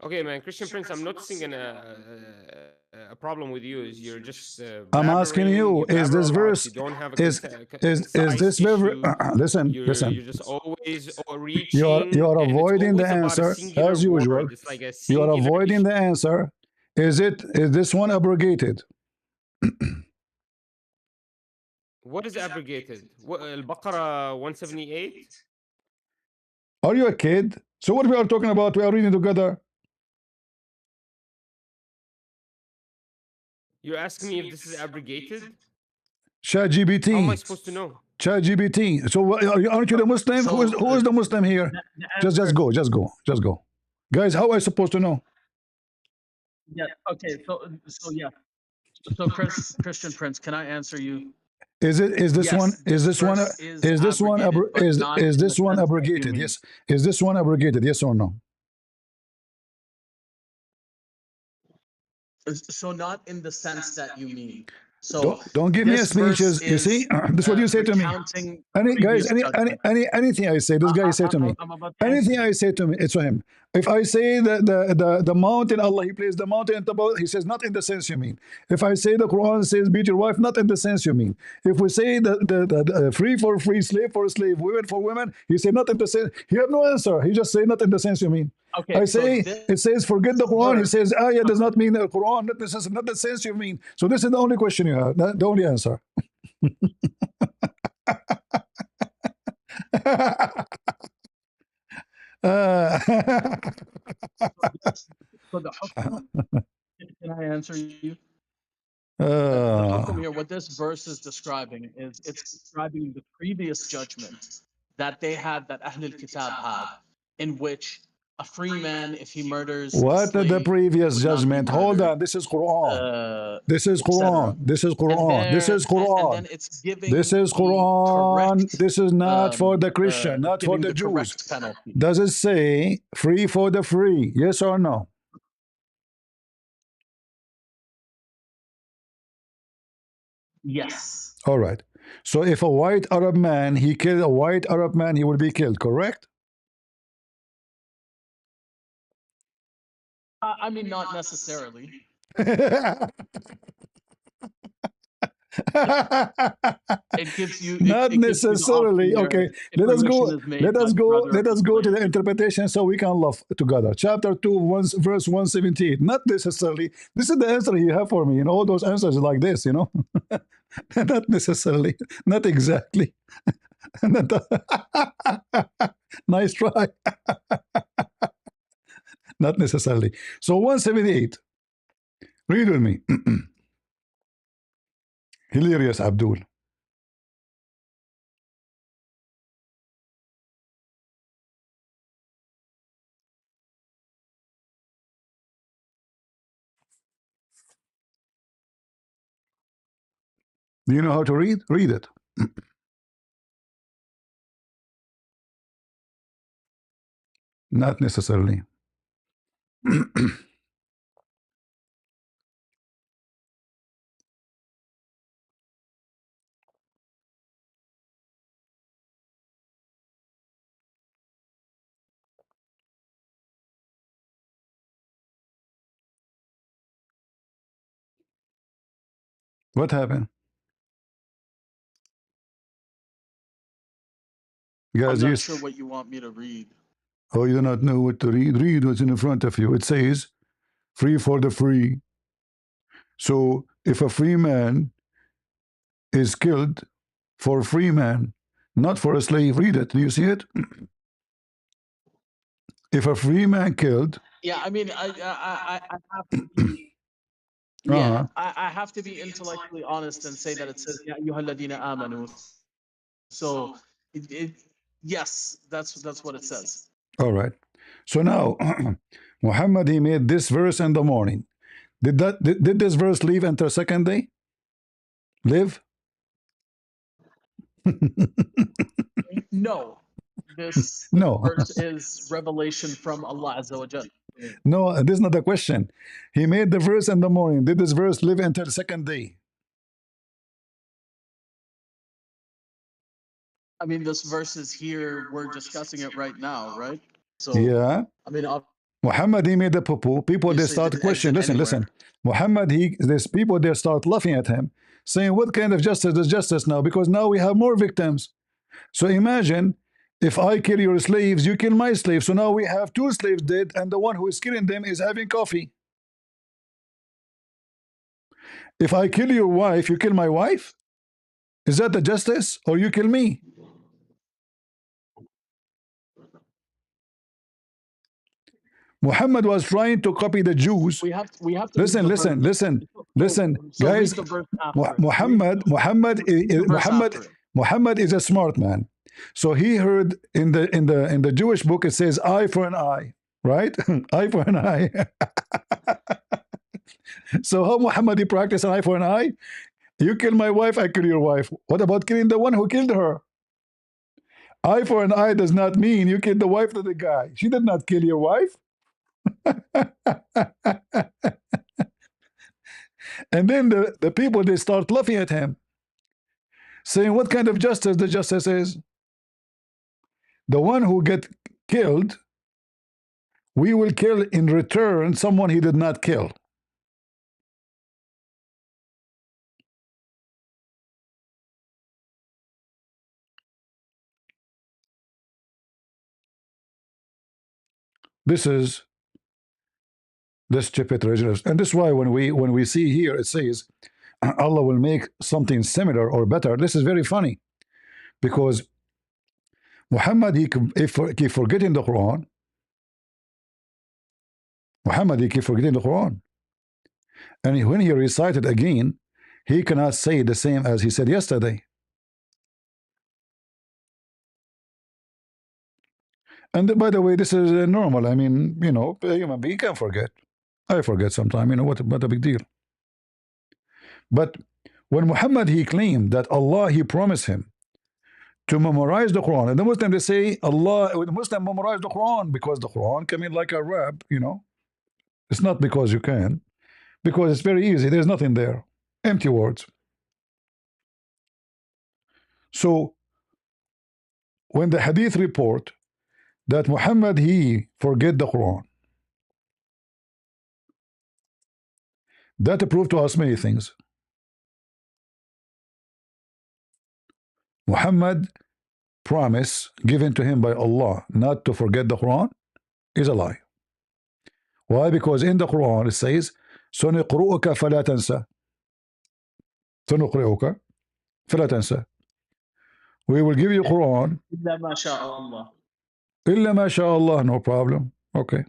Okay, man, Christian Prince, I'm noticing a problem with you is you're just I'm asking blabbering. you, You is blabber a this lot. verse You don't have a is concise this very issue. listen, You're just always you reaching, are and it's avoiding the always about a answer singular as usual. word. It's like a You are singular avoiding issue. the answer. Is this one abrogated? What is abrogated? Al-Baqarah 178? Are you a kid? So what we are talking about, we are reading together. You're asking me if this is abrogated? How am I ChatGPT. supposed to know? ChatGPT. So aren't you the Muslim? So Who is the Muslim here? the Just answer, just go. Guys, how are I supposed to know? yeah, okay, so yeah. So Christian Prince, can I answer you? Is this one Yes, this verse is abrogated, but not is in this the one sense that you abrogated? mean. Yes. Is this one abrogated? Yes or no? So not in the sense that you mean. So Don't give me a this verse speeches. You see, is this is what you say to me. recounting Any guys, previous judgment. anything I say, this guy say to me. I'm about to answer Anything you. I say to me, it's to him. If I say that the mountain, Allah, He placed the mountain in Tabawat, He says not in the sense you mean. If I say the Quran says beat your wife, not in the sense you mean. If we say the free for free, slave for slave, women for women, He say not in the sense. He have no answer. He just say not in the sense you mean. Okay, I so say it says forget the Quran. He verse, says ayah does not mean the Quran, not necessarily, not the sense you mean. So this is the only question you have, the only answer. so the hukm, can I answer you? The hukm here, what this verse is describing is it's describing the previous judgment that they had, that Ahl al-Kitab had, in which a free man, if he murders a What the slave, previous would not be judgment? Hold murdered, on, this is Quran. This is etc. Quran. This is And Quran. This there, is and Quran. then it's giving This is the Quran. correct, This is not for the Christian, it's not for giving the the Jews. correct penalty. Does it say free for the free? Yes or no? Yes. All right. So if a white Arab man, he killed a white Arab man, he will be killed, correct? I mean, not necessarily. It gives you Not it gives you the necessarily. option Okay, there let us if go. permission is made by the brother Let of us the go to slave. the interpretation so we can laugh together. Chapter 2, verse 117. Not necessarily. This is the answer you have for me. You know, all those answers like this. You know, not necessarily. Not exactly. Not nice try. Not necessarily. So 178. Read with me. Hilarious, Abdul. Do you know how to read? Read it. Not necessarily. What happened? I'm Guys, not sure what you want me to read. oh, you do not know what to read? Read what's in front of you. It says, free for the free. So if a free man is killed for a free man, not for a slave, read it. Do you see it? If a free man killed, Yeah, I mean, I have to be, yeah, I have to be intellectually honest and say that it says "Ya ayyuhalladhina amanu." So, yes, that's what it says. all right. So now, Muhammad, he made this verse in the morning. Did this verse live until second day? Live? No, this No. verse is revelation from Allah Azza wa Jal. No, this is not the question. He made the verse in the morning. Did this verse live until the second day? I mean, this verse is here. We're discussing it right now, right? So, Yeah. I mean, Muhammad, he made the poo-poo. People, they obviously start didn't questioning. exit Listen, anywhere. listen. Muhammad, there's people, they start laughing at him, saying, what kind of justice is justice now? Because now we have more victims. So imagine, if I kill your slaves, you kill my slaves. So now we have two slaves dead, and the one who is killing them is having coffee. If I kill your wife, you kill my wife? Is that the justice? Or you kill me? Muhammad was trying to copy the Jews. We have to Listen, read the listen, verse. listen, listen, So read guys. the verse after it. Muhammad, Read the verse after it. Muhammad is a smart man. So he heard in the Jewish book, it says eye for an eye, right? Eye for an eye. So how Muhammad he practiced an eye for an eye? You kill my wife, I kill your wife. What about killing the one who killed her? Eye for an eye does not mean you killed the wife of the guy. She did not kill your wife. And then the people, they start laughing at him, saying, what kind of justice the justice is? The one who get killed, we will kill in return someone he did not kill. This is the stupid religion. And this is why when we see here it says Allah will make something similar or better, this is very funny, because Muhammad he keep forgetting the Quran. Muhammad he keep forgetting the Quran, and when he recited again, he cannot say the same as he said yesterday. And by the way, this is normal. I mean, you know, a human being can forget. I forget sometime. You know what a big deal. But when Muhammad he claimed that Allah he promised him to memorize the Quran, and the Muslim they say the Muslim memorize the Quran because the Quran came in like a rap. You know, it's not because you can, because it's very easy. There's nothing there, empty words. So when the Hadith report that Muhammad he forget the Quran, that proved to us many things. Muhammad promise given to him by Allah not to forget the Quran is a lie. Why? Because in the Quran it says سنقرؤك فلا تنسى. سنقرئك فلا تنسى. We will give you Quran إلا ما شاء الله. إلا ما شاء Allah. No problem. Okay.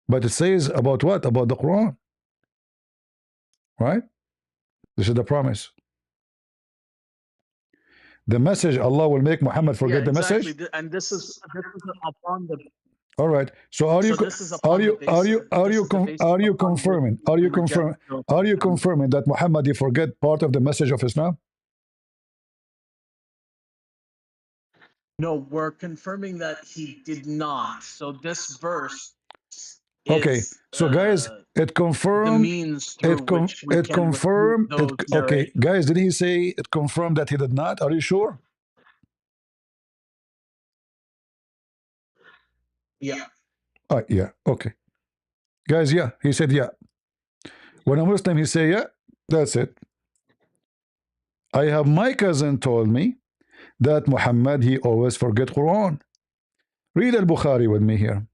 But it says about what? About the Quran. Right? This is the promise. The message, Allah will make Muhammad forget the message. And this is upon the. All right. So are you confirming that Muhammad he forget part of the message of Islam? No, we're confirming that he did not. So this verse. Okay. So guys, it confirmed. It confirmed. Okay, guys, did he say it confirmed that he did not? Are you sure? Yeah. Yeah. Okay. Guys, yeah. He said yeah. When a Muslim he say yeah, that's it. I have my cousin told me that Muhammad he always forget Quran. Read al-Bukhari with me here.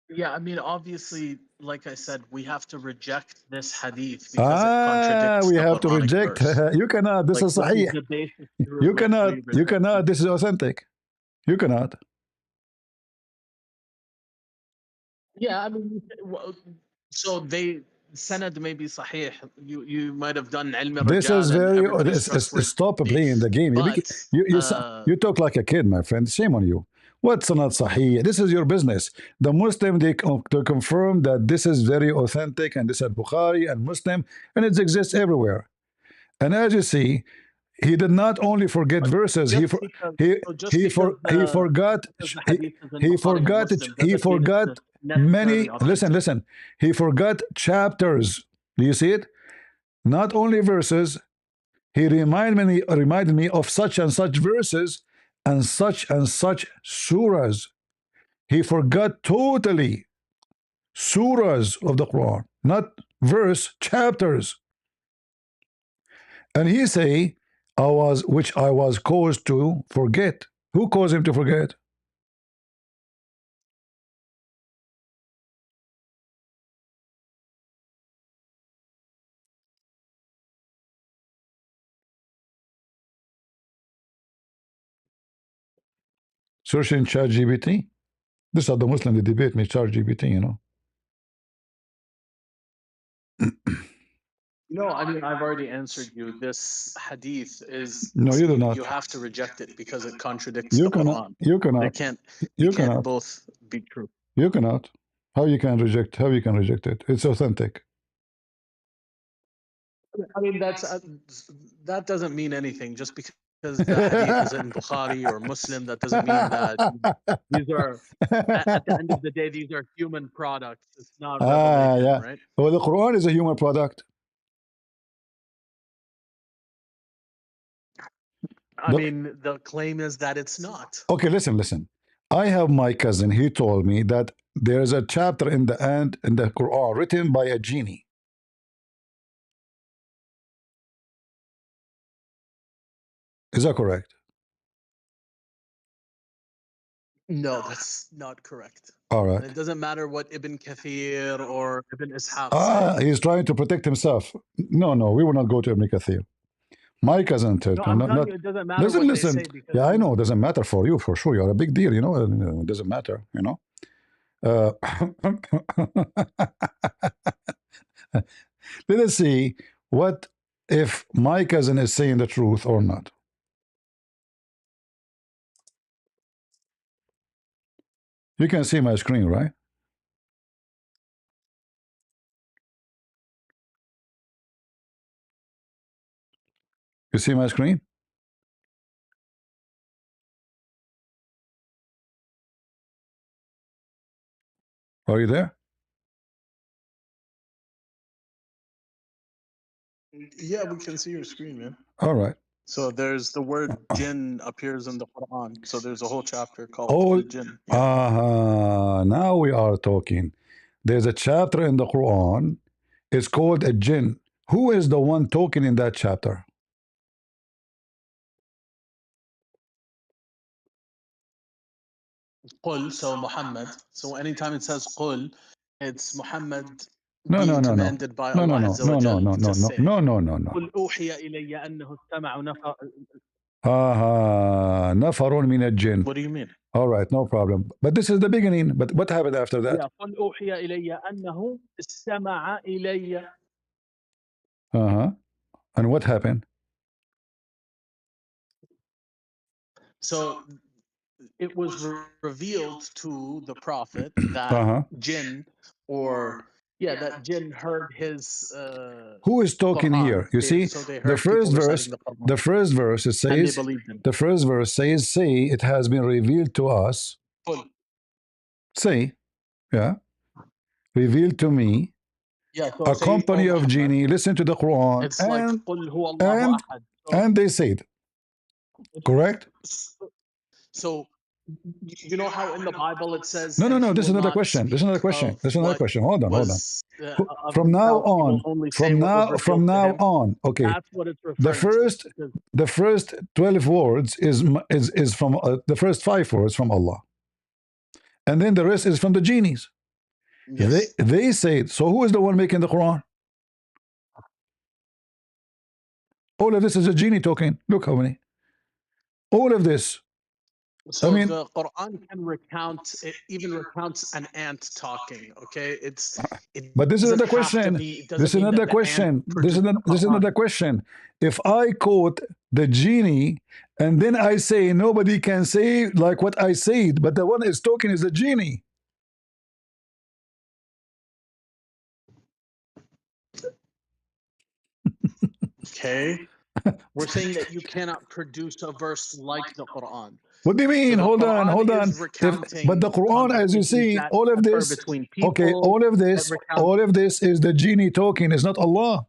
Yeah, I mean, obviously, like I said, we have to reject this hadith because it contradicts we the have to Quranic reject. verse. You cannot. This is sahih. You cannot. You cannot. This is authentic. You cannot. Yeah, I mean, so Sanad may be sahih. You might have done ilm This is al-rijal and very. everybody's trustworthy. Stop playing the game. But You talk like a kid, my friend. Shame on you. What's not sahih? This is your business. The Muslim, they to confirm that this is very authentic, and this is Bukhari and Muslim, and it exists everywhere. And as you see, he did not only forget verses. He forgot many. Listen. He forgot chapters. Do you see it? Not only verses. He reminded me of such and such verses and such surahs. He forgot totally surahs of the Quran, not verse, chapters. And he say, I was caused to forget. Who caused him to forget? Search in ChatGPT. This are the Muslim, they debate me, ChatGPT, you know. no, I mean, I've already answered you. This hadith is No, you do not. You have to reject it because it contradicts You the cannot. Quran. You cannot. You can't both be true. You cannot. How you can reject it? It's authentic. I mean, that doesn't mean anything. Just because the hadith is in Bukhari or Muslim, that doesn't mean that these are, at the end of the day, these are human products. It's not revelation, right? Well, the Quran is a human product. I mean, the claim is that it's not. Okay, listen. I have my cousin. He told me that there is a chapter in the end in the Quran written by a genie. Is that correct? No, that's not correct. All right. And it doesn't matter what Ibn Kathir or Ibn Ishaq say. He's trying to protect himself. No, we will not go to Ibn Kathir. My cousin said, no, I'm telling you, it doesn't matter listen. They say because yeah, I know. It doesn't matter for you, for sure. You're a big deal, you know. It doesn't matter, you know. Let us see what if my cousin is saying the truth or not. You can see my screen, right? You see my screen? Are you there? Yeah, we can see your screen, man. All right. So there's the word jinn appears in the Quran. So there's a whole chapter called the jinn. Yeah. Now we are talking. There's a chapter in the Quran. It's called a jinn. Who is the one talking in that chapter? Qul, so Muhammad. So anytime it says Qul, it's Muhammad No. commanded by Allah Azza wa Jal to say. No. قل أوحي إلي أنه استمع نفر. نفر من الجن. What do you mean? All right, no problem. But this is the beginning. But what happened after that? Yeah, قل أوحي إلي أنه استمع إلي. And what happened? So it was revealed to the prophet that jinn that jinn heard his who is talking Quran. Here? You see, so the first verse it says, the first verse says, say it has been revealed to us. Say, yeah, revealed to me. Yeah, so a company of genie. Listen to the Quran. It's and they said, correct? So you know how in the Bible it says no. This is another question. Hold on. From now on. Okay. That's what it's referring to. The first 12 words is from the first 5 words from Allah, and then the rest is from the genies. Yes. They say. So who is the one making the Quran? All of this is a genie talking. Look how many. All of this. So I mean, the Quran can recount, it even recounts an ant talking. Okay, it but this is not doesn't the have to question. be. It This doesn't is mean not that the the ant question. produced the This is not Quran. the question. If I quote the genie and then I say nobody can say like what I said, but the one is talking is the genie. Okay, we're saying that you cannot produce a verse like the Quran. What do you So mean? the Hold on, Quran hold is on. But the recounting Quran, as you conversations see, that all of occur this, between okay, people. all of this is the genie talking. It's not Allah.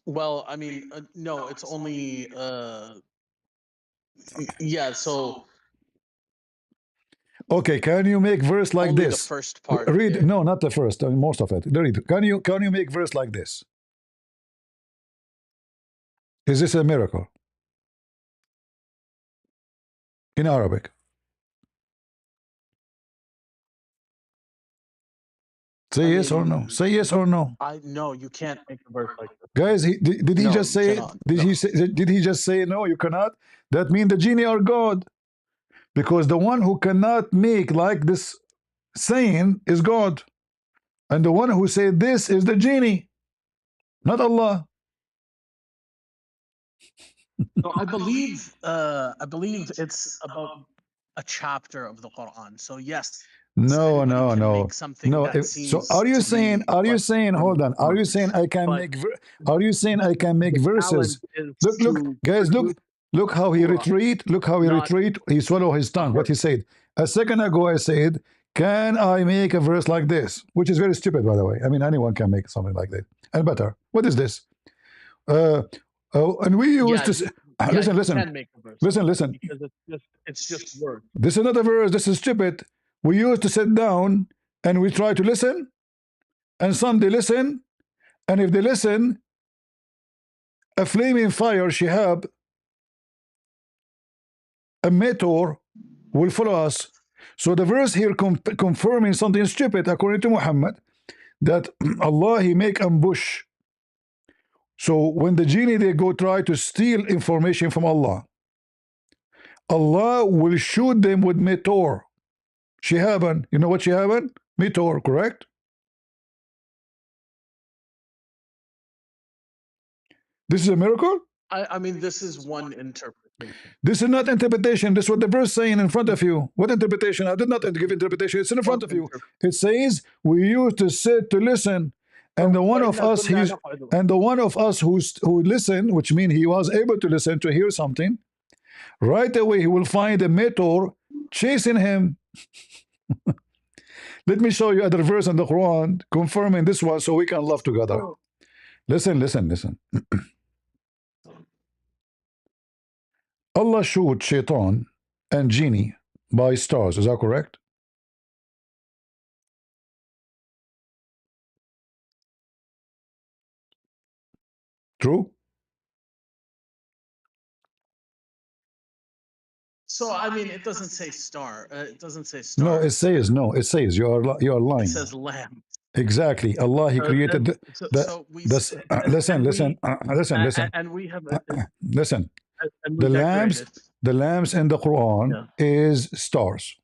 Well, I mean, no, it's only yeah. So Okay, can you make verse like only the this? first part Read, there. no, not the first, most of it. Read. Can you make verse like this? Is this a miracle in Arabic? Say yes or no. Say yes or no. I no, you can't make a verse like this. Guys, did he No, just you say? cannot. Did No. he just say no? You cannot. That means the genie are God, because the one who cannot make like this saying is God, and the one who said this is the genie, not Allah. So I believe it's about a chapter of the Quran. So yes, No, anybody no, can no, make something no. that So seems are you to saying? be Are you like saying? from Hold the on. Are you Quran. saying I can But make? Are you saying I can make the verses? challenge is Look, look, to guys, look, produce look how he surah, retreat. Look how he not retreat. He swallow his a tongue. What he verse. said a second ago. I said, "Can I make a verse like this?" Which is very stupid, by the way. I mean, anyone can make something like that and better. What is this? Uh, oh, and we used Yeah, to say, yeah, listen, you listen, can make a verse listen, like that listen. because it's just words. This is not a verse. This is stupid. We used to sit down and we try to listen, and some they listen, and if they listen, a flaming fire shihab, a meteor will follow us. So the verse here confirming something stupid according to Muhammad, that Allah he make ambush. So when the genie they go try to steal information from Allah, Allah will shoot them with meteor. Shihaban, you know what shihaban? Meteor, correct? This is a miracle? I mean, this is one interpretation. This is not interpretation. This is what the verse saying in front of you. What interpretation? I did not give interpretation. It's in front of you. It says we used to sit to listen, and the one of us who listened, which means he was able to listen to hear something, right away he will find a meteor chasing him. Let me show you other verse in the Quran confirming this one so we can love together. Listen, listen, listen. Allah shoot shaitan and genie by stars. Is that correct? True? So I mean, it doesn't say star. It doesn't say No, it stars. says no. It says you are lying. It says lamb. Exactly. Allah he created So we s- listen, and listen, we- listen, listen, and we have listen. and we The decorate lamps, it. the lamps in the Quran Yeah. is stars.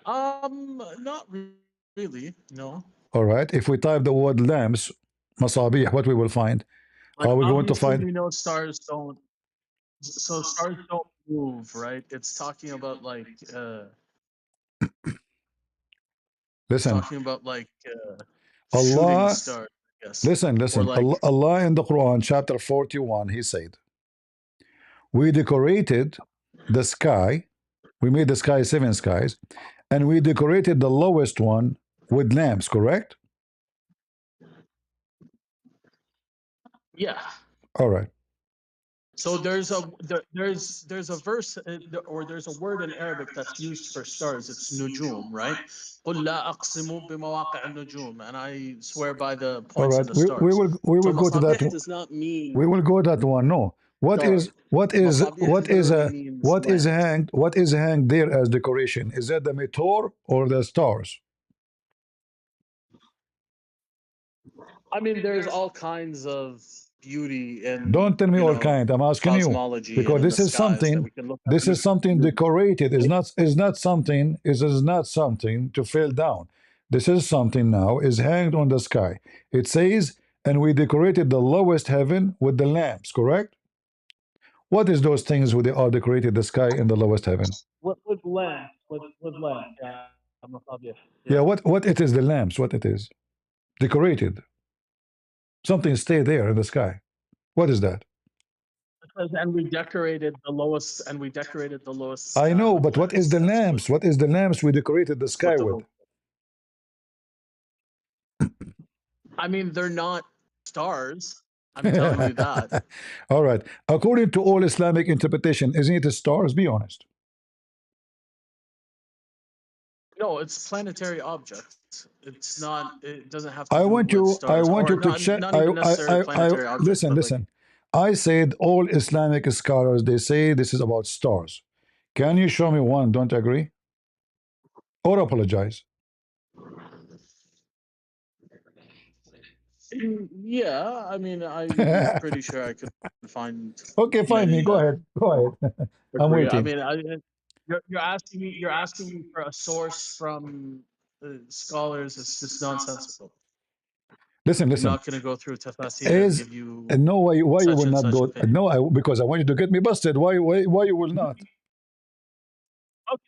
Not really. No. All right. If we type the word lamps, masabih, what we will find? Like Are we going to obviously find? we know stars don't. So stars don't move, right? It's talking about like Listen, talking about like shooting Allah. stars, I guess. Listen, Or listen. like Allah in the Quran, chapter 41, He said, "We decorated the sky. We made the sky 7 skies, and we decorated the lowest one with lamps." Correct? yeah. All right. So there's a verse or there's a word in Arabic that's used for stars. It's nujum, right? قُلْ لَا أَقْسِمُ بِمَوَاقِعِ النُّجُومِ, and I swear by the All points right. of the stars. We will So go to that. masabih does not mean We will go to that one. No. stars. Masabih literally means what is lamp. hanged there as decoration? Is that the meteor or the stars? I mean, there's all kinds of beauty in, Don't tell me you all know, kind. I'm asking you cosmology and because in the this is skies that something. we can look at. This is something decorated. Is not something. Is not something to fall down. This is something now is hanged on the sky. It says, and we decorated the lowest heaven with the lamps. Correct. What is those things where they are decorated the sky in the lowest heaven? With lamps, with lamps. Yeah, I'm obvious. Yeah. Yeah. What it is? The lamps. What it is? Decorated. Something stay there in the sky. What is that? And we decorated the lowest, and we decorated the lowest I sky know, with but what is lamps. the That's lamps? What is the lamps we decorated the sky the with? rule. I mean, they're not stars. I'm telling you that. All right. According to all Islamic interpretation, isn't it the stars? Be honest. No, it's planetary objects. It's not. It doesn't have to I do want with you. I stars, want or you to check. not even necessarily planetary objects. Listen. But Listen. I said all Islamic scholars. They say this is about stars. Can you show me one? Don't agree or apologize? yeah, I mean, I'm pretty sure I could find. Okay, find me. many Go that ahead. Go ahead. I'm agree. I waiting. mean, you're asking me. You're asking me for a source from scholars. It's just nonsensical. Listen. I'm Listen. not going to go through tafsir and Is give you no why you such will and not such go? opinion. No, because I want you to get me busted. Why you will not? Okay,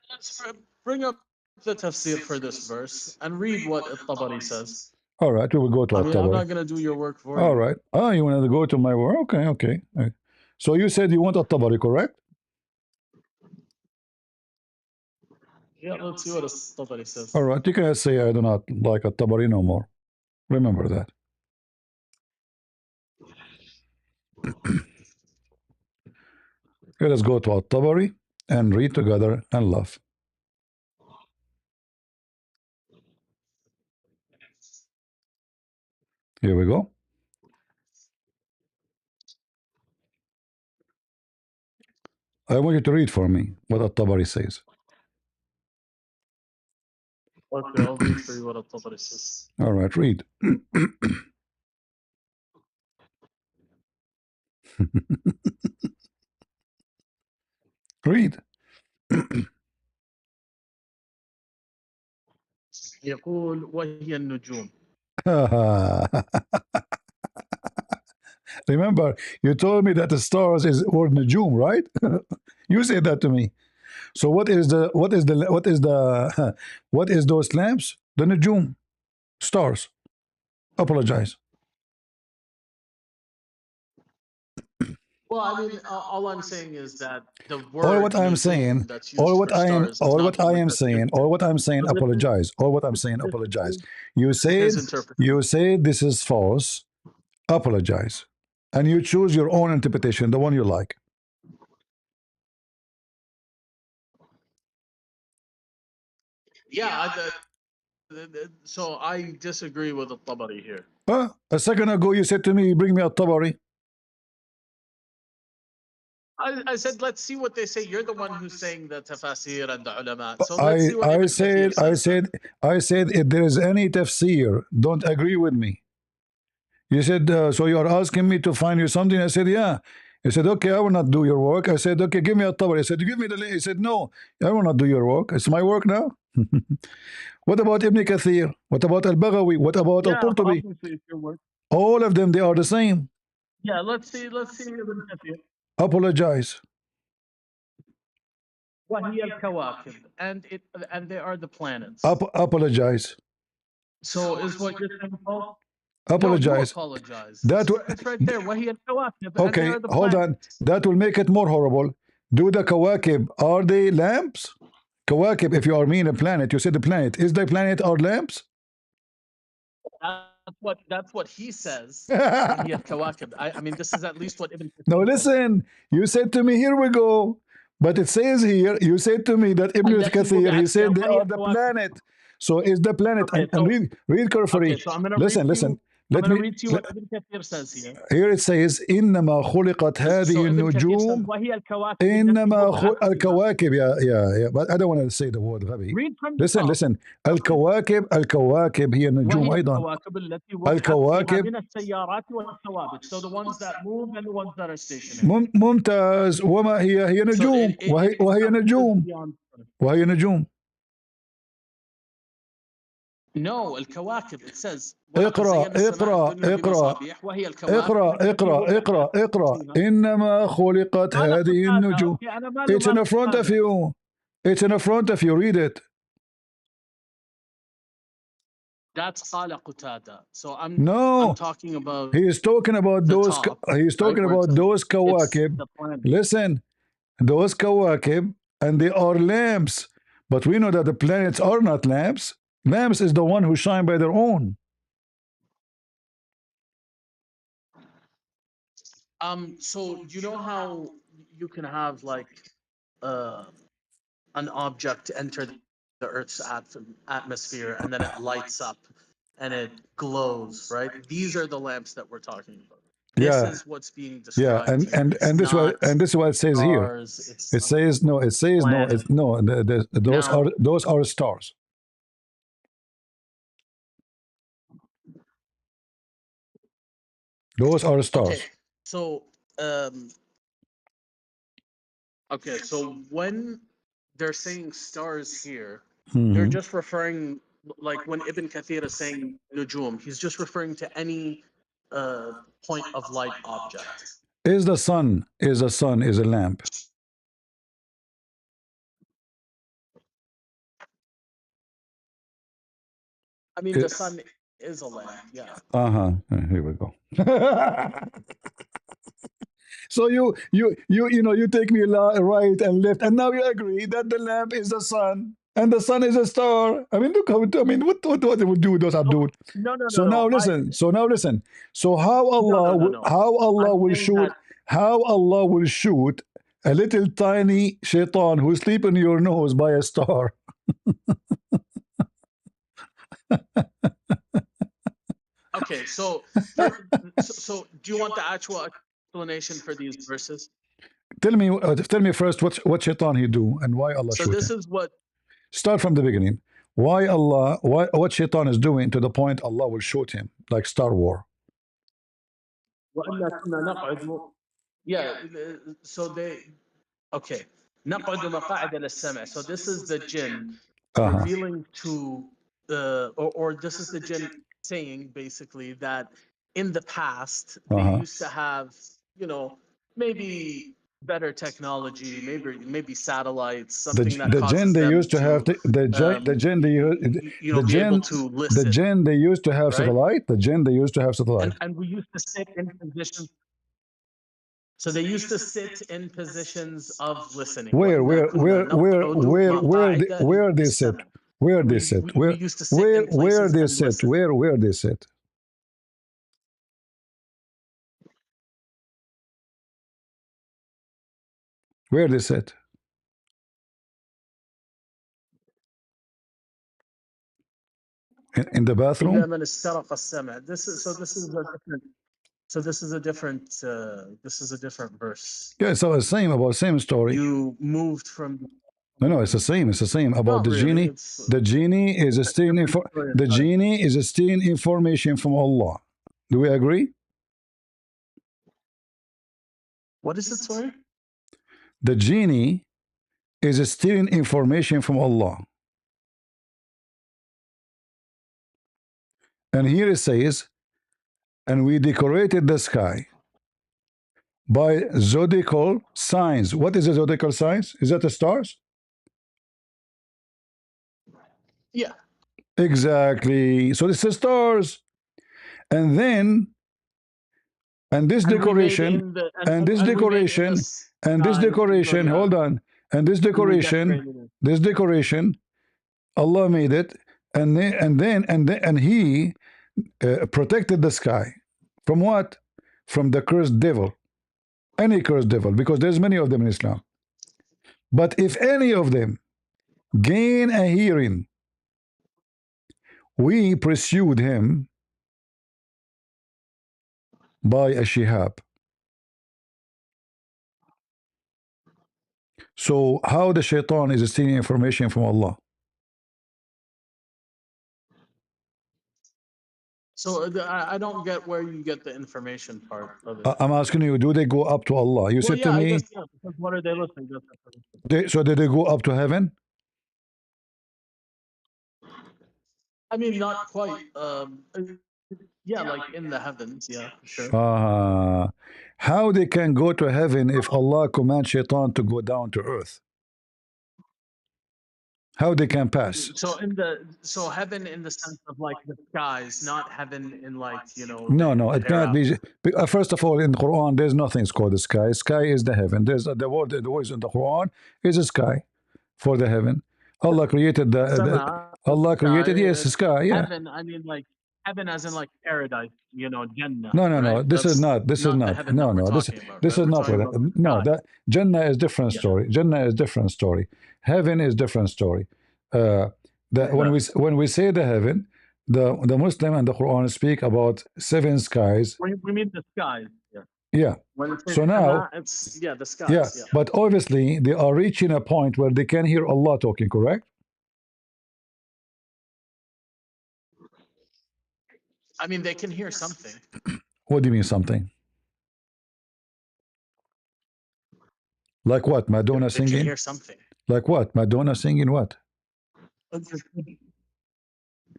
let's bring up the tafsir for this verse and read what At-Tabari says. All right, we will go to I mean, I'm At-Tabari. not going to do your work for All you. right. Oh, you want to go to my work? Okay, okay. So you said you want At-Tabari, correct? Yeah, let's see what At-Tabari says. All right. You can say I do not like At-Tabari no more. Remember that. Let us go to At-Tabari and read together and laugh. Here we go. I want you to read for me what At-Tabari says. Okay, I'll read for you what At-Tabari says. All right, read. read. يقول وهي النجوم. Remember, you told me that the stars is or Najum, right? You said that to me. So what is those lamps? The Najum, stars. Apologize. Well, I mean, all I'm saying is that the word All what I'm nujum saying, that's used for stars is all not what the I word am that's saying, used. all what I'm saying, So this is- apologize. All what I'm saying, this apologize. is You his said interpretation. this is false. Apologize, and you choose your own interpretation, the one you like. Yeah, so I disagree with At-Tabari here. A second ago, you said to me, "Bring me a Tabari." I said, let's see what they say. You're the one who's saying the tafasir and the ulama. So let's see what I Ibn said, Kathir says then. I said, if there is any tafsir, don't agree with me. You said, so you are asking me to find you something. I said, yeah. He said, okay, I will not do your work. I said, okay, give me a tabari. I said, give me the link. He said, no, I will not do your work. It's my work now. What about Ibn Kathir? What about Al-Baghawi? What about Yeah, Al-Qurtubi? obviously it's your work. All of them, they are the same. Yeah, let's see Ibn Kathir. Apologize. وهي الكواكب, and they are the planets. Apologize. So is what you're saying false? Apologize. No, you apologize. That it's right there. وهي الكواكب. Okay, and they are the hold on. planets. That will make it more horrible. Do the kawakib, are they lamps? Kawakib, if you are mean a planet, you said the planet. Is the planet or lamps? That's what he says. وهي الكواكب. I mean, this is at least what Ibn Kathir No, says. listen. You said to me, here we go. But it says here, you said to me that Ibn Kathir, he said they are the planet. So is the planet, Okay, and read carefully. Okay, so I'm gonna Listen, read listen. you, I'm let going to me read to you what Ibn Kathir says here. here it says إنما خلقت هذه So Ibn Kathir says, النجوم وهي الكواكب التي إنما وضعت فيها. الكواكب yeah but I don't want to say the word غبي. Read from the top. listen الكواكب هي النجوم وهي أيضا. الكواكب التي وضعت فيها الكواكب من السيارات والثوابت. So the ones that move and the ones that are stationary. ممتاز. وما هي نجوم. So وهي نجوم. وهي نجوم. No, الكواكب it says اقرأ إنما خلقت هذه النجوم. It's in front of you. It's in front of you. Read it. That's قال قتادة. So I'm talking about. He is talking about those. He's talking about those كواكب. Listen, those كواكب, and they are lamps. But we know that the planets are not lamps. Lamps is the one who shine by their own. So you know how you can have like an object enter the Earth's atmosphere and then it lights up and it glows, right? These are the lamps that we're talking about. This is what's being described. Yeah, and this is what it says here. It says no. Those are stars. Those are stars. Okay, so so when they're saying stars here, they're just referring, like when Ibn Kathir is saying nujum, he's just referring to any point of light object. Is the sun is a lamp? I mean, the sun is a lamp, yeah. Here we go. So you take me right and left, and now you agree that the lamp is the sun and the sun is a star. I mean, look how. I mean, what they would do with those Abdul? No. So now listen. So how Allah will shoot? How Allah will shoot a little tiny shaitan who sleep in your nose by a star? Okay, so do you want the actual explanation for these verses? Tell me first what shaitan he do and why Allah shoot him. So this is what. Start from the beginning. Why what shaitan is doing to the point Allah will shoot him like Star War. Yeah. So okay. نقعد مقاعد للسمع. So this is the jinn revealing to or this is the jinn saying basically that in the past they used to have, maybe better technology, maybe satellites, something that the jinn they used to have the jinn they used to have satellite. The jinn they used to have satellite. And we used to sit in positions. So they used to sit in positions of listening. Where they sit? Where they sit? Where they sit? Where they sit? Where they sit? In the bathroom? This is a different verse. Yeah, so it's same story. You moved from. No, it's the same. It's the same about the genie. The genie is a stealing information from Allah. Do we agree? What is it, sorry? The genie is stealing information from Allah. And here it says, and we decorated the sky by zodiacal signs. What is the zodiacal signs? Is that the stars? Yeah. Exactly. So this is stars. And then, this decoration, hold on. And this decoration, Allah made it, and He protected the sky from what? From the cursed devil. Any cursed devil, because there's many of them in Islam. But if any of them gain a hearing, we pursued him by a shihab. So how the shaitan is stealing information from Allah? So I don't get where you get the information part of it. I'm asking you, do they go up to Allah? You Well, said yeah, to I me, guess yeah, because what are they listening to? so did they go up to heaven? I mean, not quite. Yeah, like in the heavens, yeah, for sure. How they can go to heaven if Allah commands shaitan to go down to earth? How they can pass? So heaven in the sense of like the skies, not heaven in like No, the it cannot be. hereafter. First of all, in the Quran, there's nothing called the sky. Sky is the heaven. There's the word in the Quran is a sky for the heaven. Allah created Allah created yes, the sky. Yeah. Heaven, I mean like heaven as in like paradise, Jannah. No. Right? This is not. This is not the not. heaven No, that we're no. This talking about, this right? is We're not talking what. about the No, sky. that Jannah is different Yeah. story. Jannah is different story. Heaven is different story. When we say the heaven, the Muslim and the Quran speak about 7 skies. We mean the skies. Yeah. Yeah. When it says So now, Jannah, it's the skies. yeah, Yeah. but obviously they are reaching a point where they can hear Allah talking, correct? I mean, they can hear something. What do you mean something? Like what? Madonna They can singing? hear something. Like what? Madonna singing what?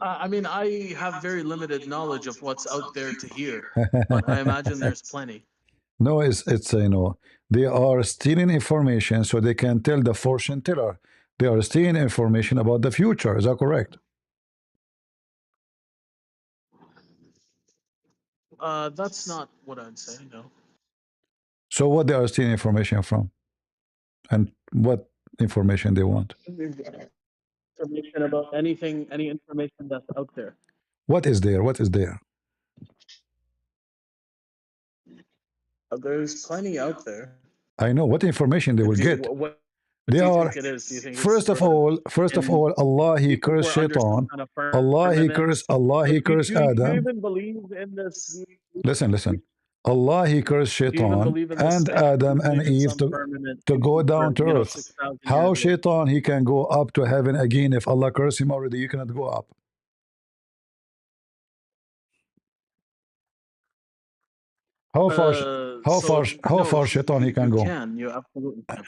I mean, I have very limited knowledge of what's out there to hear, but I imagine there's plenty. No, it's they are stealing information so they can tell the fortune teller. They are stealing information about the future. Is that correct? That's not what I'd say. No. So what they are stealing information from, and what information they want? Information about anything, any information that's out there. What is there? What is there? There's plenty out there. I know what information they will get. What They do you are, think it is? Do you think first of all, Allah He cursed Shaitan. Allah He cursed Adam. Do you even believe in this? Listen. Allah He cursed Shaitan and Adam and Eve to go down to earth. How Shaitan he can go up to heaven again if Allah cursed him already? You cannot go up. How far Shaitan he can go? You absolutely can.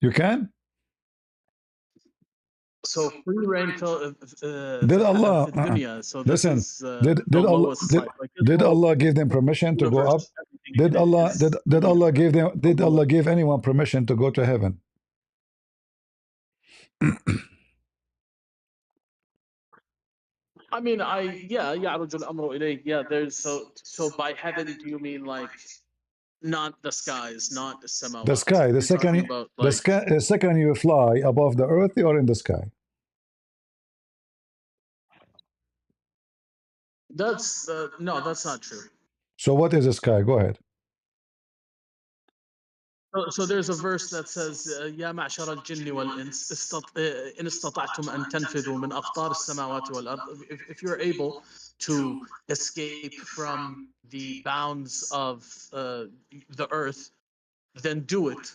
You can? So free reign Did Allah listen? Did Allah give them permission to go up? Did Allah give anyone permission to go to heaven? I mean, يعرج الأمر إليه. Yeah, there's so by heaven, do you mean like not the skies, not the samawat? The sky. The second you fly above the earth, you are in the sky. That's no, that's not true. So what is the sky? Go ahead. So there's a verse that says, "يا معشر الجن والإنس إن استطعتم أن تنفذوا من أقطار السماوات والأرض." If you're able to escape from the bounds of the earth, then do it.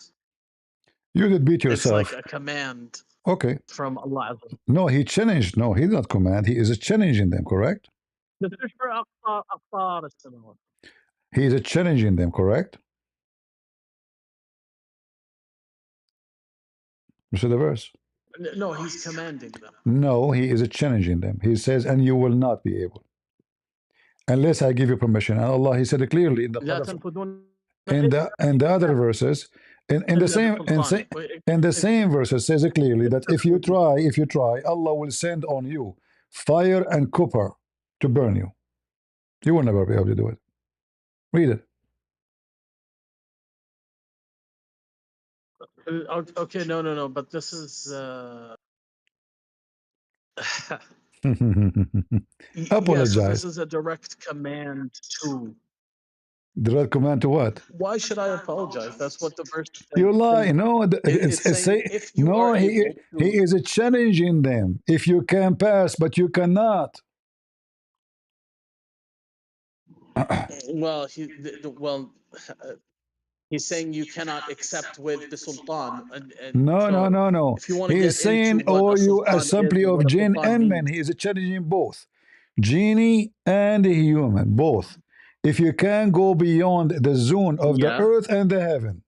You did beat yourself. It's like a command. Okay. From Allah. No, he challenged. No, he did not command. He is challenging them, correct? He is challenging them, correct? You see the verse? No, he's commanding them. No, he is challenging them. He says, and you will not be able. Unless I give you permission. And Allah, he said it clearly in the other verses, in the same verses says it clearly that if you try, Allah will send on you fire and copper to burn you. You will never be able to do it. Read it. Okay, no, but this is apologize. Yeah, so this is a direct command to. Direct command to what? Why should I apologize? That's what the verse says. You lie. No, he is challenging them. If you can pass, but you cannot. Well, he's saying you cannot accept with the sultan. No, no, So no, no. if you want to He is get into saying, what oh, a you sultan is assembly and of what a jinn sultan and men. means. He is challenging both, genie and human, both. If you can go beyond the zone of the Yeah. earth and the heaven,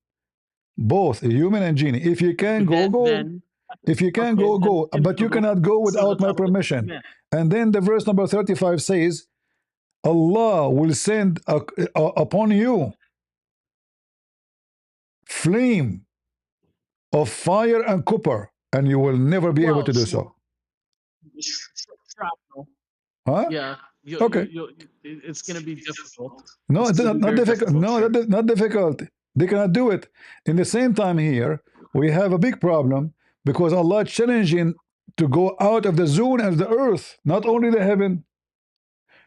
both human and genie. If you can go, go. Then If you can okay, go, then go. you can But you go. cannot go So without that's my not what he permission. meant. And then the verse number 35 says, Allah will send upon you flame of fire and copper, and you will never be able Well, to do so. shrapnel. Huh? Yeah. Okay. It's going to be difficult. No, It's it's gonna be not very difficult. difficult, No, sir. not difficult. They cannot do it. In the same time here, we have a big problem because Allah is challenging to go out of the zone of the earth, not only the heaven.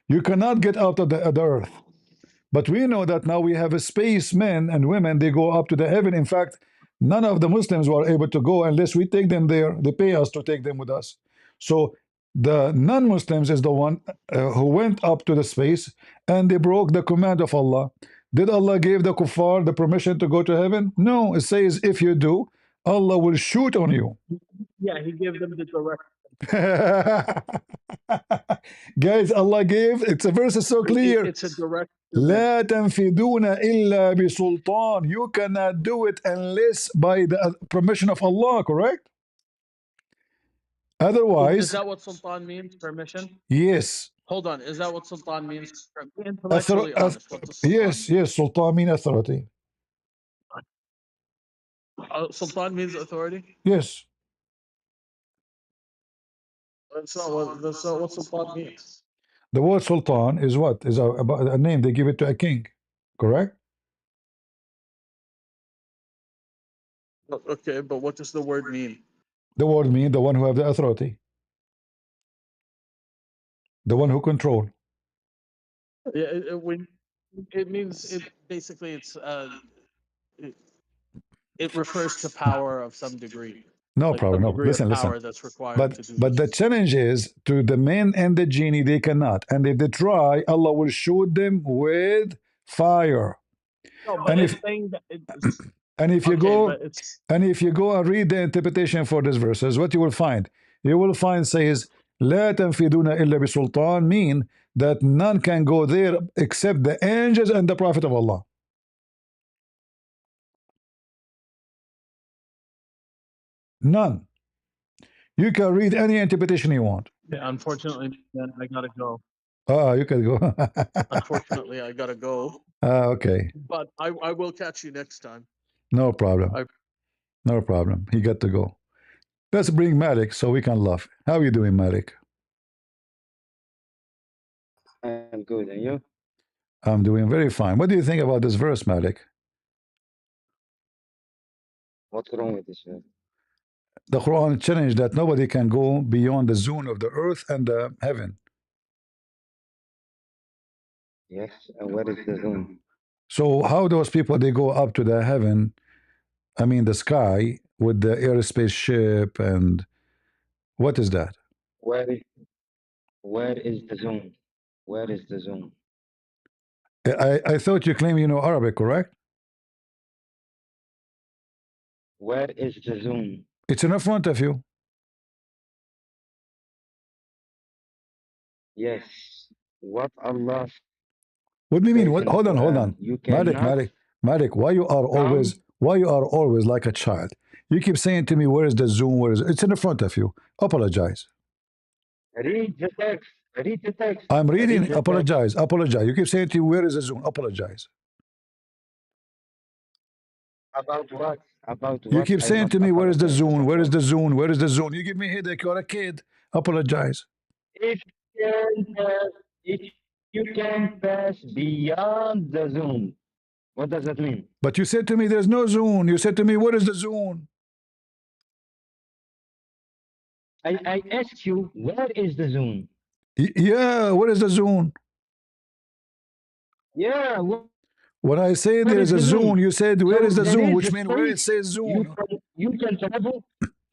You cannot get out of the earth. But we know that now we have a space men and women, they go up to the heaven. In fact, none of the Muslims were able to go unless we take them there. They pay us to take them with us. So the non-Muslims is the one who went up to the space and they broke the command of Allah. Did Allah give the kuffar the permission to go to heaven? No, it says if you do, Allah will shoot on you. Yeah, he gave them the direct. Guys, Allah gave, it's a verse is so clear. It's a direct. لا تنفذون إلا بسلطان. You cannot do it unless by the permission of Allah, correct? Is Otherwise, that what sultan means? Permission? yes. Hold on. Is that what sultan means? Be intellectually honest. What does sultan Yes, yes, sultan means authority. sultan means authority? Yes. That's not what sultan means. The word sultan is what? Is a name. They give it to a king, correct? Okay, but what does the word mean? The word means the one who have the authority. The one who control. Yeah, it means it basically it refers to power of some degree. No Like problem. some No, degree listen, of listen. power that's required to do But the this. challenge is to the men and the genie, they cannot. And if they try, Allah will shoot them with fire. No, but And it's if saying that it's and if you okay, go but it's and if you go and read the interpretation for these verses, what you will find? You will find says لا تنفذون إلا بسلطان, mean that none can go there except the angels and the Prophet of Allah. None. You can read any interpretation you want. yeah, unfortunately, man, I gotta go. You can go. Unfortunately, I gotta go. Okay. But I will catch you next time. No problem. I- No problem. He got to go. Let's bring Malik so we can laugh. How are you doing, Malik? I'm good, and you? I'm doing very fine. What do you think about this verse, Malik? What's wrong with this? The Quran challenged that nobody can go beyond the zone of the earth and the heaven. Yes, and where is the zone? So how those people they go up to the heaven, I mean the sky with the aerospace ship, and what is that? Where is the zone? Where is the zone? I thought you claim you know Arabic, correct? Where is the zone? It's in front of you. Yes. What Allah What do you mean? says What? in the Hold on, hold Quran, on. you Malik, cannot Malik, Malik, why you are always like a child? You keep saying to me, where is the zone? Where is it? It's in front of you. Apologize. read the text. Read the text. I'm reading. Read the Apologize. Apologize. You keep saying to me, where is the zone? Apologize. About what? About You what? keep I saying must to me, where is the apologize zone? about Where is what? the zone? Where is the zone? You give me a headache. You're a kid. Apologize. If you can pass beyond the zone, what does that mean? But you said to me, there's no zone. You said to me, what is the zone? I asked you, where is the zone? Yeah, what is the zone? Yeah, When I say where there is is a the zone? zone, you said, where So is the there zone? is Which a means where it space says zone. you can travel.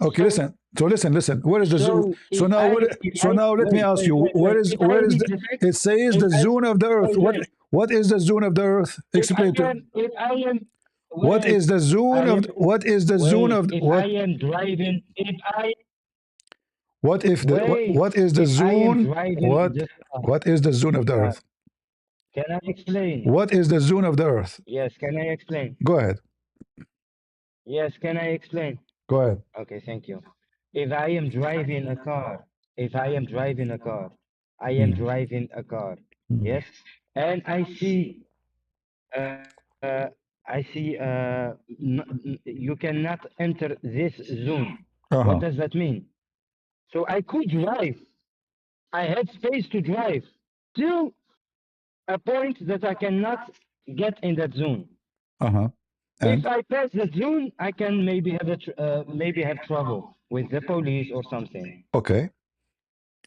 Okay, listen. So listen. Where is the zone? So if now, I, if so I, now let me wait, ask wait, you, wait, where wait. is If I where is read the? the text, It says if the I, zone of the earth. wait, wait. What is the zone of the earth? If I Explain to. am, if I am, What wait, is the zone I of? am, What is the zone wait. of? If I What? am driving, if I, What if the? wait, What is the if I am zone? driving What? the car, What is the zone of the yeah, earth? can I explain? What is the zone of the earth? Yes, can I explain? Go ahead. Yes, can I explain? Go ahead. Okay, thank you. If I am driving a car, if I am driving a car, I am Mm. driving a car, Mm. yes, and uh, I see, you cannot enter this zone. What does that mean? So I could drive. I had space to drive till a point that I cannot get in that zone. Uh-huh. If I pass that zone, I can maybe have maybe have trouble with the police or something. Okay.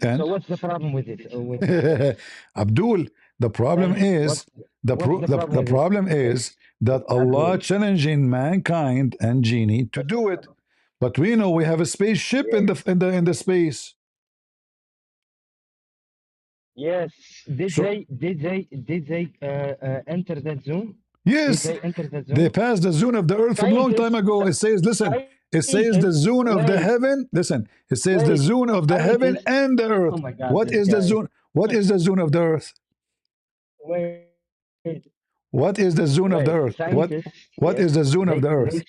So And what's the problem with it? With Abdul, the problem tell me, is what's the problem the with it? problem is that Allah Abdul. challenging mankind and genie to do it. But we know we have a spaceship in the space. Yes. Did So they enter that zone? yes, Did they enter that zone? they passed the zone of the earth from a long time ago. It says, listen, it says the zone of the wait, heaven. Listen, it says the wait, zone of the heaven scientists. and the earth. Oh my God, What this is the guy. zone? What is the zone of the earth? Wait, What is the zone of the wait, earth? scientists. What Yes, is the zone of the earth?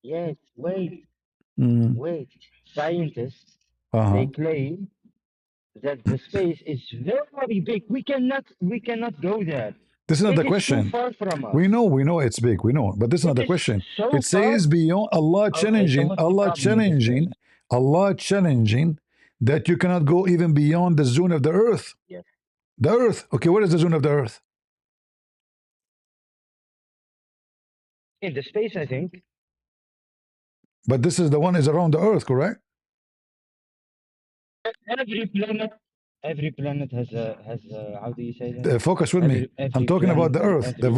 yes, wait, Mm. wait. Scientists, Uh-huh. they claim that the space is very big. We cannot go there. This is not It the is too question. far from us. We know it's big. We know, but this is not It the is question. so It says far. beyond Allah Okay, so challenging, what's the Allah problem with this challenging, verse? Allah challenging that you cannot go even beyond the zone of the earth. Yes. The earth. Okay, what is the zone of the earth? In the space, I think. But this is the one is around the earth, correct? Every planet has a how do you say that? Focus with me. I'm talking about the earth. The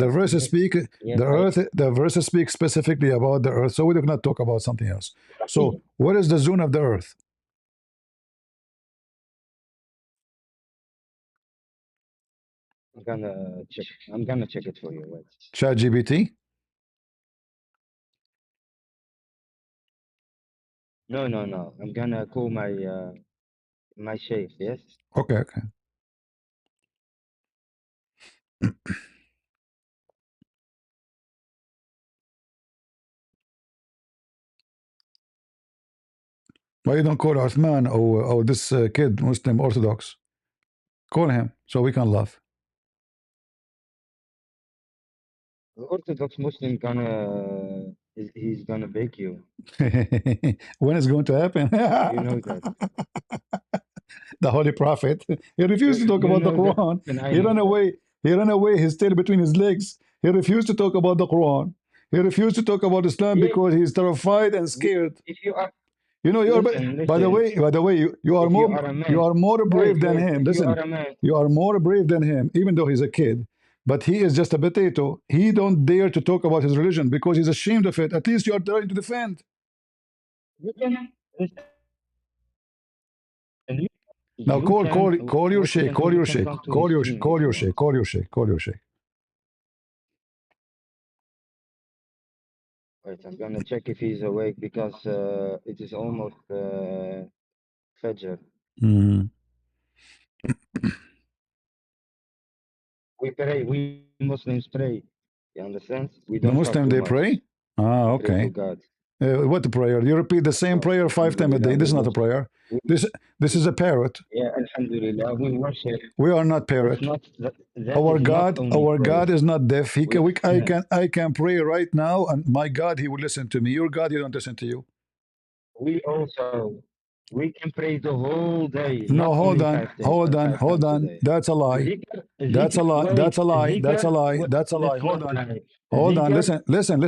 verses speak. yes, The earth. The verses speak specifically about the earth. So we do not talk about something else. So what is the zone of the earth? I'm gonna check it for you. Wait. ChatGPT. No. I'm gonna call my my sheikh. Yes. Okay. Why you don't call Uthman or this kid Muslim Orthodox? Call him so we can laugh. The Orthodox Muslim he's gonna beg you. When is going to happen? You know that. The Holy Prophet. He refused to talk about the Quran. He ran away. He ran away, his tail between his legs. He refused to talk about the Quran. He refused to talk about Islam because he's terrified and scared. If you are, you know, you're by the way, you are more brave than him. Listen, you are more brave than him, even though he's a kid. But he is just a potato. He don't dare to talk about his religion because he's ashamed of it. At least you are trying to defend. You can listen. Now call your sheikh. Call your sheikh. Call your sheikh. Call your sheikh. Call your sheikh. Call your sheikh. Wait, I'm gonna check if he's awake because it is almost Fajr. We pray. We Muslims pray. You understand? We don't. The Muslim they pray. Ah, okay. Pray to God. What prayer? You repeat the same prayer 5 times a day. This is not a prayer. This is a parrot. Yeah, Alhamdulillah. We worship. We are not parrot. Our God is not deaf. I can pray right now, and my God, He will listen to me. Your God, He don't listen to you. We can pray the whole day. No, hold on. That's a lie. That's a lie. That's a lie. That's a lie. That's a lie. Hold on. Listen. Listen.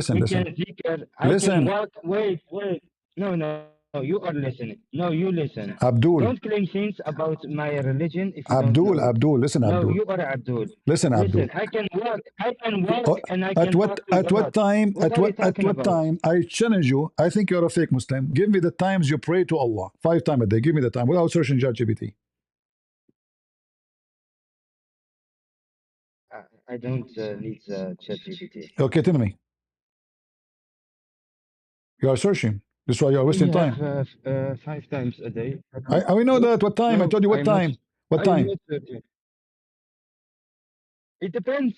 Wait. No. you are listening. No, you listen. Abdul. Don't claim things about my religion if you don't know it. Abdul, listen, No, Abdul. you are Abdul. Listen, Abdul. Listen, I can walk Oh, and I can talk to at what God. time What are you talking about? time I challenge you? I think you're a fake Muslim. Give me the times you pray to Allah. 5 times a day. Give me the time without searching ChatGPT. I don't need ChatGPT. Okay, tell me. You are searching. That's why you are We wasting have time. 5 times a day. We know that. What time? I No, told you what I'm not. time. What I'm time? not searching. It depends.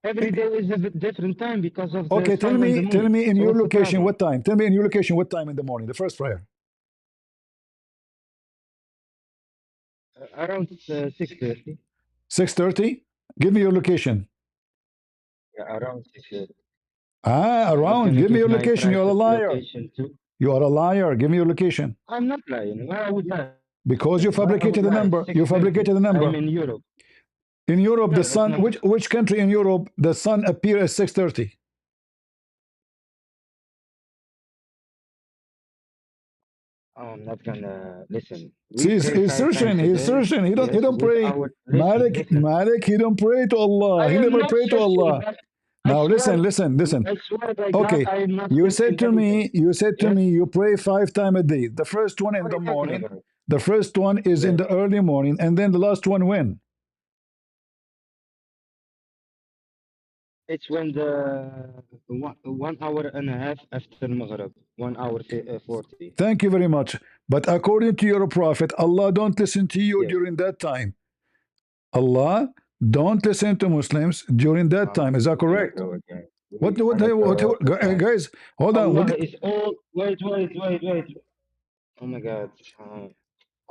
Every day is a different time because of the Okay, sun and the moon. tell me in So your what's the location problem? what time. Tell me in your location what time in the morning. The first prayer. Around 6:30. 6:30. Give me your location. Yeah, around 6:30. Around. Can I Give me give your my location. You are a private liar. location too? You are a liar. Give me your location. I'm not lying. Why I would lie? Because you Why I would fabricated the lie? number. You 6:30. fabricated the I'm number. in Europe. In Europe, No, the that's sun. not. Which country in Europe the sun appear at 6:30? I'm not gonna listen. We See, pray he's 5 searching. times a He's day. searching. He Yes, don't with pray. our listen. Malik, he don't pray to Allah. I He am never not pray to searching. Allah. But Now I swear, listen. I swear by Okay, God, I am not you searching said to anything. me, Yes. you pray 5 times a day. The first one in What the are you talking morning. about? The first one is in Yes. the early morning, and then the last one when? It's when the 1 hour and a half after Maghrib. 1 hour 40. Thank you very much. But according to your prophet, Allah don't listen to you Yes. during that time. Allah don't listen to Muslims during that time. Is that correct? What guys? Hold on. Allah is all. Wait. Oh my God.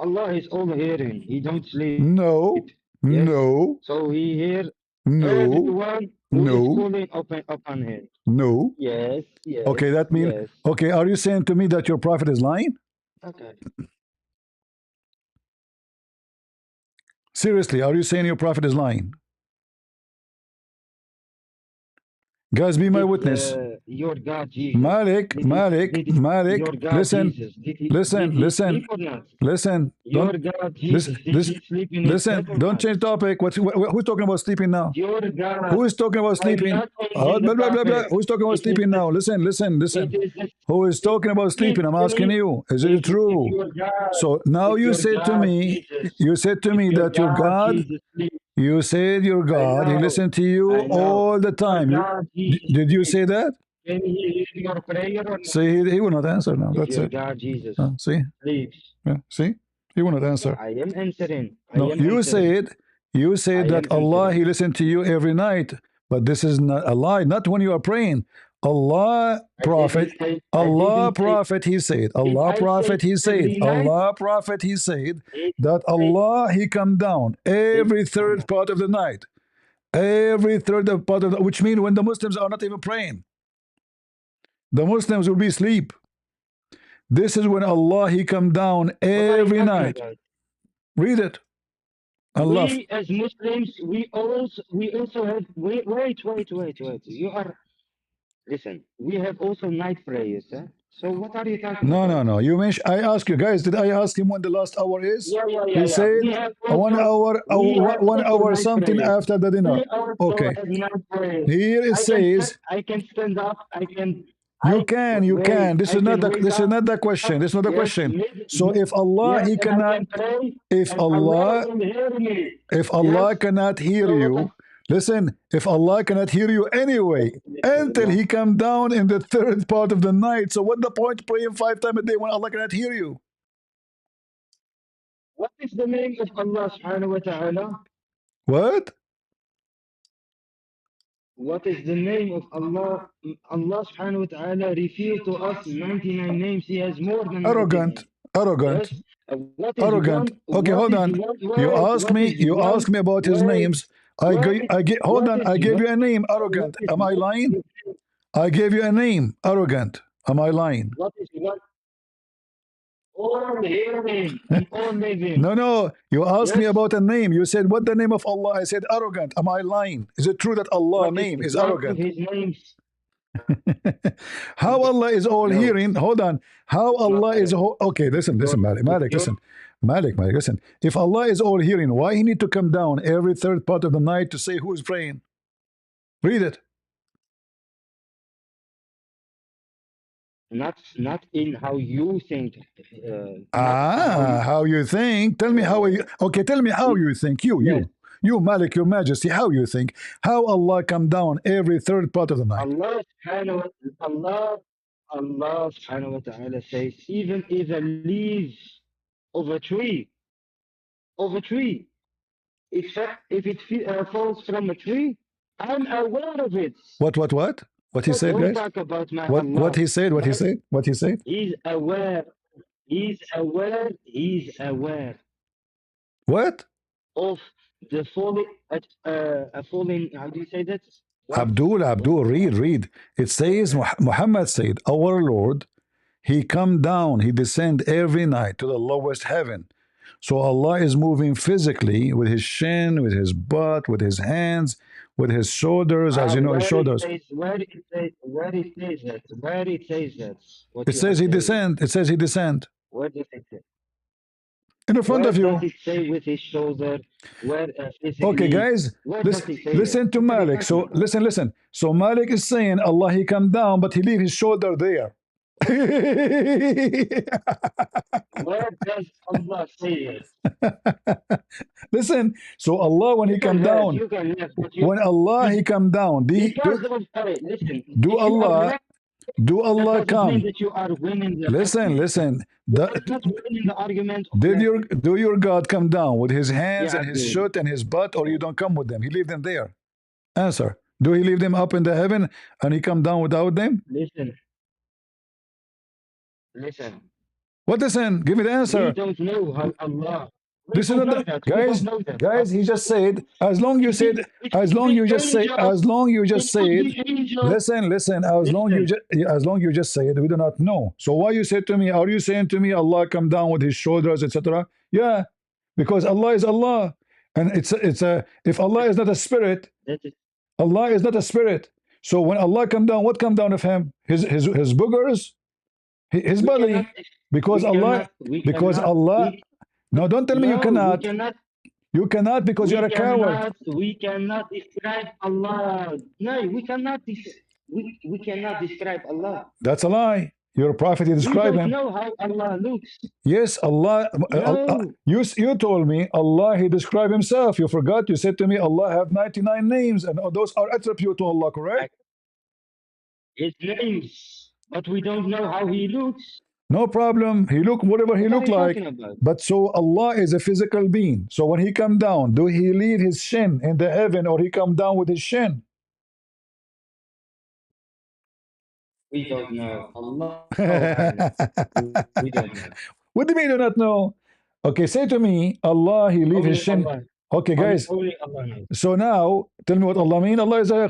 Allah is all hearing. He don't sleep. No. Yes. No. So he hear No. everyone who is No. calling upon him. No. Yes. Okay, that means Yes. okay. Are you saying to me that your prophet is lying? Okay. Seriously, are you saying your prophet is lying? Guys, be my witness. Your God Jesus. Malik, Your God listen, Jesus. Did he listen, sleep or not? listen. Your God Jesus. Did he sleep in his bed or Don't not? change topic. Who's talking about sleeping now? Your God. Who is talking about I'm sleeping? not changing Blah, the blah, blah, blah. topic. Who's talking about It is sleeping the- now? Listen. It is the- Who is talking about sleeping? I'm asking you. Is it true? your God, So now if you your said to God me, Jesus- you said to if me that your God, Jesus sleeps, you said your God, he know, listened to you I know. all the time. Your God Jesus Did you sleeps. say that? Can he hear your prayer or not? See, he will not answer now. If That's your it. God Jesus See? sleeps. Yeah, see? He will not answer. I am answering. No, you said that am Allah, answering. he listened to you every night. But this is not a lie, not when you are praying. Allah, prophet, Allah, prophet, he said, Allah, prophet, he said, Allah, prophet, he said that Allah, he come down every third part of the night. Every third part of the, which means when the Muslims are not even praying, the Muslims will be asleep. This is when Allah, he come down every night. Read it. Allah. We as Muslims, we also have wait. You are listen. We have also night prayers. Huh? So what are you talking about? No. You mentioned. I asked you guys. Did I ask him when the last hour is? Yeah. He said We have 1 hour. we have 1 also hour night something prayers. after the dinner. We also Okay. have night prayers. Here it says. I can stand up. I can. You can. This is not the question. This is not the question. So if Allah, he cannot. If Allah cannot hear you. Listen, if Allah cannot hear you anyway, until he come down in the third part of the night, so what the point praying 5 times a day when Allah cannot hear you? What is the name of Allah subhanahu wa ta'ala? What? What is the name of Allah? Allah subhanahu wa ta'ala revealed to us 99 names. He has more than Arrogant. Arrogant. Yes. Arrogant. Okay, hold on. You ask me about his names. Hold on. I gave you a name, arrogant. Am I lying? I gave you a name, arrogant. Am I lying? What is what? All hearing and all living. No. You asked me about a name. You said, what the name of Allah? I said, arrogant. Am I lying? Is it true that Allah's name is arrogant? His names. How Allah is all No. hearing? Hold on. How Allah is all okay? Listen, Malik, You- listen, Malik, listen. If Allah is all hearing, why he need to come down every third part of the night to say who is praying? Read it. Not in how you think. Not How you think? Tell me how you. Okay, tell me how you think. Yes. You, Malik, Your Majesty. How you think? How Allah come down every third part of the night? Allah subhanahu wa ta'ala says, even if a leaf of a tree, if it falls from a tree, I'm aware of it. What? What he said, Don't guys? talk about my What Allah. he said? What he said? What he said? He's aware. He's aware What? of the falling, how do you say that? What? Abdul, read. It says, Muhammad said, our Lord, he come down, he descend every night to the lowest heaven. So Allah is moving physically with his shin, with his butt, with his hands, with his shoulders, as you know, his shoulders. Where it says that? What It you says are he saying. descend. It says he descend. Where does it say? In the front Where of you. does it say with his shoulder? Where physically? Okay, guys, Where does it say listen that? to What are you Malik. So talking about? listen. So Malik is saying Allah he come down, but he leave his shoulder there. Where does Allah say it? Listen. So Allah when he come down, You can laugh, but you, when Allah he come down, because of listen. do if you are Allah left, do that Allah doesn't mean come? that you are winning the Listen. argument. That's not winning the argument. Do your God come down with his hands Yeah, and his Abdul. shirt and his butt, or you don't come with them? He leave them there. Answer. Do he leave them up in the heaven and he come down without them? Listen. What listen? Give me the We answer. don't know how Allah. We This is don't not know the, that. We guys. don't know that. Guys, he just said. As long you said. As long you just say. As long you just said. Listen. As long you just said. We do not know. So why you said to me? Are you saying to me Allah come down with his shoulders, etc.? Yeah, because Allah is Allah, and it's a. If Allah is not a spirit, That is, Allah is not a spirit. So when Allah come down, what come down of him? His boogers, his we belly. cannot- Because we Allah. cannot- we Because cannot- Allah. we- No, don't tell me you no, cannot. You cannot because you're a coward. We cannot describe Allah. No, we cannot. We cannot describe Allah. That's a lie. Your prophet, you We describe don't him. know how Allah looks. Yes, Allah. No. You told me Allah, he described himself. You forgot. You said to me Allah have 99 names, and those are attribute to Allah, correct? His names, but we don't know how he looks. No problem. He look whatever he What look are you like. talking about? But so Allah is a physical being. So when he come down, do he leave his shin in the heaven or he come down with his shin? We don't know. Allah. We don't know. What do you mean you do not know? Okay, say to me, Allah, he leave his Only shin. Allah. Okay, guys. Only Allah knows. So now, tell me what Allah mean. Allah is a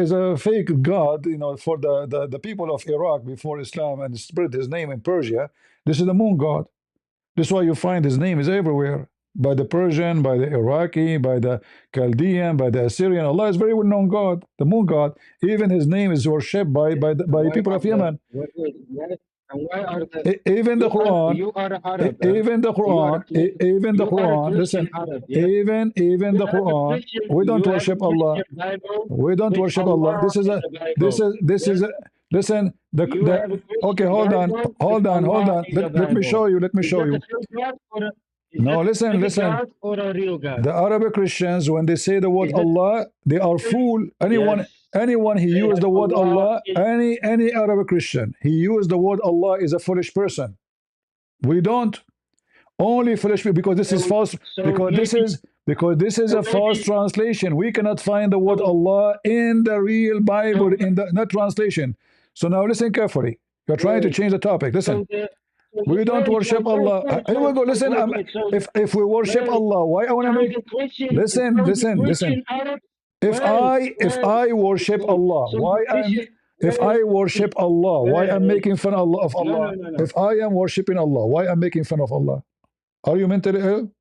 is a fake god, for the people of Iraq before Islam and spread his name in Persia. This is the moon god. This is why you find his name is everywhere. By the Persian, by the Iraqi, by the Chaldean, by the Assyrian. Allah is very well known God, the moon god. Even his name is worshipped by people of Yemen. And why are the, Even the Quran, you are Arab, even the Quran, even the you are a Quran. Christian Listen, Arab, yeah? even the You have a Quran. Christian- We don't you have a worship Allah. Christian Bible We don't with worship Allah. This is a. in the Bible. This is a. Listen. You have a Christian Okay, hold on. Bible Hold with on. Hold Allah on. in the Let me Bible. show you. Let me Is show that you. a fake God or a- is No, that a listen, fake listen. God or a real God? The Arabic Christians, when they say the word Is that- Allah, they are fool. Anyone, Yes. anyone he Say used the word Allah Allah. is- Any Arabic Christian, he used the word Allah is a foolish person. We don't. Only foolish people, because this is So- false. so Because this maybe- is so a false maybe- translation. We cannot find the word Allah in the real Bible, in the not translation. So now listen carefully. You're trying to change the topic. Listen. We don't worship Allah. Here we go. Listen, if we worship Allah, why I want to make? Listen. If I worship Allah, why I'm? If I worship Allah, why I'm making fun of Allah? No. If I am worshiping Allah, why I'm making fun of Allah? Are you mentally ill?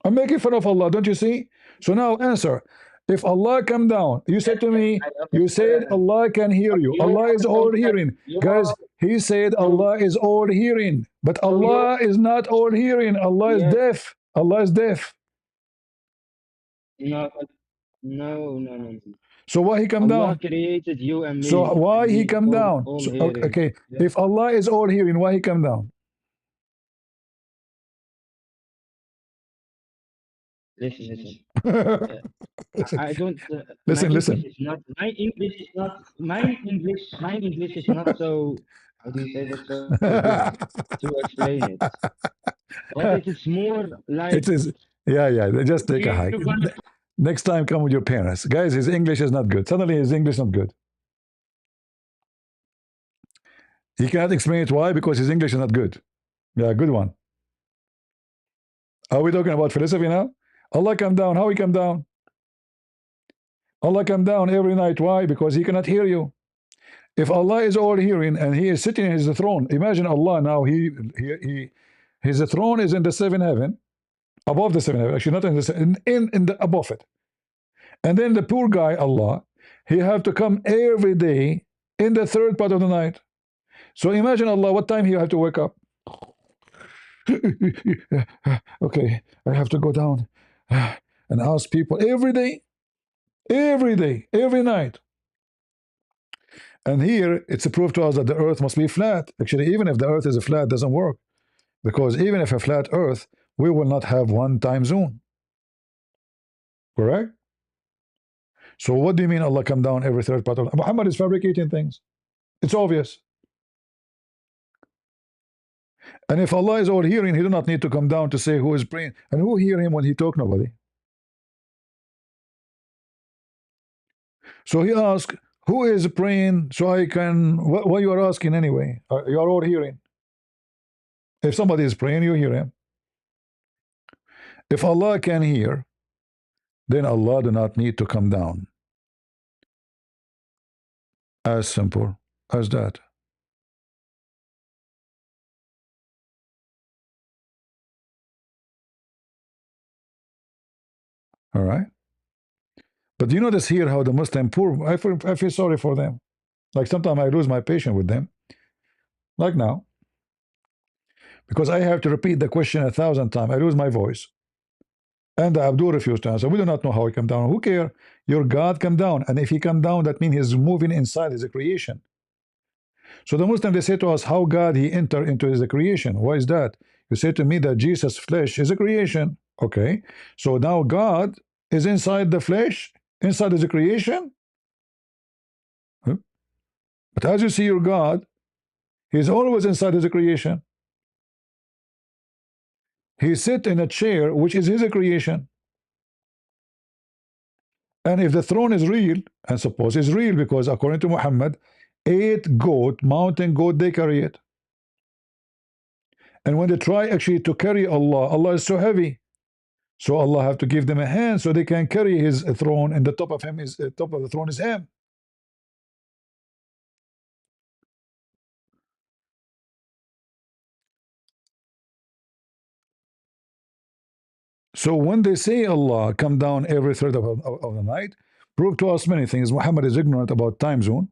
I'm making fun of Allah. Don't you see? So now answer. If Allah come down, you said to me, you said Allah can hear you. Allah is all hearing. Guys, he said Allah is all hearing. But Allah is not all hearing. Allah is deaf. Allah is deaf. No, no, no, no. So why he come Allah down? created you and me. So why he come down? All So, hearing. okay, if Allah is all hearing, why he come down? Listen, listen. I don't. Listen, my listen. English is not. My English is not. My English is not so. How do you say that? So good to explain it. But it is more like. It is. Yeah, yeah. Just take a you hike. gonna- Next time, come with your parents. Guys, his English is not good. Suddenly, his English not good. He cannot explain it why, because his English is not good. Yeah, good one. Are we talking about philosophy now? Allah come down. How he come down? Allah come down every night. Why? Because he cannot hear you. If Allah is all hearing and he is sitting in his throne, imagine Allah now. His throne is in the seventh heaven, above the seventh heaven. Actually, not in the in the above it. And then the poor guy, Allah, he have to come every day in the third part of the night. So imagine Allah, what time he have to wake up? Okay, I have to go down and ask people every day, every night. And here it's a proof to us that the earth must be flat. Actually, even if the earth is flat, it doesn't work. Because even if a flat earth, we will not have one time zone. Correct? So what do you mean Allah come down every third part of Muhammad is fabricating things. It's obvious. And if Allah is all hearing, he do not need to come down to say who is praying. And who hear him when he talk? Nobody. So he asked, who is praying so I can, what you are asking anyway? You are all hearing. If somebody is praying, you hear him. If Allah can hear, then Allah do not need to come down. As simple as that. All right. But you notice here how the Muslim poor, I feel sorry for them. Like sometimes I lose my patience with them. Like now. Because I have to repeat the question 1,000 times. I lose my voice. And Abdul refused to answer. We do not know how he come down. Who care? Your God come down. And if he come down, that means he's moving inside his creation. So the Muslim, they say to us, how God he enter into his creation. Why is that? You say to me that Jesus' flesh is a creation. Okay. So now God is inside the flesh, inside his creation. Huh? But as you see your God, he's always inside his creation. He sit in a chair which is his creation. And if the throne is real, and suppose it's real, because according to Muhammad, 8 goat, mountain goat, they carry it. And when they try actually to carry Allah, Allah is so heavy. So Allah have to give them a hand so they can carry his throne, and the top of him is top of the throne is him. So when they say Allah come down every third of the night, prove to us many things. Muhammad is ignorant about time zone,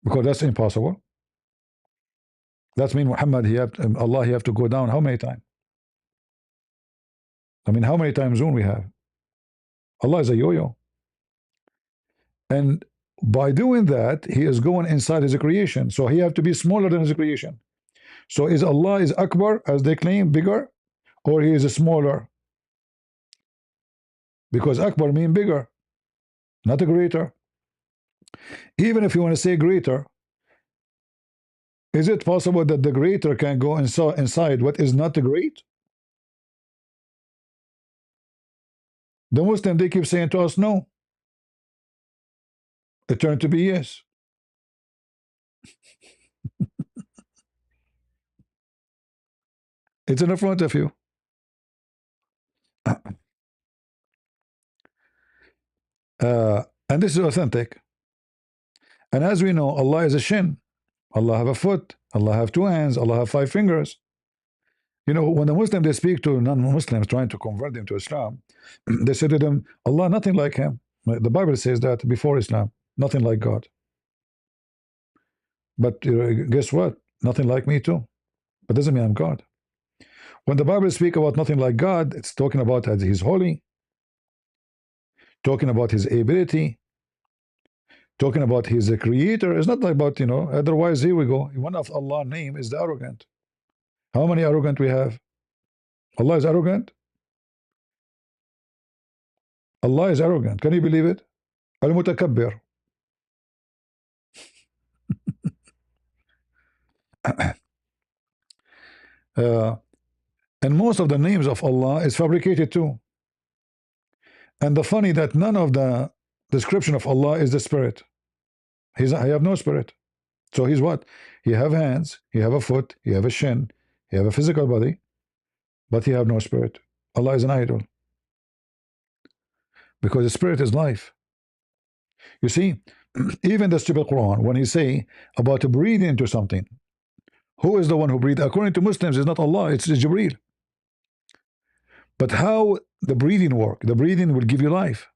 because that's impossible. That means Muhammad, Allah, he have to go down how many times? I mean, how many time zone we have? Allah is a yo-yo. And by doing that, he is going inside his creation. So he have to be smaller than his creation. So is Allah is Akbar, as they claim, bigger, or he is smaller? Because Akbar mean bigger, not a greater. Even if you want to say greater, is it possible that the greater can go inside what is not great? The Muslim, they keep saying to us, no. It turned to be yes. It's in front of you. And this is authentic. And as we know, Allah is a shin. Allah have a foot. Allah have 2 hands. Allah have 5 fingers. You know, when the Muslims, they speak to non-Muslims trying to convert them to Islam, they say to them, Allah nothing like him. The Bible says that before Islam, nothing like God. But guess what? Nothing like me too. But doesn't mean I'm God. When the Bible speaks about nothing like God, it's talking about that He's holy, talking about His ability, talking about He's a creator. It's not like about, otherwise, here we go. One of Allah's name is the arrogant. How many arrogant we have? Allah is arrogant. Allah is arrogant. Can you believe it? Al-Mutakabbir. And most of the names of Allah is fabricated too. And the funny that none of the description of Allah is the spirit. He have no spirit. So he's what? He have hands, he have a foot, he have a shin, he have a physical body, but he have no spirit. Allah is an idol. Because the spirit is life. You see, even the stupid Quran, when he say about to breathe into something, who is the one who breathes? According to Muslims, it's not Allah, it's Jibreel. But how the breathing work? The breathing will give you life.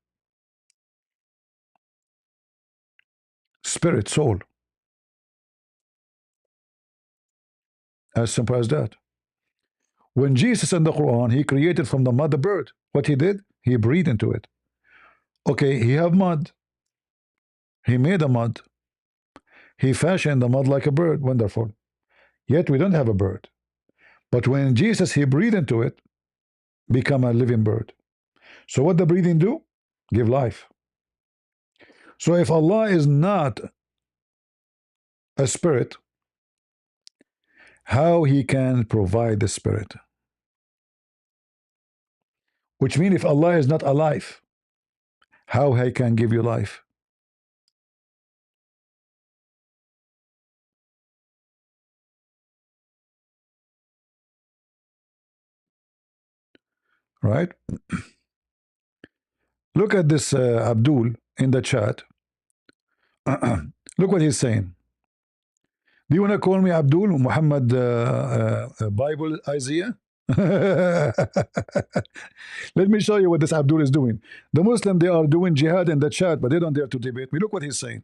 Spirit, soul. As simple as that. When Jesus in the Quran, he created from the mud the bird. What he did? He breathed into it. Okay, he have mud. He made a mud. He fashioned the mud like a bird. Wonderful. Yet we don't have a bird. But when Jesus, he breathed into it, become a living bird. So what the breathing do? Give life. So if Allah is not a spirit, how he can provide the spirit? Which means if Allah is not alive, how he can give you life? Right? Look at this Abdul in the chat. Look what he's saying. Do you want to call me Abdul Muhammad Bible Isaiah? Let me show you what this Abdul is doing. The Muslim, they are doing jihad in the chat, but they don't dare to debate me. Look what he's saying.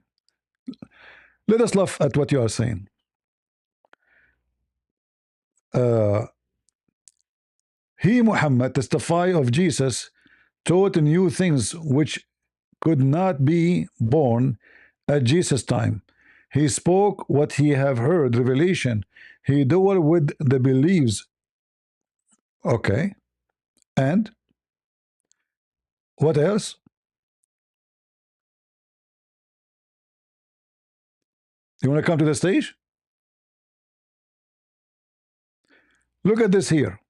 Let us laugh at what you are saying. He, Muhammad, testify of Jesus, taught new things which could not be born at Jesus' time. He spoke what he have heard, revelation. He dwelt with the beliefs. Okay. And what else? You want to come to the stage? Look at this here.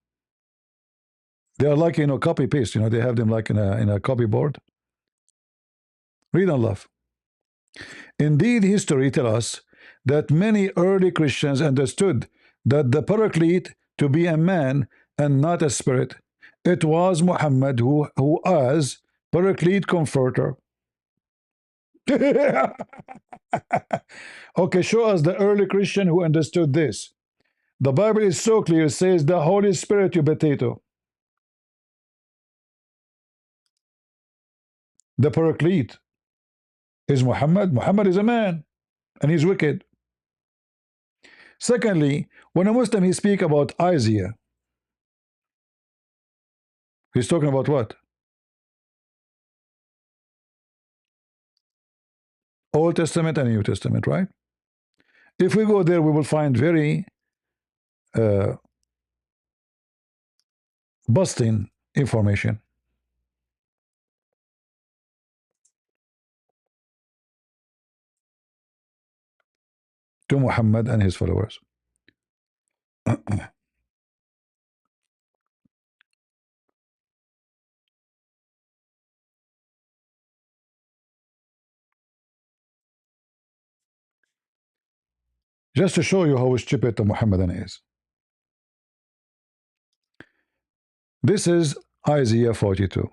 They are like, copy paste. They have them like in a copy board. Read and laugh. Indeed, history tells us that many early Christians understood that the Paraclete to be a man and not a spirit. It was Muhammad who as Paraclete comforter. Okay, show us the early Christian who understood this. The Bible is so clear, it says the Holy Spirit, you potato. The Paraclete is Muhammad. Muhammad is a man and he's wicked. Secondly, when a Muslim he speak about Isaiah, he's talking about what? Old Testament and New Testament, right? If we go there, we will find very busting information. To Muhammad and his followers. Just to show you how stupid the Muhammadan is. This is Isaiah 42.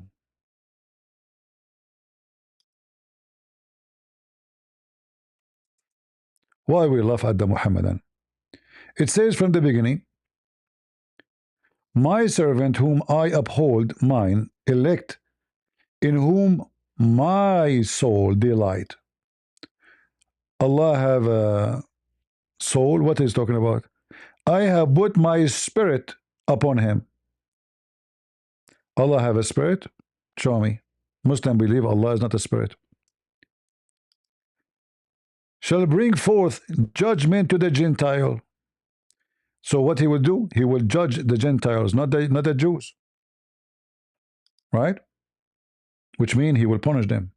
Why we laugh at the Muhammadan? It says from the beginning, my servant whom I uphold, mine elect, in whom my soul delight. Allah have a soul. What is talking about? I have put my spirit upon him. Allah have a spirit? Show me. Muslim believe Allah is not a spirit. Shall bring forth judgment to the Gentile. So what he will do? He will judge the Gentiles, not the Jews. Right? Which means he will punish them.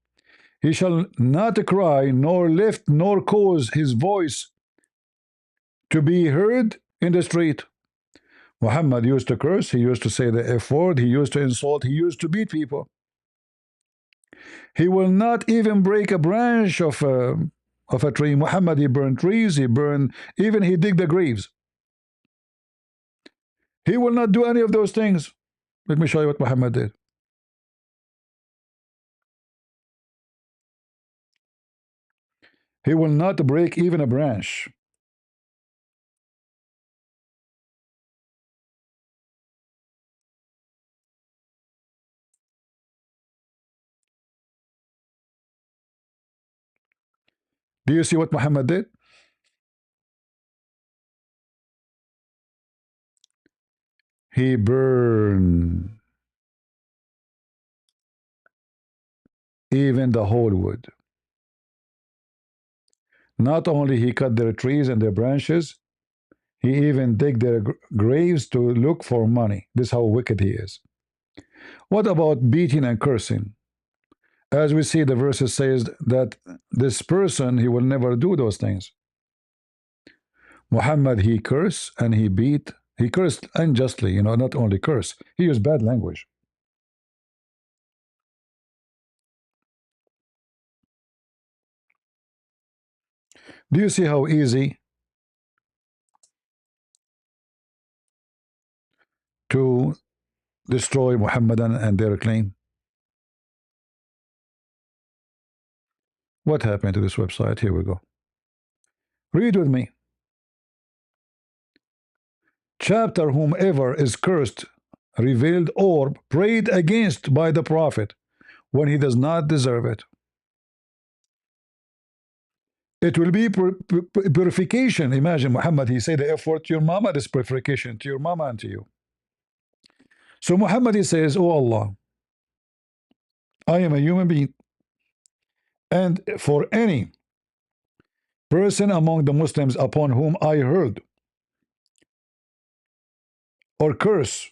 He shall not cry, nor lift, nor cause his voice to be heard in the street. Muhammad used to curse, he used to say the F word, he used to insult, he used to beat people. He will not even break a branch of a tree. Muhammad, he burned trees, he dig the graves. He will not do any of those things. Let me show you what Muhammad did. He will not break even a branch. Do you see what Muhammad did? He burned even the whole wood. Not only he cut their trees and their branches, he even dig their graves to look for money. This is how wicked he is. What about beating and cursing? As we see, the verses says that this person, he will never do those things. Muhammad, he cursed and he beat. He cursed unjustly, you know, not only curse. He used bad language. Do you see how easy to destroy Muhammadan and their claim? What happened to this website? Here we go. Read with me. Chapter, whomever is cursed, revealed, or prayed against by the Prophet when he does not deserve it. It will be purification. Imagine Muhammad, he said the F word to your mama, this purification to your mama and to you. So Muhammad, he says, oh Allah, I am a human being, and for any person among the Muslims upon whom I heard or curse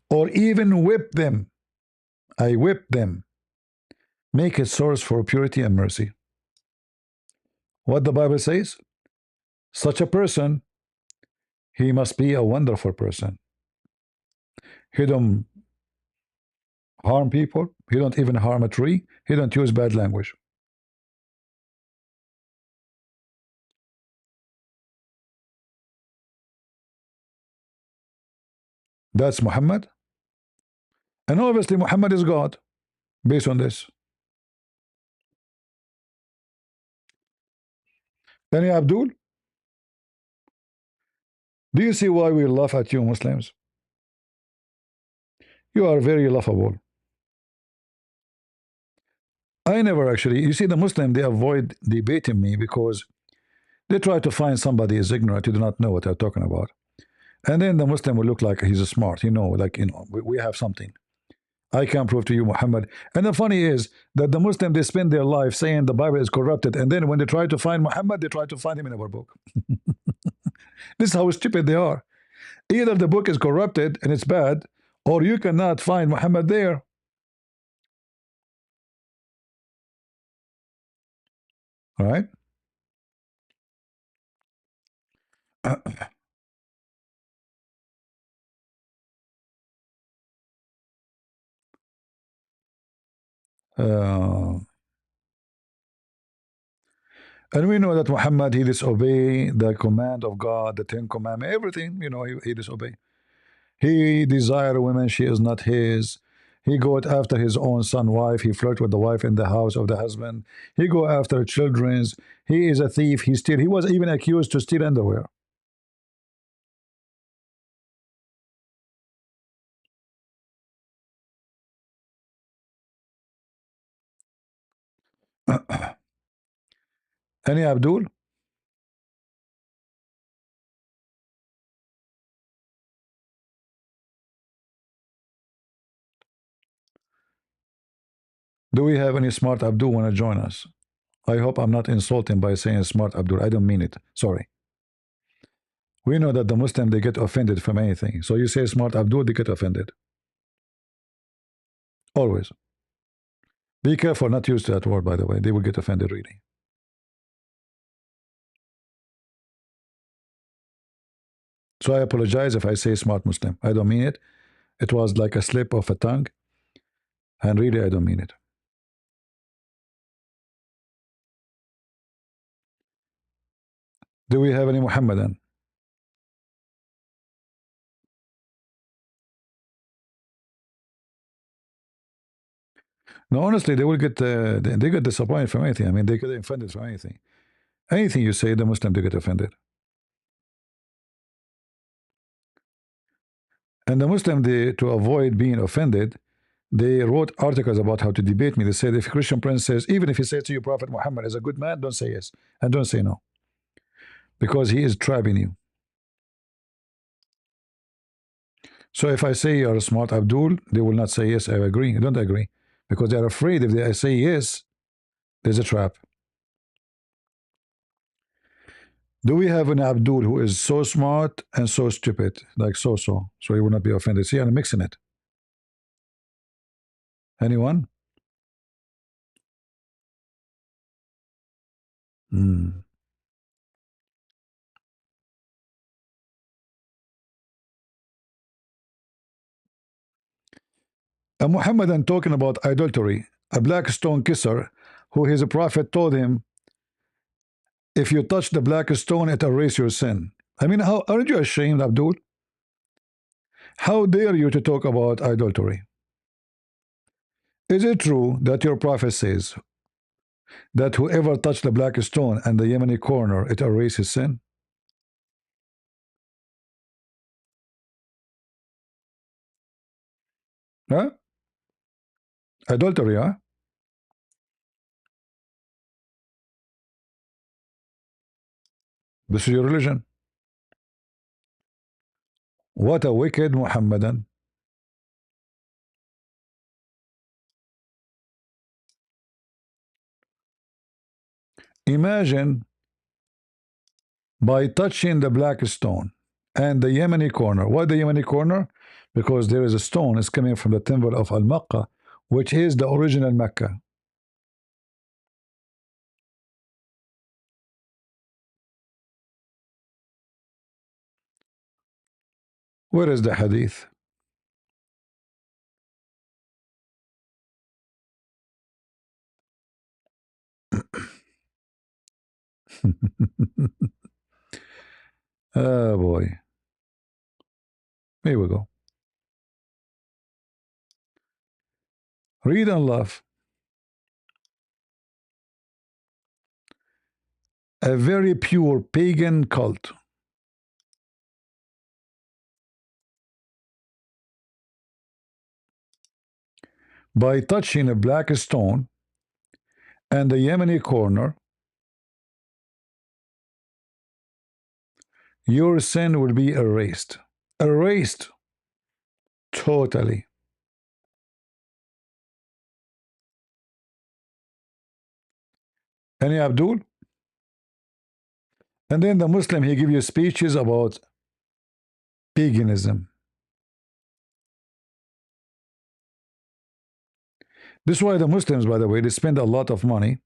or even whip them, I whip them, make a source for purity and mercy. What the Bible says? Such a person, he must be a wonderful person. He don't harm people. He don't even harm a tree. He don't use bad language. That's Muhammad. And obviously Muhammad is God based on this. Any Abdul? Do you see why we laugh at you Muslims? You are very laughable. I never actually, you see the Muslim, they avoid debating me because they try to find somebody is ignorant, you do not know what they're talking about. And then the Muslim will look like he's a smart, you know, like, you know, we have something. I can prove to you Muhammad. And the funny is that the Muslim, they spend their life saying the Bible is corrupted. And then when they try to find Muhammad, they try to find him in our book. This is how stupid they are. Either the book is corrupted and it's bad, or you cannot find Muhammad there. All right? And we know that Muhammad, he disobeyed the command of God, the 10 commandments, everything, you know, he disobeyed. He desired a woman, she is not his. He goes after his own son, wife. He flirt with the wife in the house of the husband. He go after children's. He is a thief. He steal. He was even accused to steal underwear. Any Abdul? Do we have any smart Abdul want to join us? I hope I'm not insulting by saying smart Abdul. I don't mean it. Sorry. We know that the Muslim, they get offended from anything. So you say smart Abdul, they get offended. Always. Be careful not to use that word, by the way. They will get offended, really. So I apologize if I say smart Muslim. I don't mean it. It was like a slip of a tongue. And really, I don't mean it. Do we have any Muhammadan? No, honestly, they will get they get disappointed from anything. I mean, they get offended from anything. Anything you say, the Muslim, they get offended. And the Muslim, they, to avoid being offended, they wrote articles about how to debate me. They said, if a Christian prince says, even if he says to you, Prophet Muhammad is a good man, don't say yes and don't say no, because he is trapping you. So if I say you're a smart Abdul, they will not say yes, I agree. I don't agree, because they're afraid if they say yes, there's a trap. Do we have an Abdul who is so smart and so stupid, like so he will not be offended? See, I'm mixing it. Anyone? Hmm. A Muhammadan talking about adultery, a black stone kisser, who his prophet told him, if you touch the black stone, it erases your sin. I mean, how aren't you ashamed, Abdul? How dare you to talk about adultery? Is it true that your prophet says that whoever touched the black stone and the Yemeni corner, it erases sin? Huh? Adultery, huh? This is your religion. What a wicked Muhammadan. Imagine by touching the black stone and the Yemeni corner. Why the Yemeni corner? Because there is a stone is coming from the temple of Al-Makkah, which is the original Mecca. Where is the hadith? Oh boy. Here we go. Read and laugh. A very pure pagan cult. By touching a black stone and the Yemeni corner, your sin will be erased. Erased. Totally. Any Abdul? And then the Muslim, he give you speeches about paganism. This is why the Muslims, by the way, they spend a lot of money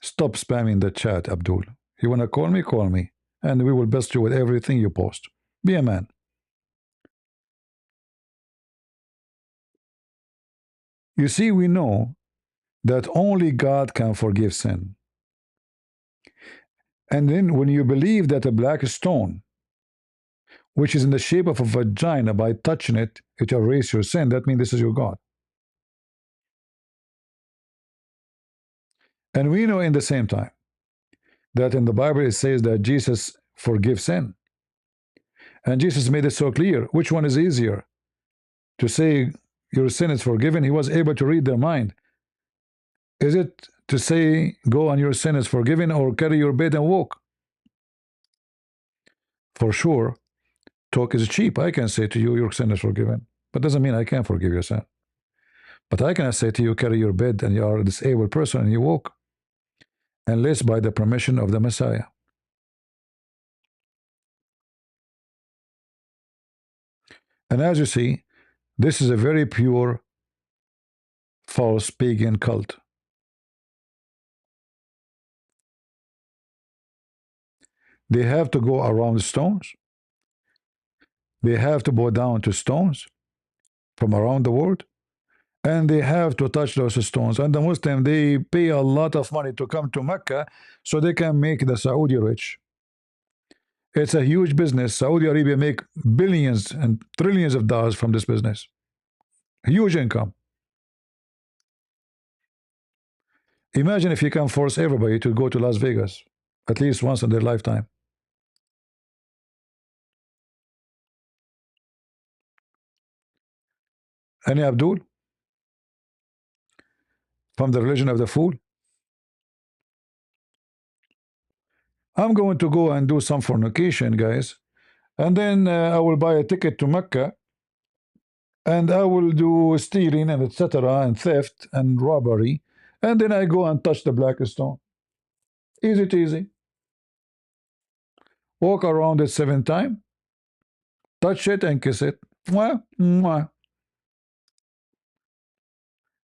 Stop spamming the chat, Abdul. You want to call me? Call me. And we will best you with everything you post. Be a man. You see, we know that only God can forgive sin. And then when you believe that a black stone, which is in the shape of a vagina, by touching it, it erases your sin, that means this is your God. And we know in the same time that in the Bible it says that Jesus forgives sin. And Jesus made it so clear. Which one is easier? To say your sin is forgiven? He was able to read their mind. Is it to say go and your sin is forgiven, or carry your bed and walk? For sure, talk is cheap. I can say to you your sin is forgiven, but doesn't mean I can forgive your sin. But I can say to you carry your bed and you are a disabled person and you walk, unless by the permission of the Messiah. And as you see, this is a very pure false pagan cult. They have to go around stones. They have to bow down to stones from around the world, and they have to touch those stones. And the Muslim, they pay a lot of money to come to Mecca so they can make the Saudi rich. It's a huge business. Saudi Arabia make billions and trillions of dollars from this business. Huge income. Imagine if you can force everybody to go to Las Vegas at least once in their lifetime. Any Abdul? From the religion of the fool? I'm going to go and do some fornication, guys, and then I will buy a ticket to Mecca, and I will do stealing and etc. and theft and robbery, and then I go and touch the black stone. Easy peasy. Walk around it 7 times, touch it and kiss it. Mwah, mwah.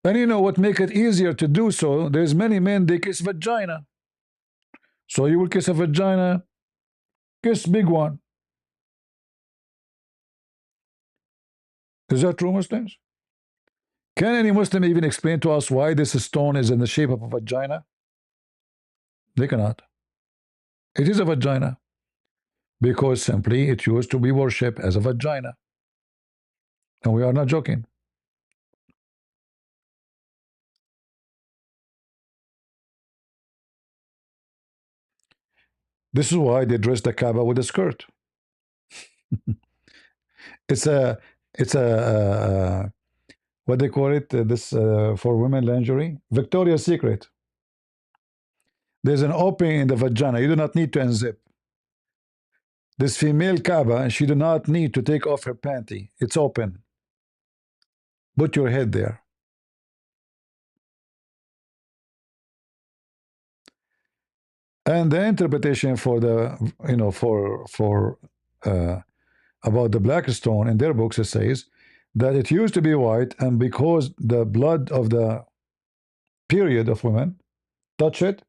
And you know what make it easier to do so? There's many men, they kiss vagina. So you will kiss a vagina, kiss big one. Is that true, Muslims? Can any Muslim even explain to us why this stone is in the shape of a vagina? They cannot. It is a vagina because simply it used to be worshipped as a vagina. And we are not joking. This is why they dress the Kaaba with a skirt. it's a what they call it, this for women lingerie, Victoria's Secret. There's an opening in the vagina. You do not need to unzip. This female Kaaba, she do not need to take off her panty. It's open. Put your head there. And the interpretation for the, you know, for about the black stone in their books, it says that it used to be white, and because the blood of the period of women touch it,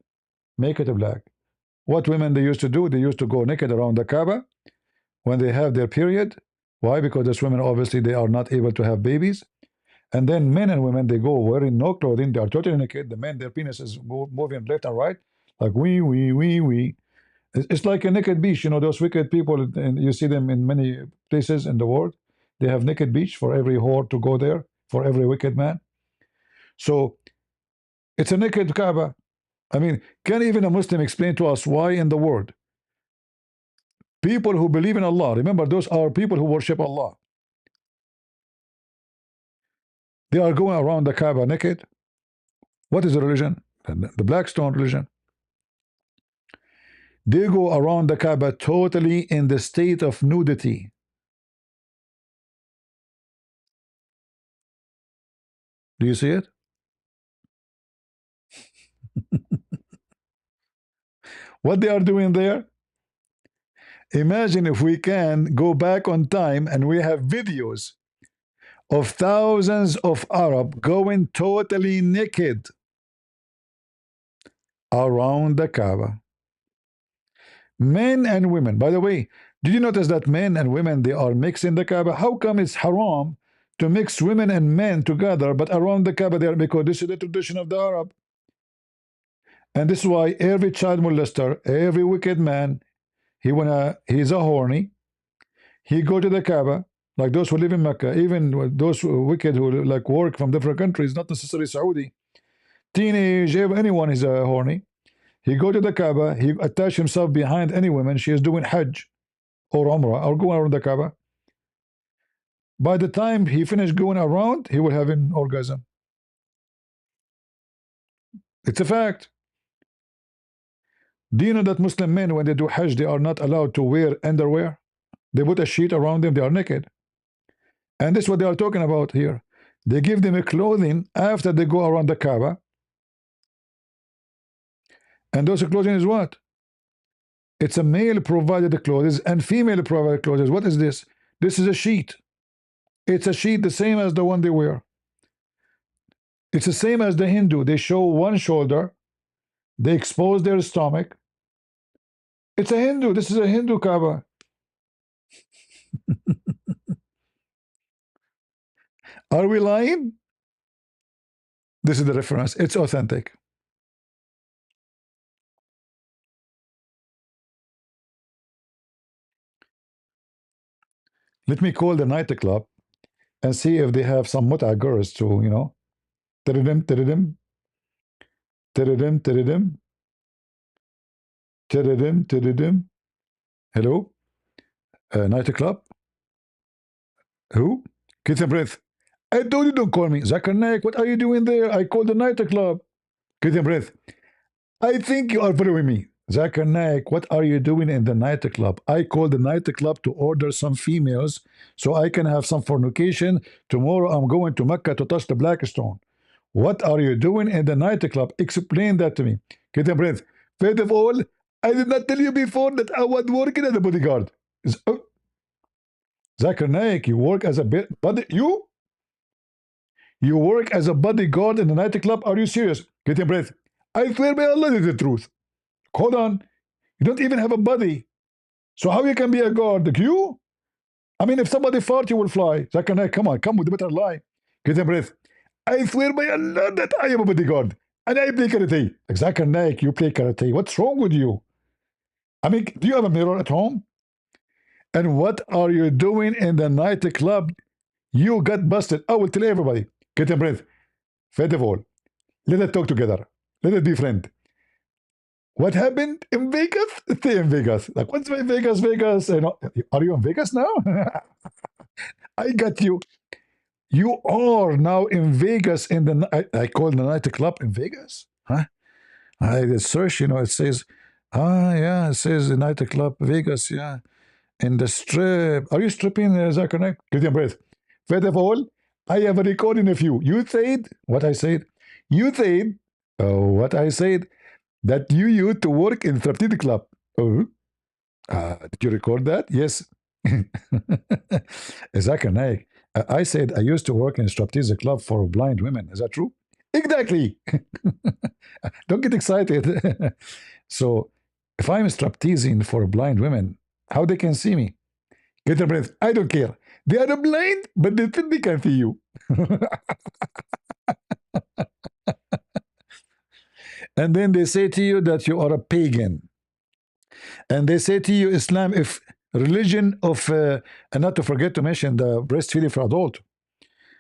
make it black. What women they used to do? They used to go naked around the Kaaba when they have their period. Why? Because those women, obviously, they are not able to have babies. And then men and women, they go wearing no clothing. They are totally naked. The men, their penis is moving left and right, like wee. It's like a naked beach. You know, those wicked people, and you see them in many places in the world. They have naked beach for every whore to go there, for every wicked man. So it's a naked Kaaba. I mean, can even a Muslim explain to us why in the world people who believe in Allah, remember those are people who worship Allah, they are going around the Kaaba naked? What is the religion? The Blackstone religion. They go around the Kaaba totally in the state of nudity. Do you see it? What they are doing there? Imagine if we can go back on time and we have videos of thousands of Arab going totally naked around the Kaaba. Men and women. By the way, did you notice that men and women, they are mixed in the Kaaba? How come it's haram to mix women and men together, but around the Kaaba there? Because this is the tradition of the Arab. And this is why every child molester, every wicked man, he's a horny, he go to the Kaaba, like those who live in Mecca, even those wicked who like work from different countries, not necessarily Saudi, teenage, anyone is a horny. He go to the Kaaba, he attach himself behind any woman, she is doing Hajj, or Umrah or going around the Kaaba. By the time he finished going around, he will have an orgasm. It's a fact. Do you know that Muslim men, when they do Hajj, they are not allowed to wear underwear? They put a sheet around them, they are naked. And this is what they are talking about here. They give them a clothing after they go around the Kaaba. And those clothing is what? It's a male provided clothes and female provided clothes. What is this? This is a sheet. It's a sheet the same as the one they wear. It's the same as the Hindu. They show one shoulder. They expose their stomach. It's a Hindu. This is a Hindu Kaaba. Are we lying? This is the reference. It's authentic. Let me call the nightclub and see if they have some mut'a girls to, you know, tiridim, tiridim, tiridim, tiridim, tiridim, tiridim. Hello? Nightclub? Who? Get a breath. I told you don't call me. Zakir Naik, what are you doing there? I called the nightclub. Get a breath. I think you are following me. Zakir Naik, what are you doing in the nightclub? I called the nightclub to order some females so I can have some fornication. Tomorrow I'm going to Mecca to touch the black stone. What are you doing in the nightclub? Explain that to me. Get a breath. First of all, I did not tell you before that I was working as a bodyguard. Zakir Naik, you work as a body. You work as a bodyguard in the nightclub? Are you serious? Get a breath. I swear by Allah, this is the truth. Hold on. You don't even have a body. So how you can be a guard? You? I mean, if somebody fart, you will fly. Zakir Naik, come on, come with a better lie. Get a breath. I swear by Allah that I am a bodyguard. And I play karate. Zakir Naik, you play karate. What's wrong with you? I mean, do you have a mirror at home? And what are you doing in the nightclub? You got busted. I will tell everybody. Get a breath. First of all, let us talk together. Let us be friends. What happened in Vegas? Stay in Vegas. Like, what's my Vegas? Vegas? You know, are you in Vegas now? I got you. You are now in Vegas in the. I call the nightclub in Vegas. Huh? I search. You know, it says, yeah, it says the nightclub Vegas. Yeah, in the strip. Are you stripping, Zakir Naik? Get your breath. First of all, I have a recording of you. You said what I said. You said what I said. That you used to work in 13th club. Oh, did you record that? Yes. Zakir Naik, I said I used to work in striptease club for blind women. Is that true? Exactly. Don't get excited. So, if I'm stripteasing for blind women, how they can see me? Get a breath. I don't care. They are blind, but they think they can see you. And then they say to you that you are a pagan. And they say to you, Islam, if religion of, and not to forget to mention the breastfeeding for adult.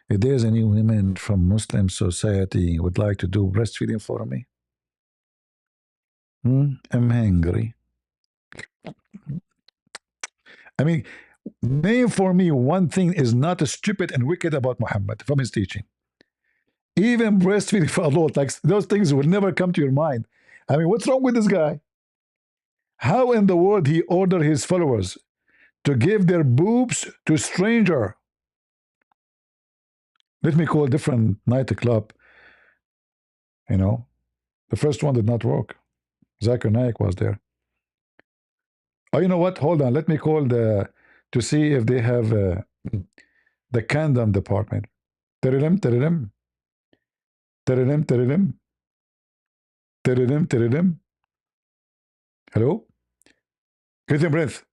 If there's any women from Muslim society would like to do breastfeeding for me, I'm hungry. I mean, name for me one thing is not stupid and wicked about Muhammad from his teaching. Even breastfeeding for adult, like those things will never come to your mind. I mean, what's wrong with this guy? How in the world he ordered his followers to give their boobs to stranger? Let me call a different nightclub. You know, the first one did not work. Zakir Naik was there. Oh, you know what? Hold on. Let me call to see if they have the condom department. Tirilim, tirilim. Tirilim, tirilim. Tirilim, tirilim. Hello? Get a breath.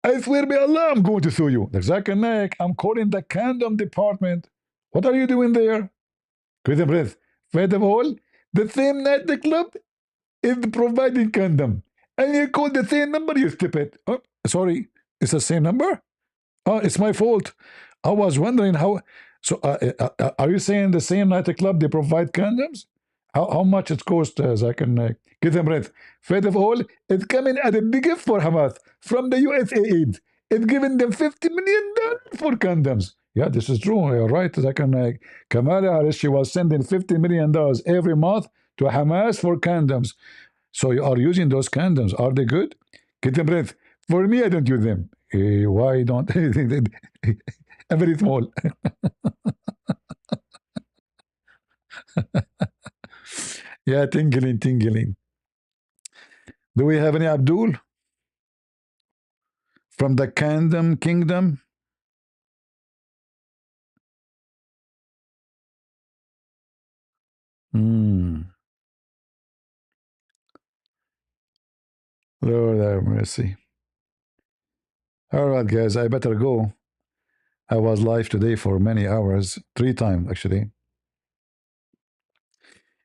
I swear by Allah, I'm going to sue you. Zakir Naik, I'm calling the condom department. What are you doing there? Get a breath. First of all, the same nightclub is providing condom. And you call the same number, you stupid. Oh, sorry, it's the same number? Oh, it's my fault. I was wondering how. So, are you saying the same nightclub they provide condoms? How much it cost, Zach and give them rent? First of all, it's coming at a big gift for Hamas from the USAID. It's giving them $50 million for condoms. Yeah, this is true. You're right, Zach and Kamala Harris, she was sending $50 million every month to Hamas for condoms. So you are using those condoms. Are they good? Get them breath. For me, I don't use them. Why don't? I'm very small. Yeah, tingling, tingling. Do we have any Abdul from the Condom Kingdom? Lord have mercy. All right, guys, I better go. I was live today for many hours, 3 times actually.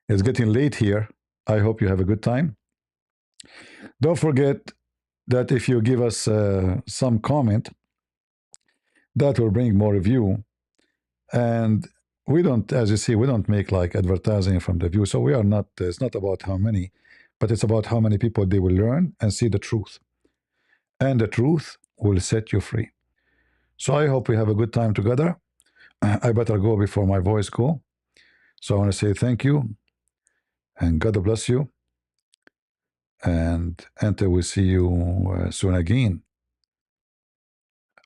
It's getting late here. I hope you have a good time. Don't forget that if you give us some comment, that will bring more view. And we don't, as you see, we don't make like advertising from the view. So we are not, it's not about how many, but it's about how many people they will learn and see the truth. And the truth will set you free. So I hope we have a good time together. I better go before my voice go. So I want to say thank you and God bless you. And until we see you soon again,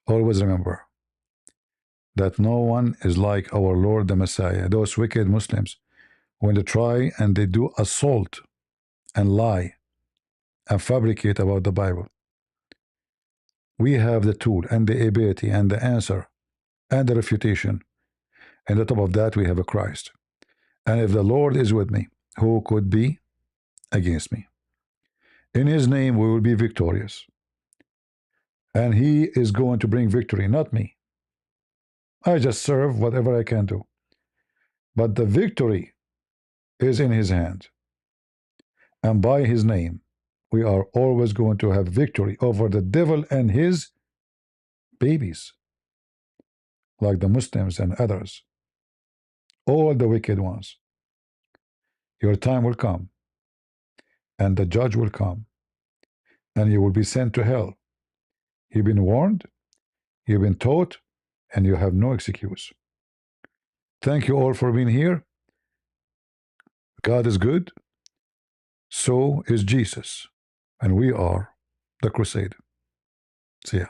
always remember that no one is like our Lord the Messiah. Those wicked Muslims, when they try and they do assault and lie and fabricate about the Bible, we have the tool and the ability and the answer and the refutation. And on top of that, we have a Christ. And if the Lord is with me, who could be against me? In his name, we will be victorious. And he is going to bring victory, not me. I just serve whatever I can do. But the victory is in his hand. And by his name, we are always going to have victory over the devil and his babies, like the Muslims and others, all the wicked ones. Your time will come, and the judge will come, and you will be sent to hell. You've been warned, you've been taught, and you have no excuse. Thank you all for being here. God is good, so is Jesus, and we are the crusade. See ya.